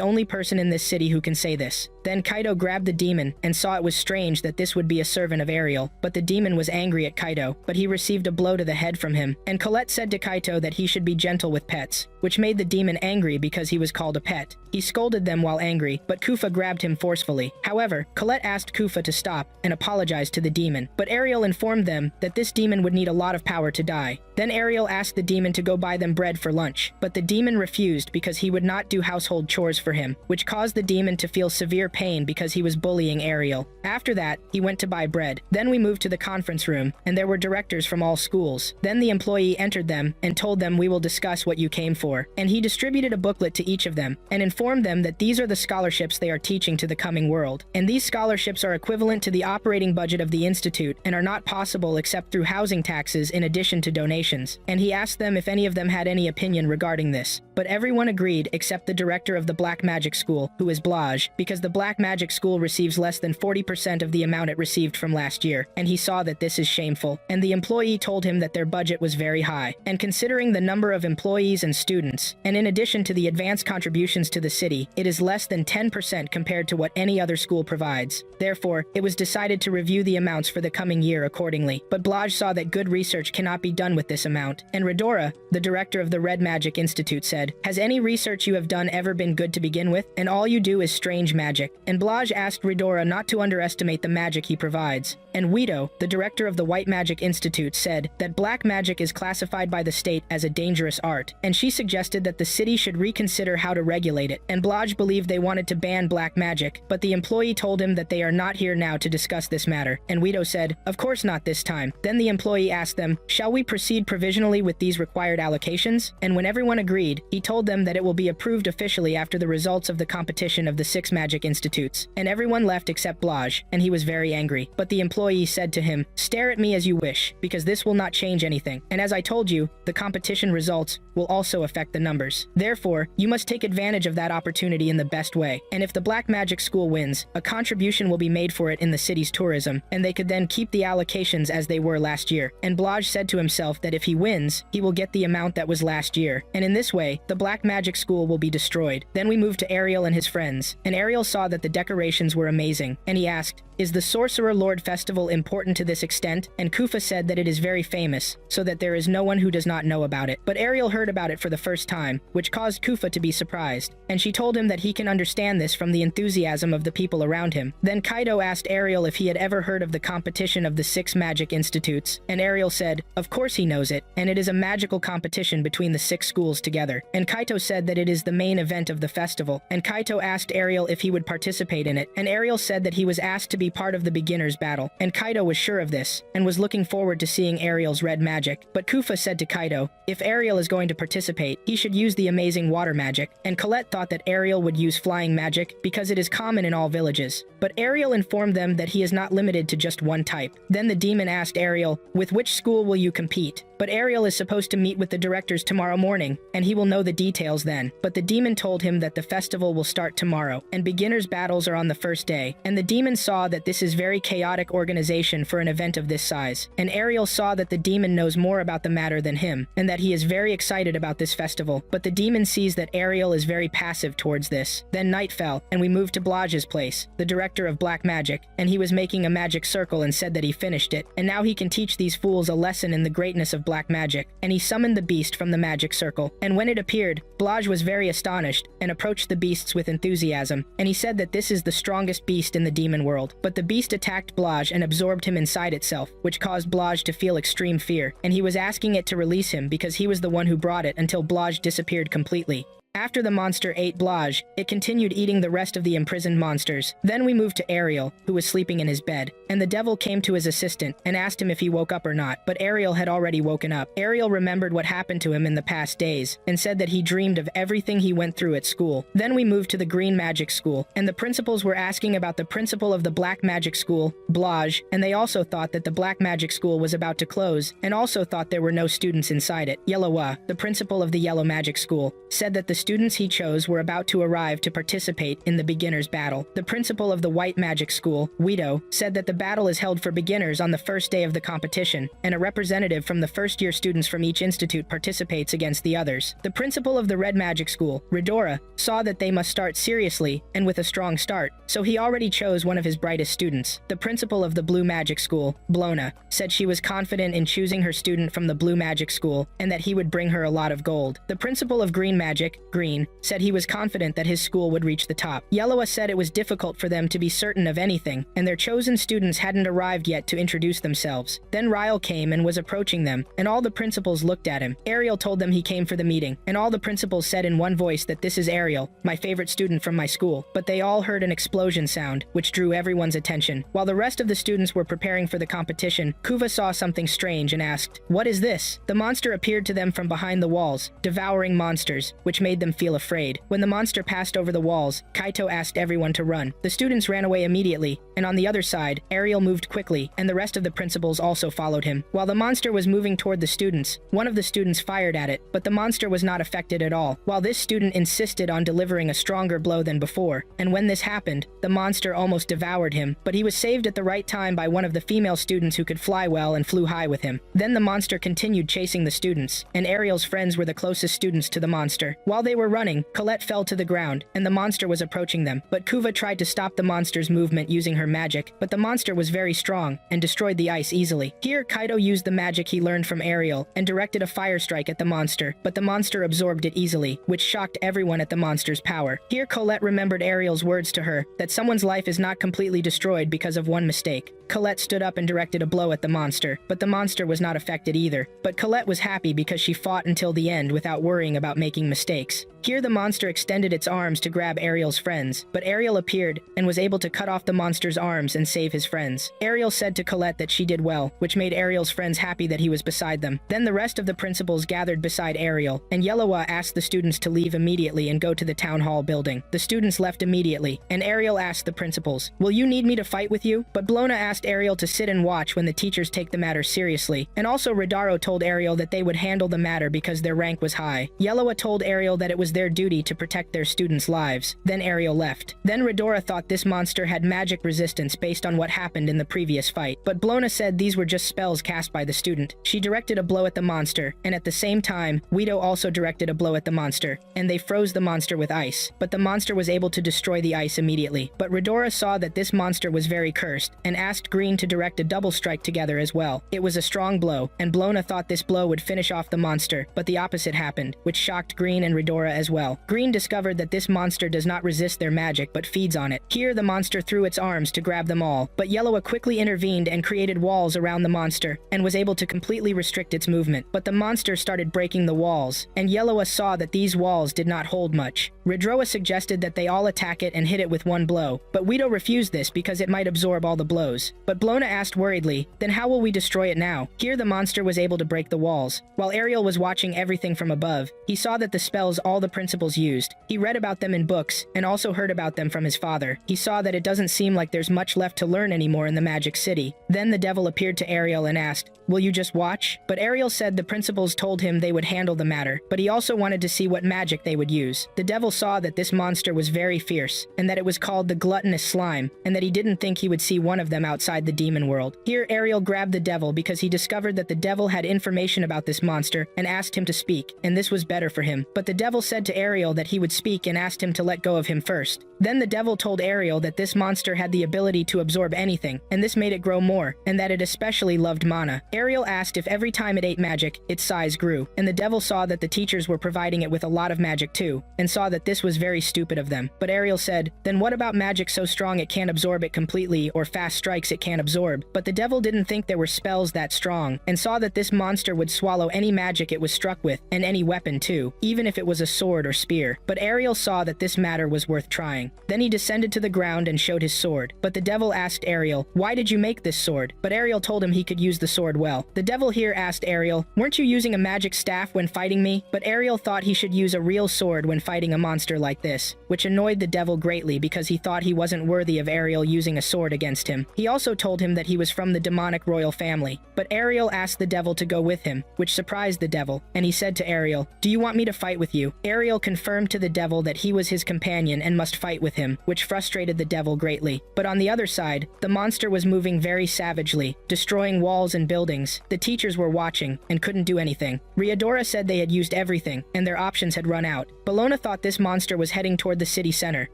only person in this city who can say this. Then Kaido grabbed the demon, and saw it was strange that this would be a servant of Ariel, but the demon was angry at Kaido, but he received a blow to the head from him. And Colette said to Kaito that he should be gentle with pets, which made the demon angry because he was called a pet. He scolded them while angry, but Kufa grabbed him forcefully. However, Colette asked Kufa to stop, and apologized to the demon, but Ariel informed them that this demon would need a lot of power to die. Then Ariel asked the demon to go buy them bread for lunch, but the demon refused because he would not do household chores for him, which caused the demon to feel severe pain because he was bullying Ariel. After that, he went to buy bread. Then we moved to the conference room, and there were directors from all schools. Then the employee entered them and told them we will discuss what you came for. And he distributed a booklet to each of them and informed them that these are the scholarships they are teaching to the coming world. And these scholarships are equivalent to the operating budget of the institute and are not possible except through housing taxes in addition to donations. And he asked them if any of them had any opinion regarding this. But everyone agreed except the director of the Black Magic School, who is Blaj, because the Black Magic School receives less than 40% of the amount it received from last year, and he saw that this is shameful. And the employee told him that their budget was very high. And considering the number of employees and students, and in addition to the advance contributions to the city, it is less than 10% compared to what any other school provides. Therefore, it was decided to review the amounts for the coming year accordingly. But Blaj saw that good research cannot be done with this amount. And Redora, the director of the Red Magic Institute, said, "Has any research you have done ever been good to begin with? And all you do is strange magic." And Blaj asked Redora not to underestimate the magic he provides. And Guido, the director of the White Magic Institute, said that black magic is classified by the state as a dangerous art, and she suggested that the city should reconsider how to regulate it. And Blaj believed they wanted to ban black magic, but the employee told him that they are not here now to discuss this matter. And Guido said, "Of course not this time." Then the employee asked them, "Shall we proceed provisionally with these required allocations?" And when everyone agreed, he told them that it will be approved officially after the results of the competition of the 6 magic institutes. And everyone left except Blaj, and he was very angry. But the employee said to him, "Stare at me as you wish, because this will not change anything. And as I told you, the competition results will also affect the numbers. Therefore, you must take advantage of that opportunity in the best way. And if the Black Magic School wins, a contribution will be made for it in the city's tourism, and they could then keep the allocations as they were last year." And Blaj said to himself that if he wins, he will get the amount that was last year. And in this way, the Black Magic School will be destroyed. Then we moved to Ariel and his friends, and Ariel saw that the decorations were amazing, and he asked, "Is the Sorcerer Lord Festival important to this extent?" And Kufa said that it is very famous, so that there is no one who does not know about it. But Ariel heard about it for the first time, which caused Kufa to be surprised, and she told him that he can understand this from the enthusiasm of the people around him. Then Kaido asked Ariel if he had ever heard of the competition of the 6 magic institutes, and Ariel said, of course he knows it, and it is a magical competition between the 6 schools together. And Kaito said that it is the main event of the festival, and Kaito asked Ariel if he would participate in it, and Ariel said that he was asked to be part of the beginner's battle, and Kaito was sure of this, and was looking forward to seeing Ariel's red magic. But Kufa said to Kaito, if Ariel is going to participate, he should use the amazing water magic, and Colette thought that Ariel would use flying magic because it is common in all villages. But Ariel informed them that he is not limited to just one type. Then the demon asked Ariel, with which school will you compete? But Ariel is supposed to meet with the directors tomorrow morning, and he will know the details then. But the demon told him that the festival will start tomorrow, and beginners' battles are on the first day. And the demon saw that this is very chaotic organization for an event of this size. And Ariel saw that the demon knows more about the matter than him, and that he is very excited about this festival. But the demon sees that Ariel is very passive towards this. Then night fell, and we moved to Blaj's place, the director of black magic, and he was making a magic circle and said that he finished it. And now he can teach these fools a lesson in the greatness of black magic. And he summoned the beast from the magic circle. And when it appeared, Blaj was very astonished and approached the beasts with enthusiasm. And he said that this is the strongest beast in the demon world. But the beast attacked Blaj and absorbed him inside itself, which caused Blaj to feel extreme fear. And he was asking it to release him because he was the one who brought it until Blaj disappeared completely. After the monster ate Blaj, it continued eating the rest of the imprisoned monsters. Then we moved to Ariel, who was sleeping in his bed, and the devil came to his assistant and asked him if he woke up or not, but Ariel had already woken up. Ariel remembered what happened to him in the past days, and said that he dreamed of everything he went through at school. Then we moved to the Green Magic School, and the principals were asking about the principal of the Black Magic School, Blaj, and they also thought that the Black Magic School was about to close, and also thought there were no students inside it. Yellowa, the principal of the Yellow Magic School, said that the students he chose were about to arrive to participate in the beginner's battle. The principal of the White Magic School, Guido, said that the battle is held for beginners on the first day of the competition, and a representative from the first-year students from each institute participates against the others. The principal of the Red Magic School, Redora, saw that they must start seriously and with a strong start, so he already chose one of his brightest students. The principal of the Blue Magic School, Blona, said she was confident in choosing her student from the Blue Magic School, and that he would bring her a lot of gold. The principal of Green Magic, Green, said he was confident that his school would reach the top. Yellow said it was difficult for them to be certain of anything, and their chosen students hadn't arrived yet to introduce themselves. Then Ryo came and was approaching them, and all the principals looked at him. Ariel told them he came for the meeting, and all the principals said in one voice that this is Ariel, my favorite student from my school. But they all heard an explosion sound, which drew everyone's attention. While the rest of the students were preparing for the competition, Kuva saw something strange and asked, "What is this?" The monster appeared to them from behind the walls, devouring monsters, which made them feel afraid. When the monster passed over the walls, Kaito asked everyone to run. The students ran away immediately, and on the other side, Ariel moved quickly, and the rest of the principals also followed him. While the monster was moving toward the students, one of the students fired at it, but the monster was not affected at all, while this student insisted on delivering a stronger blow than before. And when this happened, the monster almost devoured him, but he was saved at the right time by one of the female students who could fly well and flew high with him. Then the monster continued chasing the students, and Ariel's friends were the closest students to the monster. While they were running, Colette fell to the ground, and the monster was approaching them, but Kuva tried to stop the monster's movement using her magic, but the monster was very strong, and destroyed the ice easily. Here, Kaito used the magic he learned from Ariel, and directed a fire strike at the monster, but the monster absorbed it easily, which shocked everyone at the monster's power. Here Colette remembered Ariel's words to her, that someone's life is not completely destroyed because of one mistake. Colette stood up and directed a blow at the monster, but the monster was not affected either. But Colette was happy because she fought until the end without worrying about making mistakes. Here the monster extended its arms to grab Ariel's friends, but Ariel appeared and was able to cut off the monster's arms and save his friends. Ariel said to Colette that she did well, which made Ariel's friends happy that he was beside them. Then the rest of the principals gathered beside Ariel, and Yellowa asked the students to leave immediately and go to the town hall building. The students left immediately, and Ariel asked the principals, "Will you need me to fight with you?" But Blona asked Ariel to sit and watch when the teachers take the matter seriously, and also Ridaro told Ariel that they would handle the matter because their rank was high. Yellowa told Ariel that it was their duty to protect their students' lives. Then Ariel left. Then Ridora thought this monster had magic resistance based on what happened in the previous fight, but Blona said these were just spells cast by the student. She directed a blow at the monster, and at the same time, Guido also directed a blow at the monster, and they froze the monster with ice, but the monster was able to destroy the ice immediately. But Ridora saw that this monster was very cursed, and asked Green to direct a double strike together as well. It was a strong blow, and Blona thought this blow would finish off the monster, but the opposite happened, which shocked Green and Ridora as well. Green discovered that this monster does not resist their magic but feeds on it. Here the monster threw its arms to grab them all, but Yellowa quickly intervened and created walls around the monster, and was able to completely restrict its movement. But the monster started breaking the walls, and Yellowa saw that these walls did not hold much. Ridroa suggested that they all attack it and hit it with one blow, but Guido refused this because it might absorb all the blows. But Blona asked worriedly, "Then how will we destroy it now?" Here the monster was able to break the walls. While Ariel was watching everything from above, he saw that the spells all the principals used. He read about them in books, and also heard about them from his father. He saw that it doesn't seem like there's much left to learn anymore in the Magic City. Then the devil appeared to Ariel and asked, "Will you just watch?" But Ariel said the principals told him they would handle the matter, but he also wanted to see what magic they would use. The devil saw that this monster was very fierce, and that it was called the gluttonous slime, and that he didn't think he would see one of them outside the demon world. Here Ariel grabbed the devil because he discovered that the devil had information about this monster and asked him to speak, and this was better for him. But the devil said to Ariel that he would speak and asked him to let go of him first. Then the devil told Ariel that this monster had the ability to absorb anything, and this made it grow more, and that it especially loved mana. Ariel asked if every time it ate magic, its size grew, and the devil saw that the teachers were providing it with a lot of magic too, and saw that this was very stupid of them. But Ariel said, "Then what about magic so strong it can't absorb it completely, or fast strikes it can't absorb?" But the devil didn't think there were spells that strong, and saw that this monster would swallow any magic it was struck with, and any weapon too, even if it was a sword or spear. But Ariel saw that this matter was worth trying. Then he descended to the ground and showed his sword. But the devil asked Ariel, "Why did you make this sword?" But Ariel told him he could use the sword well. The devil here asked Ariel, "Weren't you using a magic staff when fighting me?" But Ariel thought he should use a real sword when fighting a monster like this, which annoyed the devil greatly because he thought he wasn't worthy of Ariel using a sword against him. He also told him that he was from the demonic royal family. But Ariel asked the devil to go with him, which surprised the devil, and he said to Ariel, "Do you want me to fight with you?" Ariel confirmed to the devil that he was his companion and must fight with him, which frustrated the devil greatly. But on the other side, the monster was moving very savagely, destroying walls and buildings. The teachers were watching and couldn't do anything. Ryodora said they had used everything, and their options had run out. Bellona thought this monster was heading toward the city center.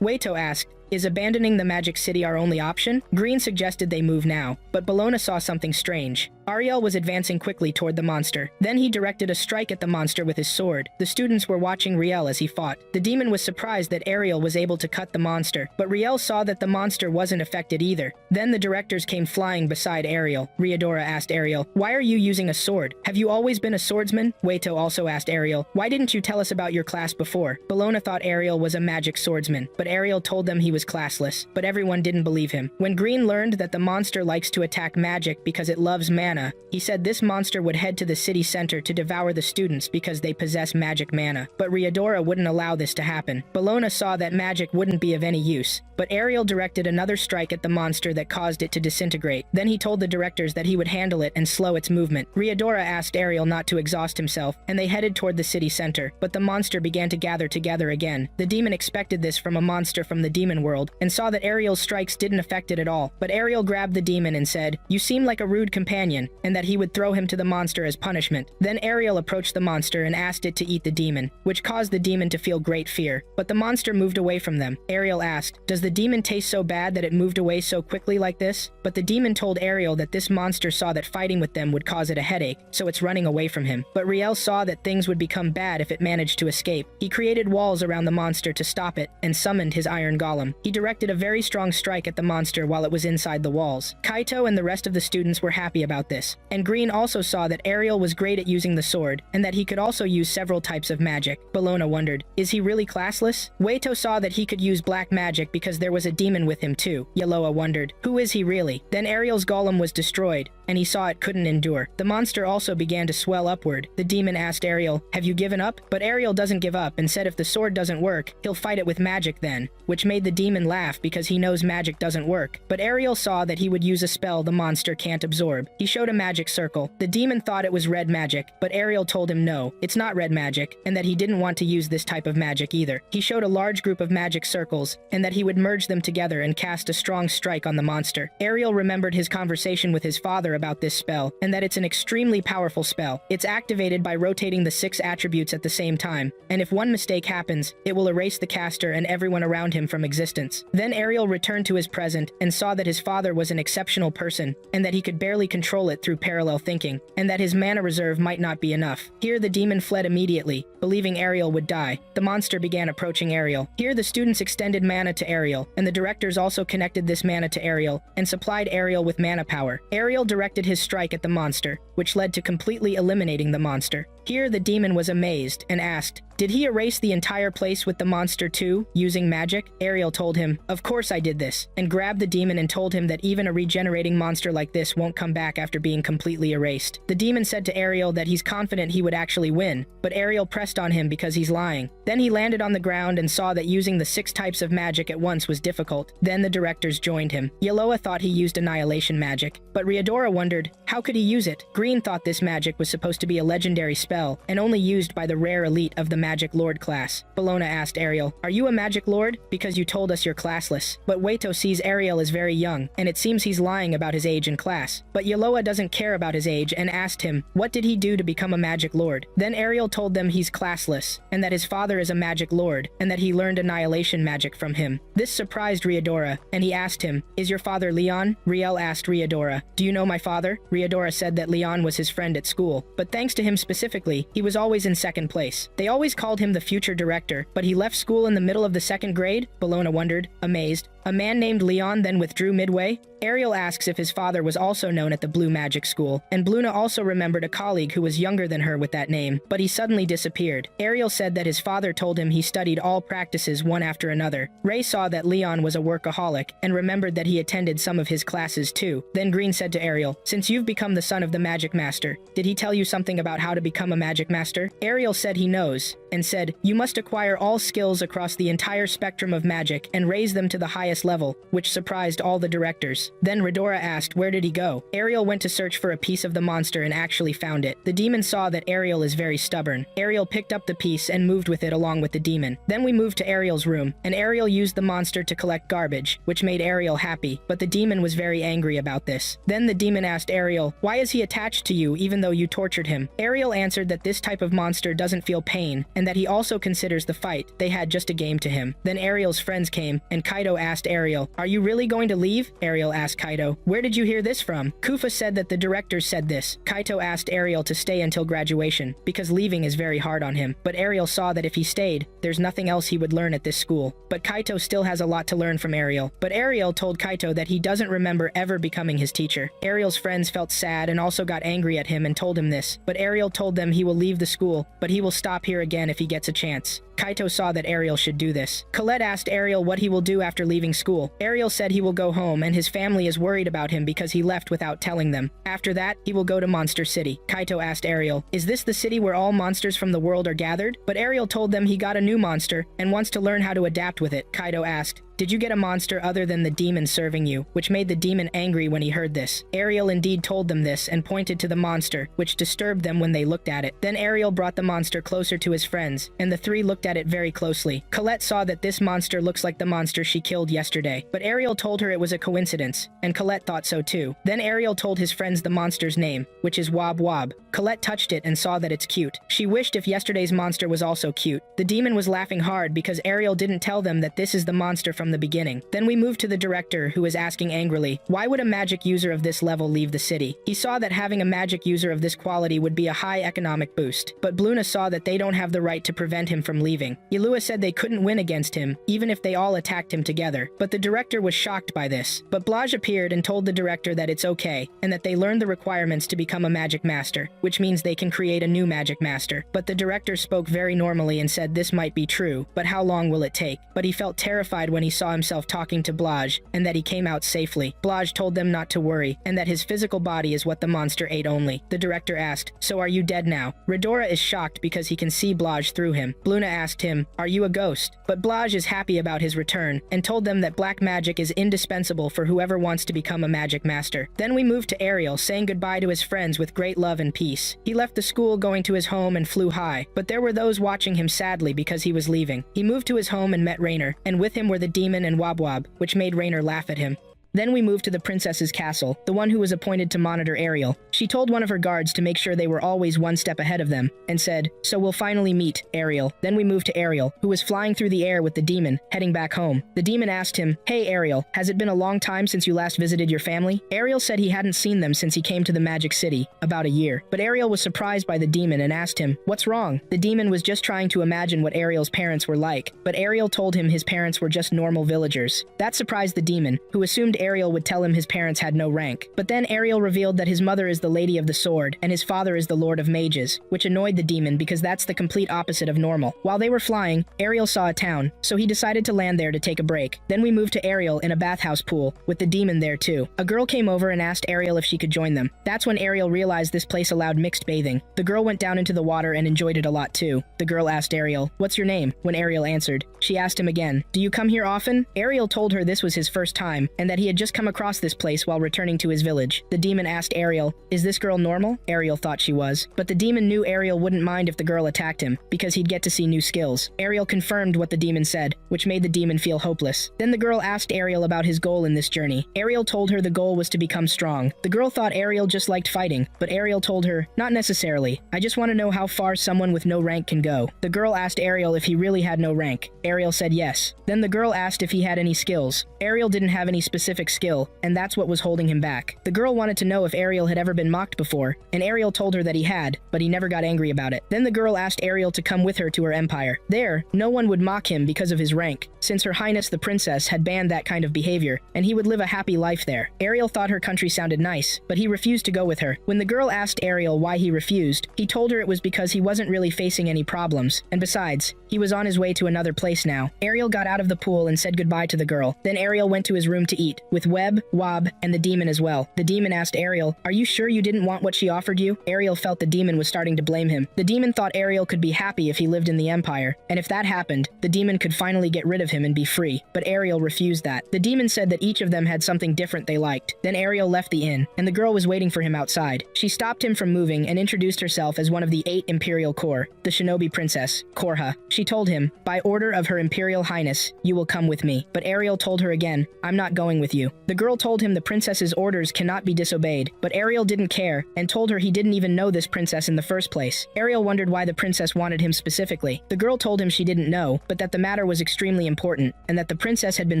Waito asked, "Is abandoning the Magic City our only option?" Green suggested they move now, but Bellona saw something strange. Ariel was advancing quickly toward the monster. Then he directed a strike at the monster with his sword. The students were watching Riel as he fought. The demon was surprised that Ariel was able to cut the monster, but Riel saw that the monster wasn't affected either. Then the directors came flying beside Ariel. Ryodora asked Ariel, "Why are you using a sword? Have you always been a swordsman?" Weito also asked Ariel, "Why didn't you tell us about your class before?" Bologna thought Ariel was a magic swordsman, but Ariel told them he was classless, but everyone didn't believe him. When Green learned that the monster likes to attack magic because it loves mana, he said this monster would head to the city center to devour the students because they possess magic mana. But Ryodora wouldn't allow this to happen. Bologna saw that magic wouldn't be of any use, but Ariel directed another strike at the monster that caused it to disintegrate. Then he told the directors that he would handle it and slow its movement. Ryodora asked Ariel not to exhaust himself, and they headed toward the city center, but the monster began to gather together again. The demon expected this from a monster from the demon world, and saw that Ariel's strikes didn't affect it at all. But Ariel grabbed the demon and said, "You seem like a rude companion," and that he would throw him to the monster as punishment. Then Ariel approached the monster and asked it to eat the demon, which caused the demon to feel great fear. But the monster moved away from them. Ariel asked, "Does the demon taste so bad that it moved away so quickly like this?" But the demon told Ariel that this monster saw that fighting with them would cause it a headache, so it's running away from him. But Riel saw that things would become bad if it managed to escape. He created walls around the monster to stop it, and summoned his iron golem. He directed a very strong strike at the monster while it was inside the walls. Kaito and the rest of the students were happy about this. And Green also saw that Ariel was great at using the sword, and that he could also use several types of magic. Bologna wondered, is he really classless? Weito saw that he could use black magic because there was a demon with him too. Yaloa wondered, who is he really? Then Ariel's golem was destroyed, and he saw it couldn't endure. The monster also began to swell upward. The demon asked Ariel, "Have you given up?" But Ariel doesn't give up and said if the sword doesn't work, he'll fight it with magic then, which made the demon laugh because he knows magic doesn't work. But Ariel saw that he would use a spell the monster can't absorb. He showed a magic circle. The demon thought it was red magic, but Ariel told him no, it's not red magic, and that he didn't want to use this type of magic either. He showed a large group of magic circles, and that he would merge them together and cast a strong strike on the monster. Ariel remembered his conversation with his father about this spell, and that it's an extremely powerful spell. It's activated by rotating the 6 attributes at the same time, and if one mistake happens, it will erase the caster and everyone around him from existence. Then Ariel returned to his present and saw that his father was an exceptional person, and that he could barely control it through parallel thinking, and that his mana reserve might not be enough. Here the demon fled immediately, believing Ariel would die. The monster began approaching Ariel. Here the students extended mana to Ariel, and the directors also connected this mana to Ariel, and supplied Ariel with mana power. Ariel directed his strike at the monster, which led to completely eliminating the monster. Here the demon was amazed and asked, "Did he erase the entire place with the monster too, using magic?" Ariel told him, "Of course I did this," and grabbed the demon and told him that even a regenerating monster like this won't come back after being completely erased. The demon said to Ariel that he's confident he would actually win, but Ariel pressed on him because he's lying. Then he landed on the ground and saw that using the 6 types of magic at once was difficult. Then the directors joined him. Yaloa thought he used annihilation magic, but Ryodora wondered, how could he use it? Green thought this magic was supposed to be a legendary spell, and only used by the rare elite of the Magic Lord class. Bologna asked Ariel, "Are you a Magic Lord? Because you told us you're classless." But Weito sees Ariel as very young, and it seems he's lying about his age and class. But Yaloa doesn't care about his age and asked him, what did he do to become a Magic Lord? Then Ariel told them he's classless, and that his father is a Magic Lord, and that he learned annihilation magic from him. This surprised Ryodora, and he asked him, "Is your father Leon?" Riel asked Ryodora, "Do you know my father?" Ryodora said that Leon was his friend at school, but thanks to him specifically, he was always in second place. They always called him the future director, but he left school in the middle of the 2nd grade? Bologna wondered, amazed. A man named Leon then withdrew midway? Ariel asks if his father was also known at the Blue Magic School, and Bluna also remembered a colleague who was younger than her with that name, but he suddenly disappeared. Ariel said that his father told him he studied all practices one after another. Ray saw that Leon was a workaholic, and remembered that he attended some of his classes too. Then Green said to Ariel, "Since you've become the son of the Magic Master, did he tell you something about how to become a Magic Master?" Ariel said he knows, and said, "You must acquire all skills across the entire spectrum of magic and raise them to the highest level," which surprised all the directors. Then Redora asked where did he go. Ariel went to search for a piece of the monster and actually found it. The demon saw that Ariel is very stubborn. Ariel picked up the piece and moved with it along with the demon. Then we moved to Ariel's room, and Ariel used the monster to collect garbage, which made Ariel happy, but the demon was very angry about this. Then the demon asked Ariel, "Why is he attached to you even though you tortured him?" Ariel answered that this type of monster doesn't feel pain, and that he also considers the fight they had just a game to him. Then Ariel's friends came, and Kaido asked Ariel, "Are you really going to leave?" Ariel asked Kaido, "Where did you hear this from?" Kufa said said that the director said this. Kaito asked Ariel to stay until graduation, because leaving is very hard on him. But Ariel saw that if he stayed, there's nothing else he would learn at this school. But Kaito still has a lot to learn from Ariel. But Ariel told Kaito that he doesn't remember ever becoming his teacher. Ariel's friends felt sad and also got angry at him and told him this. But Ariel told them he will leave the school, but he will stop here again if he gets a chance. Kaito saw that Ariel should do this. Colette asked Ariel what he will do after leaving school. Ariel said he will go home and his family is worried about him because he left without telling them. After that, he will go to Monster City. Kaito asked Ariel, "Is this the city where all monsters from the world are gathered?" But Ariel told them he got a new monster and wants to learn how to adapt with it. Kaito asked, "Did you get a monster other than the demon serving you?" Which made the demon angry when he heard this. Ariel indeed told them this and pointed to the monster, which disturbed them when they looked at it. Then Ariel brought the monster closer to his friends, and the three looked at it very closely. Colette saw that this monster looks like the monster she killed yesterday, but Ariel told her it was a coincidence, and Colette thought so too. Then Ariel told his friends the monster's name, which is Wob Wob. Colette touched it and saw that it's cute. She wished if yesterday's monster was also cute. The demon was laughing hard because Ariel didn't tell them that this is the monster from the beginning. Then we moved to the director, who was asking angrily, why would a magic user of this level leave the city? He saw that having a magic user of this quality would be a high economic boost, but Bluna saw that they don't have the right to prevent him from leaving. Yalua said they couldn't win against him, even if they all attacked him together, but the director was shocked by this. But Blaj appeared and told the director that it's okay, and that they learned the requirements to become a magic master, which means they can create a new magic master. But the director spoke very normally and said this might be true, but how long will it take? But he felt terrified when he saw himself talking to Blaj, and that he came out safely. Blaj told them not to worry, and that his physical body is what the monster ate only. The director asked, so are you dead now? Redora is shocked because he can see Blaj through him. Bluna asked him, are you a ghost? But Blaj is happy about his return, and told them that black magic is indispensable for whoever wants to become a magic master. Then we moved to Ariel, saying goodbye to his friends with great love and peace. He left the school going to his home and flew high, but there were those watching him sadly because he was leaving. He moved to his home and met Rainer, and with him were the demon and Wob Wob, which made Rainer laugh at him. Then we moved to the princess's castle, the one who was appointed to monitor Ariel. She told one of her guards to make sure they were always one step ahead of them, and said, so we'll finally meet, Ariel. Then we moved to Ariel, who was flying through the air with the demon, heading back home. The demon asked him, hey Ariel, has it been a long time since you last visited your family? Ariel said he hadn't seen them since he came to the Magic City, about a year. But Ariel was surprised by the demon and asked him, what's wrong? The demon was just trying to imagine what Ariel's parents were like, but Ariel told him his parents were just normal villagers. That surprised the demon, who assumed Ariel would tell him his parents had no rank. But then Ariel revealed that his mother is the Lady of the Sword, and his father is the Lord of Mages, which annoyed the demon because that's the complete opposite of normal. While they were flying, Ariel saw a town, so he decided to land there to take a break. Then we moved to Ariel in a bathhouse pool, with the demon there too. A girl came over and asked Ariel if she could join them. That's when Ariel realized this place allowed mixed bathing. The girl went down into the water and enjoyed it a lot too. The girl asked Ariel, what's your name? When Ariel answered, she asked him again, do you come here often? Ariel told her this was his first time, and that he had just come across this place while returning to his village. The demon asked Ariel, is this girl normal? Ariel thought she was. But the demon knew Ariel wouldn't mind if the girl attacked him, because he'd get to see new skills. Ariel confirmed what the demon said, which made the demon feel hopeless. Then the girl asked Ariel about his goal in this journey. Ariel told her the goal was to become strong. The girl thought Ariel just liked fighting, but Ariel told her, not necessarily. I just want to know how far someone with no rank can go. The girl asked Ariel if he really had no rank. Ariel said yes. Then the girl asked if he had any skills. Ariel didn't have any specific skill, and that's what was holding him back. The girl wanted to know if Ariel had ever been mocked before, and Ariel told her that he had, but he never got angry about it. Then the girl asked Ariel to come with her to her empire. There, no one would mock him because of his rank, since Her Highness the Princess had banned that kind of behavior, and he would live a happy life there. Ariel thought her country sounded nice, but he refused to go with her. When the girl asked Ariel why he refused, he told her it was because he wasn't really facing any problems, and besides, he was on his way to another place now. Ariel got out of the pool and said goodbye to the girl. Then Ariel went to his room to eat, with Web, Wob, and the demon as well. The demon asked Ariel, are you sure you didn't want what she offered you? Ariel felt the demon was starting to blame him. The demon thought Ariel could be happy if he lived in the Empire, and if that happened, the demon could finally get rid of him and be free. But Ariel refused that. The demon said that each of them had something different they liked. Then Ariel left the inn, and the girl was waiting for him outside. She stopped him from moving and introduced herself as one of the 8 Imperial Corps, the Shinobi Princess, Korha. She told him, by order of Her Imperial Highness, you will come with me. But Ariel told her again, I'm not going with you. you. The girl told him the princess's orders cannot be disobeyed, but Ariel didn't care and told her he didn't even know this princess in the first place. Ariel wondered why the princess wanted him specifically. The girl told him she didn't know, but that the matter was extremely important, and that the princess had been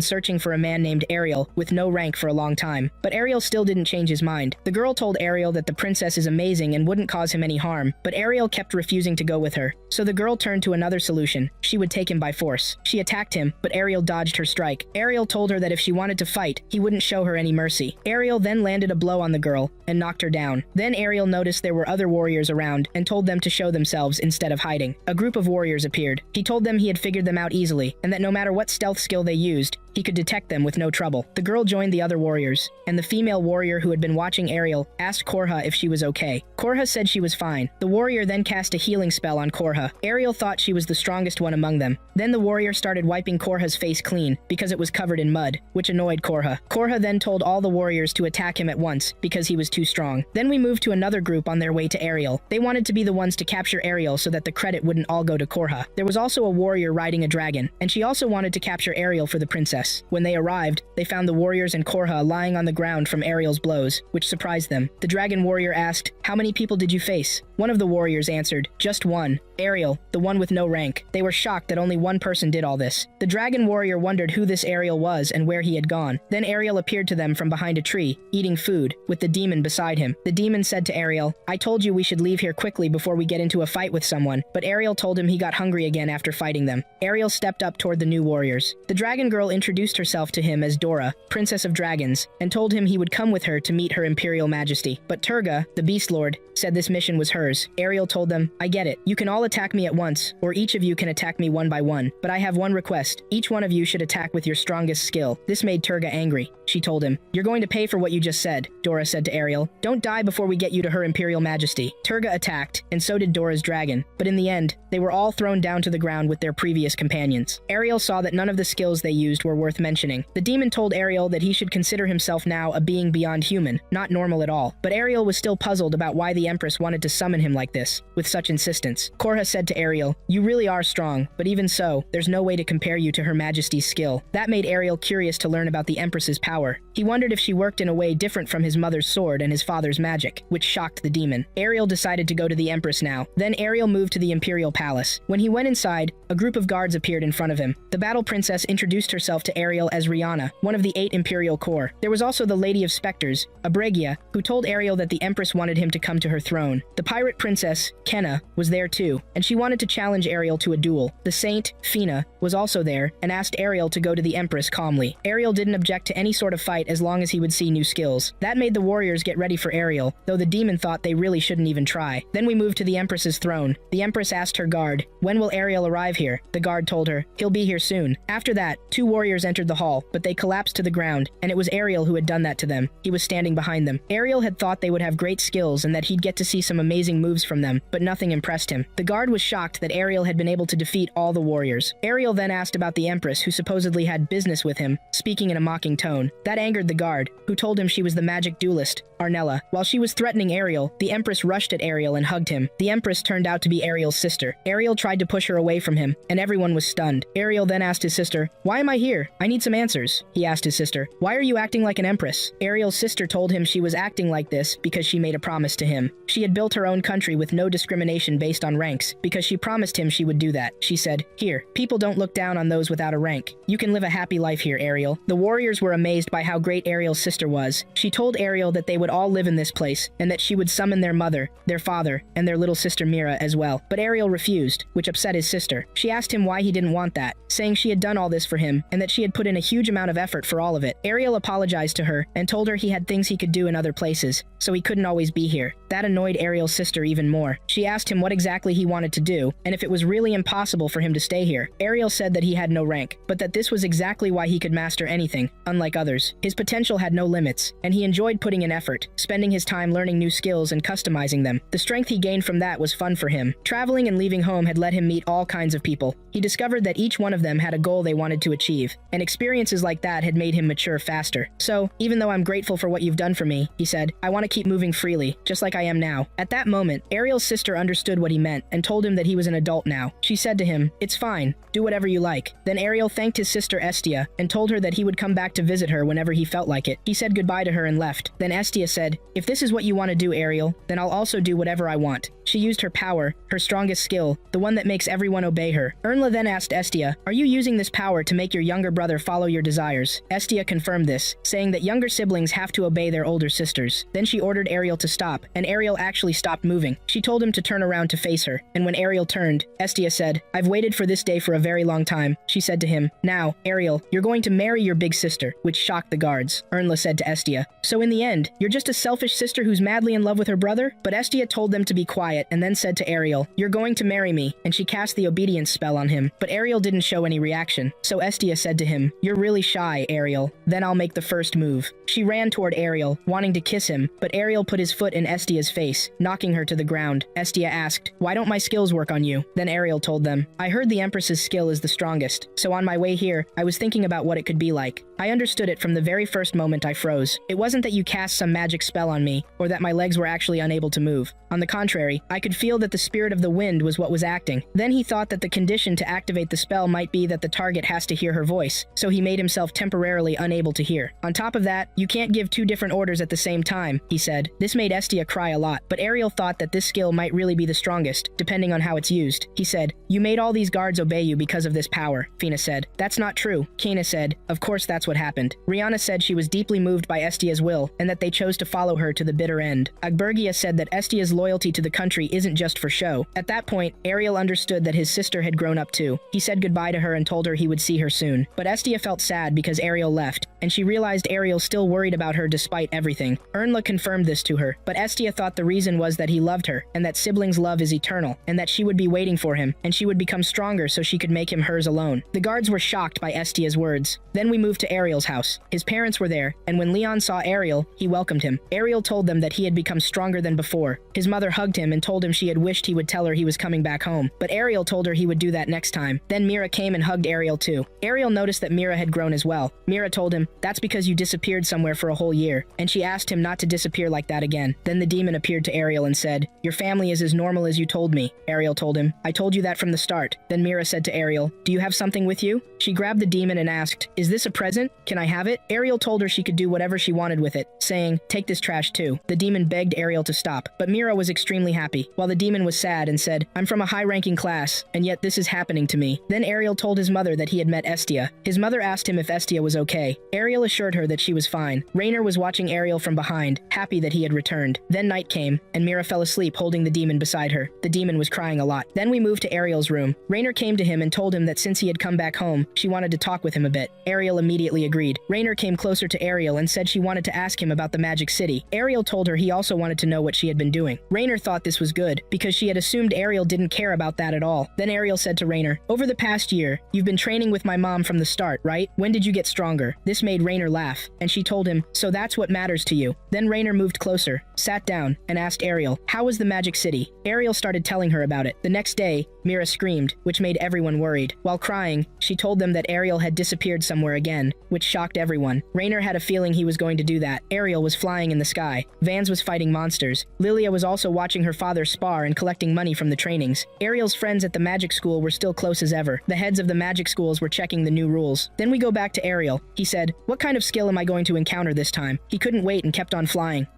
searching for a man named Ariel with no rank for a long time. But Ariel still didn't change his mind. The girl told Ariel that the princess is amazing and wouldn't cause him any harm, but Ariel kept refusing to go with her. So the girl turned to another solution. She would take him by force. She attacked him, but Ariel dodged her strike. Ariel told her that if she wanted to fight, he wouldn't show her any mercy. Ariel then landed a blow on the girl and knocked her down. Then Ariel noticed there were other warriors around and told them to show themselves instead of hiding. A group of warriors appeared. He told them he had figured them out easily, and that no matter what stealth skill they used, he could detect them with no trouble. The girl joined the other warriors, and the female warrior who had been watching Ariel asked Korha if she was okay. Korha said she was fine. The warrior then cast a healing spell on Korha. Ariel thought she was the strongest one among them. Then the warrior started wiping Korha's face clean because it was covered in mud, which annoyed Korha. Korha then told all the warriors to attack him at once because he was too strong. Then we moved to another group on their way to Ariel. They wanted to be the ones to capture Ariel so that the credit wouldn't all go to Korha. There was also a warrior riding a dragon, and she also wanted to capture Ariel for the princess. When they arrived, they found the warriors and Korha lying on the ground from Ariel's blows, which surprised them. The dragon warrior asked, "How many people did you face?" One of the warriors answered, "Just one. Ariel, the one with no rank." They were shocked that only one person did all this. The dragon warrior wondered who this Ariel was and where he had gone. Then Ariel appeared to them from behind a tree, eating food, with the demon beside him. The demon said to Ariel, "I told you we should leave here quickly before we get into a fight with someone," but Ariel told him he got hungry again after fighting them. Ariel stepped up toward the new warriors. The dragon girl introduced herself to him as Dora, Princess of Dragons, and told him he would come with her to meet her Imperial Majesty. But Turga, the Beast Lord, said this mission was hers. Ariel told them, "I get it. You can all attack me at once, or each of you can attack me one by one. But I have one request. Each one of you should attack with your strongest skill." This made Turga angry. She told him, "You're going to pay for what you just said," Dora said to Ariel. "Don't die before we get you to her Imperial Majesty." Turga attacked, and so did Dora's dragon. But in the end, they were all thrown down to the ground with their previous companions. Ariel saw that none of the skills they used were worth mentioning. The demon told Ariel that he should consider himself now a being beyond human, not normal at all. But Ariel was still puzzled about why the Empress wanted to summon him like this, with such insistence. Korha said to Ariel, "You really are strong, but even so, there's no way to compare you to Her Majesty's skill." That made Ariel curious to learn about the Empress's power. He wondered if she worked in a way different from his mother's sword and his father's magic, which shocked the demon. Ariel decided to go to the Empress now. Then Ariel moved to the Imperial Palace. When he went inside, a group of guards appeared in front of him. The Battle Princess introduced herself to Ariel as Rihanna, one of the 8 Imperial Corps. There was also the Lady of Specters, Abregia, who told Ariel that the Empress wanted him to come to her throne. The Pirate Princess, Kenna, was there too, and she wanted to challenge Ariel to a duel. The Saint, Fina, was also there and asked Ariel to go to the Empress calmly. Ariel didn't object to any sort of fight as long as he would see new skills. That made the warriors get ready for Ariel, though the demon thought they really shouldn't even try. Then we moved to the Empress's throne. The Empress asked her guard, "When will Ariel arrive here?" The guard told her, "He'll be here soon." After that, 2 warriors entered the hall, but they collapsed to the ground, and it was Ariel who had done that to them. He was standing behind them. Ariel had thought they would have great skills and that he'd get to see some amazing moves from them, but nothing impressed him. The guard was shocked that Ariel had been able to defeat all the warriors. Ariel then asked about the Empress, who supposedly had business with him, speaking in a mocking tone. That angered the guard, who told him she was the magic duelist, Arnella. While she was threatening Ariel, the Empress rushed at Ariel and hugged him. The Empress turned out to be Ariel's sister. Ariel tried to push her away from him, and everyone was stunned. Ariel then asked his sister, "Why am I here? I need some answers." He asked his sister, "Why are you acting like an empress?" Ariel's sister told him she was acting like this because she made a promise to him. She had built her own country with no discrimination based on ranks, because she promised him she would do that. She said, "Here, people don't look down on those without a rank. You can live a happy life here, Ariel." The warriors were amazed by how great Ariel's sister was. She told Ariel that they would all live in this place, and that she would summon their mother, their father, and their little sister Mira as well. But Ariel refused, which upset his sister. She asked him why he didn't want that, saying she had done all this for him, and that she had put in a huge amount of effort for all of it. Ariel apologized to her, and told her he had things he could do in other places, so he couldn't always be here. That annoyed Ariel's sister even more. She asked him what exactly he wanted to do, and if it was really impossible for him to stay here. Ariel said that he had no rank, but that this was exactly why he could master anything, unlike others. His potential had no limits, and he enjoyed putting in effort, spending his time learning new skills and customizing them. The strength he gained from that was fun for him. Traveling and leaving home had let him meet all kinds of people. He discovered that each one of them had a goal they wanted to achieve, and experiences like that had made him mature faster. "So, even though I'm grateful for what you've done for me," he said, "I want to keep moving freely, just like I am now." At that moment, Ariel's sister understood what he meant and told him that he was an adult now. She said to him, "It's fine, do whatever you like." Then Ariel thanked his sister Estia and told her that he would come back to visit her her whenever he felt like it. He said goodbye to her and left. Then Estia said, "If this is what you want to do, Ariel, then I'll also do whatever I want." She used her power, her strongest skill, the one that makes everyone obey her. Ernla then asked Estia, "Are you using this power to make your younger brother follow your desires?" Estia confirmed this, saying that younger siblings have to obey their older sisters. Then she ordered Ariel to stop, and Ariel actually stopped moving. She told him to turn around to face her, and when Ariel turned, Estia said, "I've waited for this day for a very long time." She said to him, "Now, Ariel, you're going to marry your big sister," which shocked the guards. Ernla said to Estia, "So in the end, you're just a selfish sister who's madly in love with her brother?" But Estia told them to be quiet and then said to Ariel, "You're going to marry me," and she cast the obedience spell on him. But Ariel didn't show any reaction, so Estia said to him, "You're really shy, Ariel. Then I'll make the first move." She ran toward Ariel, wanting to kiss him, but Ariel put his foot in Estia's face, knocking her to the ground. Estia asked, "Why don't my skills work on you?" Then Ariel told them, "I heard the Empress's skill is the strongest, so on my way here, I was thinking about what it could be like. I understood it from the very first moment I froze. It wasn't that you cast some magic spell on me, or that my legs were actually unable to move. On the contrary, I could feel that the spirit of the wind was what was acting." Then he thought that the condition to activate the spell might be that the target has to hear her voice, so he made himself temporarily unable to hear. On top of that, you can't give two different orders at the same time, he said. This made Estia cry a lot, but Ariel thought that this skill might really be the strongest, depending on how it's used. He said, "You made all these guards obey you because of this power," Fina said. "That's not true," Kana said. "Of course that's what happened." Rihanna said she was deeply moved by Estia's will, and that they chose to follow her to the bitter end. Agbergia said that Estia's loyalty to the country isn't just for show. At that point, Ariel understood that his sister had grown up too. He said goodbye to her and told her he would see her soon. But Estia felt sad because Ariel left, and she realized Ariel still worried about her despite everything. Ernla confirmed this to her, but Estia thought the reason was that he loved her, and that siblings' love is eternal, and that she would be waiting for him, and she would become stronger so she could make him hers alone. The guards were shocked by Estia's words. Then we moved to Ariel's house. His parents were there, and when Leon saw Ariel, he welcomed him. Ariel told them that he had become stronger than before. His mother hugged him and told him she had wished he would tell her he was coming back home, but Ariel told her he would do that next time. Then Mira came and hugged Ariel too. Ariel noticed that Mira had grown as well. Mira told him, "That's because you disappeared somewhere for a whole year," and she asked him not to disappear like that again. Then the demon appeared to Ariel and said, "Your family is as normal as you told me." Ariel told him, "I told you that from the start." Then Mira said to Ariel, "Do you have something with you?" She grabbed the demon and asked, "Is this a present? Can I have it?" Ariel told her she could do whatever she wanted with it, saying, "Take this trash too." The demon begged Ariel to stop, but Mira was extremely happy, while the demon was sad and said, "I'm from a high-ranking class, and yet this is happening to me." Then Ariel told his mother that he had met Estia. His mother asked him if Estia was okay. Ariel assured her that she was fine. Rainer was watching Ariel from behind, happy that he had returned. Then night came, and Mira fell asleep holding the demon beside her. The demon was crying a lot. Then we moved to Ariel's room. Rainer came to him and told him that since he had come back home, she wanted to talk with him a bit. Ariel immediately agreed. Rainer came closer to Ariel and said she wanted to ask him about the Magic City. Ariel told her he also wanted to know what she had been doing. Rainer thought this was good, because she had assumed Ariel didn't care about that at all. Then Ariel said to Rainer, "Over the past year, you've been training with my mom from the start, right? When did you get stronger?" This made Rainer laugh, and she told him, "So that's what matters to you." Then Rainer moved closer, sat down, and asked Ariel, "How was the Magic City?" Ariel started telling her about it. The next day, Mira screamed, which made everyone worried. While crying, she told them that Ariel had disappeared somewhere again, which shocked everyone. Rainer had a feeling he was going to do that. Ariel was flying in the sky. Vans was fighting monsters. Lilia was also watching her father spar and collecting money from the trainings. Ariel's friends at the magic school were still close as ever. The heads of the magic schools were checking the new rules. Then we go back to Ariel. He said, "What kind of skill am I going to encounter this time?" He couldn't wait and kept on flying.